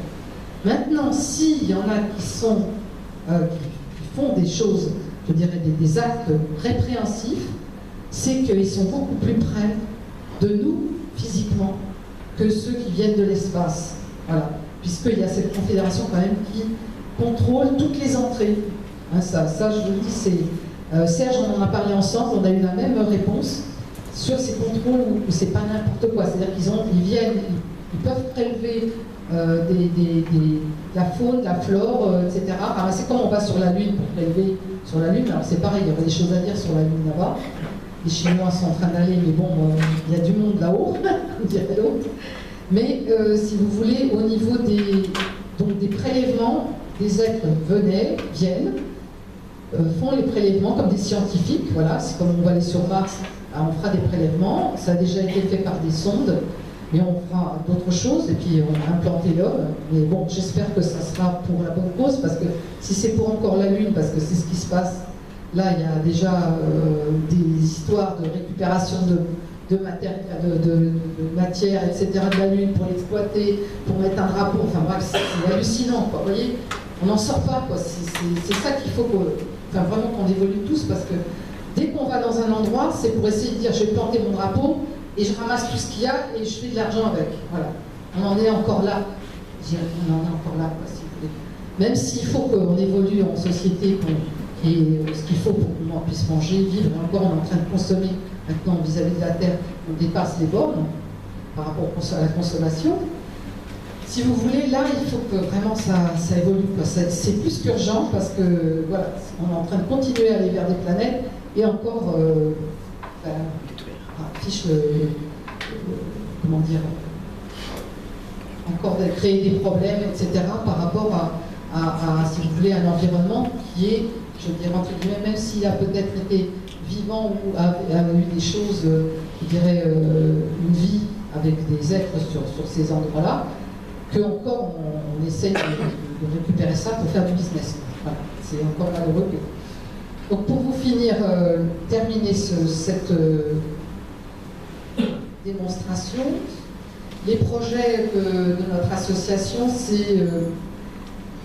Maintenant, s'il y en a qui font des choses, je dirais des actes répréhensifs, c'est qu'ils sont beaucoup plus près de nous, physiquement, que ceux qui viennent de l'espace. Voilà. Puisqu'il y a cette confédération quand même qui contrôle toutes les entrées. Hein, ça, je vous le dis, c'est... Serge, on en a parlé ensemble, on a eu la même réponse sur ces contrôles où c'est pas n'importe quoi. C'est-à-dire ils peuvent prélever la faune, la flore, etc. Alors, c'est comme on va sur la Lune pour prélever sur la Lune. Alors c'est pareil, il y aurait des choses à dire sur la Lune là-bas. Les Chinois sont en train d'aller, mais bon, il y a du monde là-haut, on dirait l'autre. Mais si vous voulez, au niveau des prélèvements, des êtres viennent, font les prélèvements comme des scientifiques. Voilà, c'est comme on va aller sur Mars, on fera des prélèvements. Ça a déjà été fait par des sondes. Mais on fera d'autres choses et puis on va implanter l'homme. Mais bon, j'espère que ça sera pour la bonne cause, parce que si c'est pour encore la Lune, parce que c'est ce qui se passe, là il y a déjà des histoires de récupération matière, etc., de la Lune pour l'exploiter, pour mettre un drapeau, enfin bref, c'est hallucinant, quoi. Vous voyez, on n'en sort pas, quoi. C'est ça qu'il faut vraiment qu'on évolue tous, parce que dès qu'on va dans un endroit, c'est pour essayer de dire je vais planter mon drapeau et je ramasse tout ce qu'il y a et je fais de l'argent avec. Voilà. On en est encore là. On en est encore là, quoi, si vous voulez. Même s'il faut qu'on évolue en société, et ce qu'il faut pour qu'on puisse manger, vivre, encore on est en train de consommer maintenant vis-à-vis de la Terre, on dépasse les bornes par rapport à la consommation. Si vous voulez, là, il faut que vraiment ça évolue. C'est plus qu'urgent parce que voilà, on est en train de continuer à aller vers des planètes et encore comment dire, encore de créer des problèmes, etc. par rapport à, si vous voulez, un environnement qui est, je dirais entre guillemets, même s'il a peut-être été vivant ou a eu des choses, je dirais, une vie avec des êtres sur ces endroits-là, qu'encore on essaie de récupérer ça pour faire du business. Voilà, c'est encore malheureux. Donc pour vous finir, terminer cette démonstration, les projets de notre association, c'est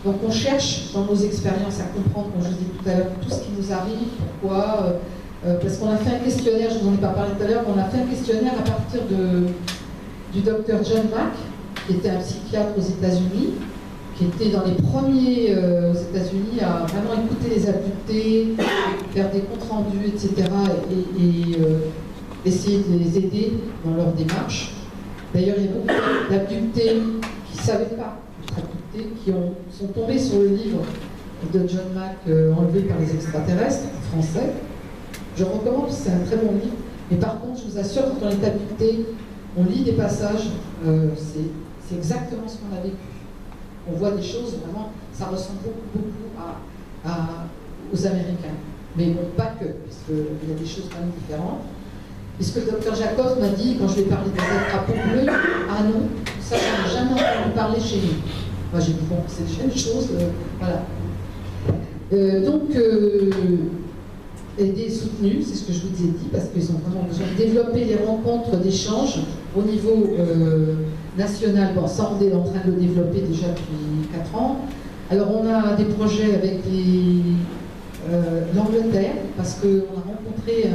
donc on cherche dans nos expériences à comprendre, comme je vous disais tout à l'heure, tout ce qui nous arrive, pourquoi, parce qu'on a fait un questionnaire, je ne vous en ai pas parlé tout à l'heure, on a fait un questionnaire à partir du docteur John Mack, qui était un psychiatre aux États-Unis, qui était dans les premiers aux États-Unis à vraiment écouter les adultés, faire des comptes rendus, etc., et essayer de les aider dans leur démarche. D'ailleurs, il y a beaucoup d'adultés qui ne savaient pas être adultés, qui sont tombés sur le livre de John Mack, Enlevé par les extraterrestres, en français. Je recommande, c'est un très bon livre. Mais par contre, je vous assure, quand on est adulté, on lit des passages, c'est exactement ce qu'on a vécu. On voit des choses, vraiment, ça ressemble beaucoup aux Américains. Mais bon, pas que, parce qu'il y a des choses quand même différentes. Puisque le docteur Jacob m'a dit, quand je lui ai parlé des êtres à peau bleue, ah non, ça, j'en ai jamais entendu parler chez nous. Moi, j'ai dit, bon, c'est déjà une chose, voilà. Donc, aider soutenu, c'est ce que je vous ai dit, parce qu'ils ont vraiment besoin de développer les rencontres d'échange au niveau national. Bon, ça, on est en train de le développer déjà depuis 4 ans. Alors, on a des projets avec l'Angleterre, parce qu'on a rencontré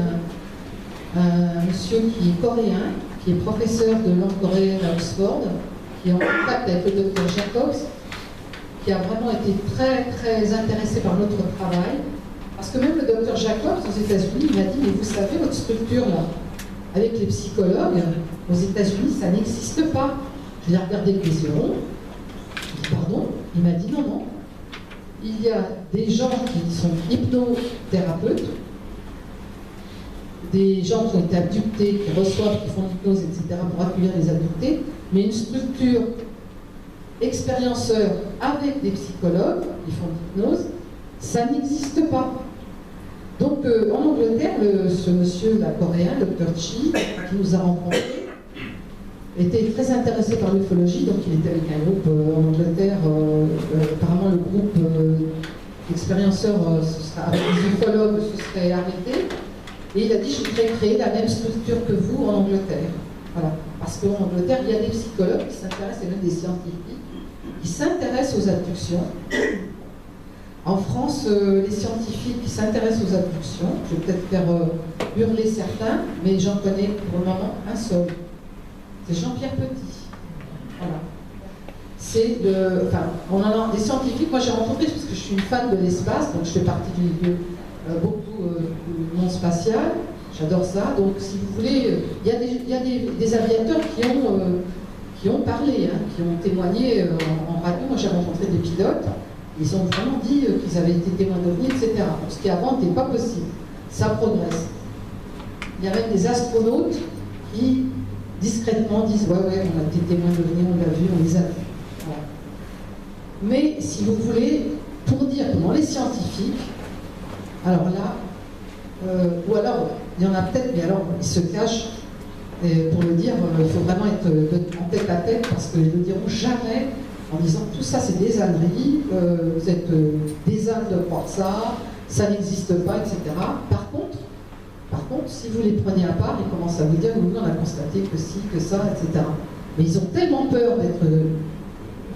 un monsieur qui est coréen, qui est professeur de langue coréenne à Oxford, qui est en contact avec le docteur Jacobs, qui a vraiment été très, très intéressé par notre travail. Parce que même le docteur Jacobs, aux États-Unis, il m'a dit, mais vous savez, votre structure, là, avec les psychologues, aux États-Unis, ça n'existe pas. Je l'ai regardé avec les yeux ronds. Je dis, pardon? Il m'a dit, non, non. Il y a des gens qui sont hypnothérapeutes, des gens qui ont été abductés, qui reçoivent, qui font l'hypnose, etc., pour accueillir les abductés, mais une structure expérienceur avec des psychologues qui font l'hypnose, ça n'existe pas. Donc en Angleterre, ce monsieur, la coréen, le Dr Chi, qui nous a rencontrés, était très intéressé par l'ufologie, donc il était avec un groupe en Angleterre, apparemment le groupe expérienceurs avec les ufologues se serait arrêté. Et il a dit, je voudrais créer la même structure que vous en Angleterre. Voilà. Parce qu'en Angleterre, il y a des psychologues qui s'intéressent, et même des scientifiques, qui s'intéressent aux abductions. En France, les scientifiques qui s'intéressent aux abductions, je vais peut-être faire hurler certains, mais j'en connais pour le moment un seul. C'est Jean-Pierre Petit. Voilà. C'est on en a des scientifiques, moi j'ai rencontré, parce que je suis une fan de l'espace, donc je fais partie du milieu beaucoup du monde spatial, j'adore ça. Donc si vous voulez, il y a des aviateurs qui ont parlé, hein, qui ont témoigné en radio. Moi j'ai rencontré des pilotes, ils ont vraiment dit qu'ils avaient été témoins d'OVNI, etc. Ce qui avant n'était pas possible. Ça progresse. Il y a même des astronautes qui discrètement disent ouais, on a été témoins d'OVNI, on l'a vu, on les a vus. Voilà. Mais si vous voulez, pour dire que dans les scientifiques, alors là, ou alors, il y en a peut-être, mais alors ils se cachent, et pour le dire, il faut vraiment être en tête à tête, parce qu'ils ne le diront jamais en disant tout ça c'est des âneries, vous êtes des ânes de croire ça, ça n'existe pas, etc. Par contre, contre, si vous les prenez à part, ils commencent à vous dire, oui, on a constaté que si, que ça, etc. Mais ils ont tellement peur d'être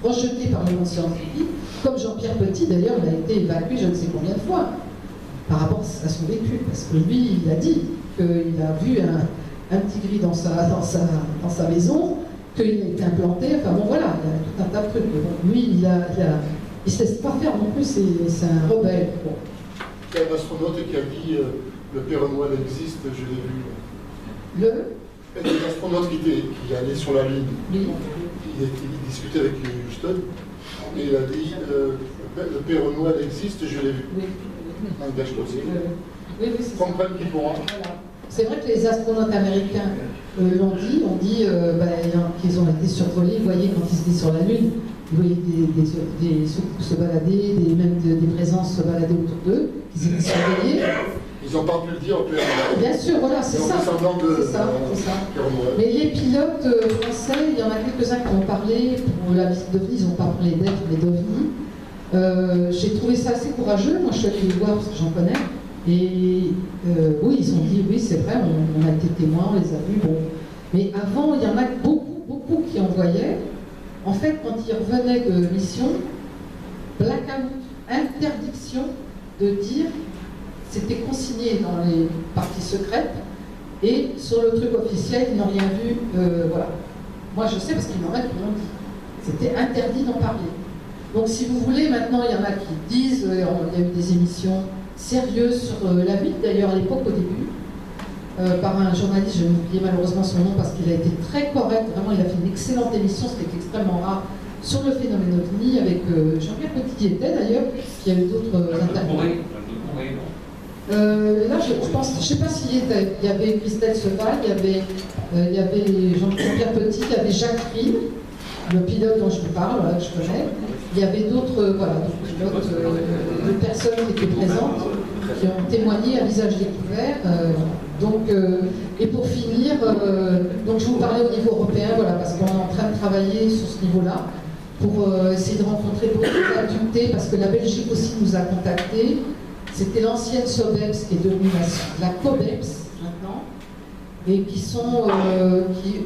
rejetés par le monde scientifique, comme Jean-Pierre Petit, d'ailleurs, il a été évacué je ne sais combien de fois, par rapport à son vécu, parce que lui, il a dit qu'il a vu un petit gris dans sa maison, qu'il a été implanté, enfin bon voilà, il y a tout un tas de trucs. Bon, lui, il ne se laisse pas faire non plus, c'est un rebelle. Bon. Il y a un astronaute qui a dit le Père Noël existe, je l'ai vu. Il y a des astronautes qui est allé sur la Lune. Oui. Il discutait avec Houston et il a dit le Père Noël existe, je l'ai vu. Oui. Langage posé. Oui, c'est comprennent qui pourra. Voilà. C'est vrai que les astronautes américains l'ont dit, qu'ils ont été survolés. Vous voyez, quand ils étaient sur la Lune, ils voyaient des soucoupes se balader, même des présences se balader autour d'eux, qu'ils étaient surveillés. Ils n'ont pas pu le dire au Père Noël. Bien sûr, voilà, c'est ça. C'est ça. Mais les pilotes français, il y en a quelques-uns qui ont parlé pour la visite d'OVNI, ils n'ont pas parlé d'être, mais d'OVNI. J'ai trouvé ça assez courageux, moi je suis allée les voir parce que j'en connais. Et oui, ils ont dit, oui, c'est vrai, on a été témoins, on les a vus, bon. Mais avant, il y en a beaucoup qui envoyaient. En fait, quand ils revenaient de mission, blackout, interdiction de dire, c'était consigné dans les parties secrètes, et sur le truc officiel, ils n'ont rien vu, voilà. Moi, je sais parce qu'il y en a qui l'ont dit. C'était interdit d'en parler. Donc, si vous voulez, maintenant, il y en a qui disent, il y a eu des émissions sérieuse sur la vie, d'ailleurs à l'époque au début, par un journaliste, je vais oublier malheureusement son nom parce qu'il a été très correct, vraiment il a fait une excellente émission, c'était extrêmement rare, sur le phénomène OVNI, avec Jean-Pierre Petit qui était d'ailleurs, qui a eu d'autres intervenants. Là je pense, je ne sais pas s'il y était, il y avait Christelle Seval, il y avait Jean-Pierre Petit, il y avait Jacques Fried, le pilote dont je vous parle, voilà, que je connais. Il y avait d'autres pilotes, d'autres personnes qui étaient présentes, qui ont témoigné à visage découvert. Et pour finir, donc je vous parlais au niveau européen, voilà, parce qu'on est en train de travailler sur ce niveau-là, pour essayer de rencontrer d'autres adultés, parce que la Belgique aussi nous a contactés. C'était l'ancienne SOBEPS qui est devenue la COBEPS maintenant, et qui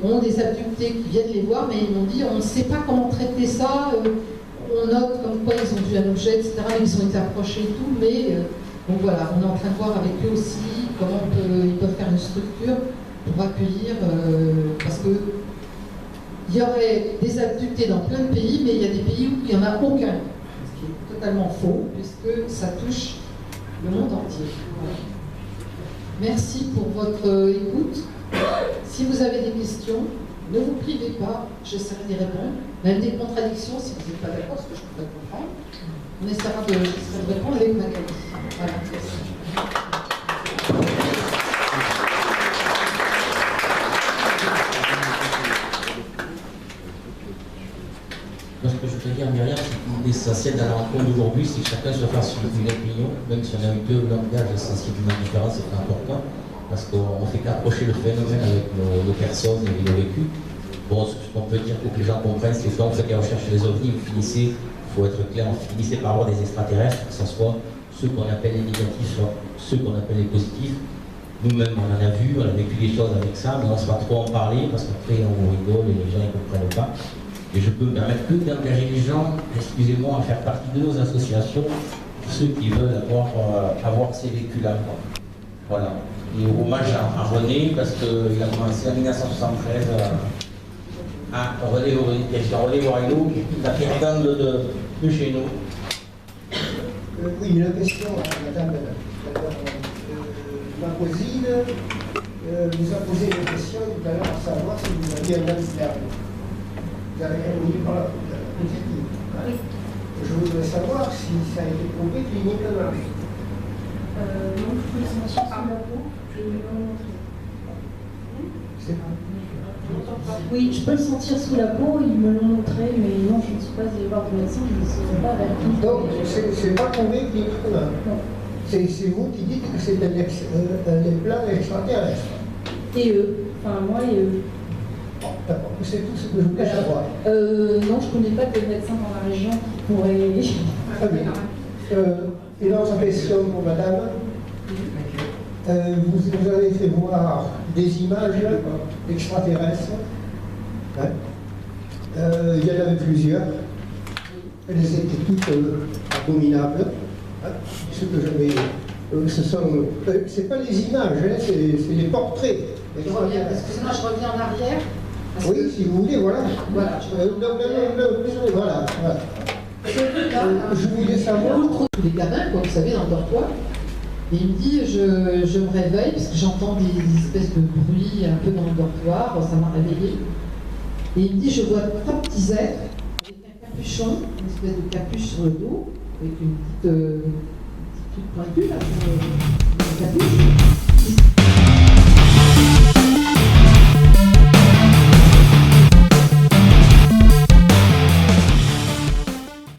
ont des adultés qui viennent les voir, mais ils m'ont dit on ne sait pas comment traiter ça, on note comme quoi ils ont vu un objet, etc., ils ont été approchés et tout, mais donc voilà, on est en train de voir avec eux aussi comment ils peuvent faire une structure pour accueillir, parce que il y aurait des adultés dans plein de pays, mais il y a des pays où il n'y en a aucun, ce qui est totalement faux, puisque ça touche le monde entier. Voilà. Merci pour votre écoute. Si vous avez des questions, ne vous privez pas, j'essaierai d'y répondre. Même des contradictions, si vous n'êtes pas d'accord, ce que je pourrais comprendre, on essaiera de répondre avec Magali. Voilà, merci. Ce que je peux dire, Myriam, l'essentiel de la rencontre d'aujourd'hui, c'est que chacun se fasse une opinion, même si on a eu deux langages sensiblement différents, c'est pas important, parce qu'on ne fait qu'approcher le phénomène avec nos personnes et nos vécus. Bon, ce qu'on peut dire pour que les gens comprennent, c'est que quand vous faites des recherches sur les ovnis, vous finissez, il faut être clair, vous finissez par avoir des extraterrestres, que ce soit ceux qu'on appelle les négatifs, soit ceux qu'on appelle les positifs. Nous-mêmes, on en a vu, on a vécu des choses avec ça, mais on ne sait pas trop en parler, parce qu'après, on rigole et les gens ne comprennent pas. Et je peux me permettre que d'engager les gens, excusez-moi, à faire partie de nos associations, pour ceux qui veulent avoir ces vécus-là. Voilà. Et hommage à René, parce qu'il a commencé en 1973 à René Moreno, la présidente de chez nous. Oui, une question à Madame ma cousine nous a posé une question tout à l'heure à savoir si vous aviez un iceberg. Vous avez répondu par la positive. Oui. Je voudrais savoir si ça a été prouvé cliniquement. Non, je peux le sentir sous la peau, je vais vous montrer. C'est pas. Oui, je peux le sentir sous la peau, ils me l'ont montré, mais non, je ne suis pas allée voir de médecin, je ne sais pas vers qui. Donc, c'est pas prouvé cliniquement. Non. C'est vous qui dites que c'est un plan extraterrestre. Et eux, enfin moi et eux. D'accord, c'est tout ce que je voulais savoir. Non, je ne connais pas de médecin dans la région qui pourrait. Très bien. Une autre question pour madame. Vous avez fait voir des images extraterrestres. Hein. Il y en avait plusieurs. Elles étaient toutes abominables. Hein. Ce que j'avais. C'est pas les images, hein, c'est les portraits. Excusez-moi, je reviens en arrière. Oui, si vous voulez, voilà. Voilà, Voilà. Je voulais savoir. Tous les gamins, comme vous savez, dans le dortoir. Et il me dit, je me réveille, parce que j'entends des espèces de bruits un peu dans le dortoir, ça m'a réveillée. Et il me dit, je vois 3 petits êtres avec un capuchon, une espèce de capuche sur le dos, avec une petite truc pointu, là, sur la capuche.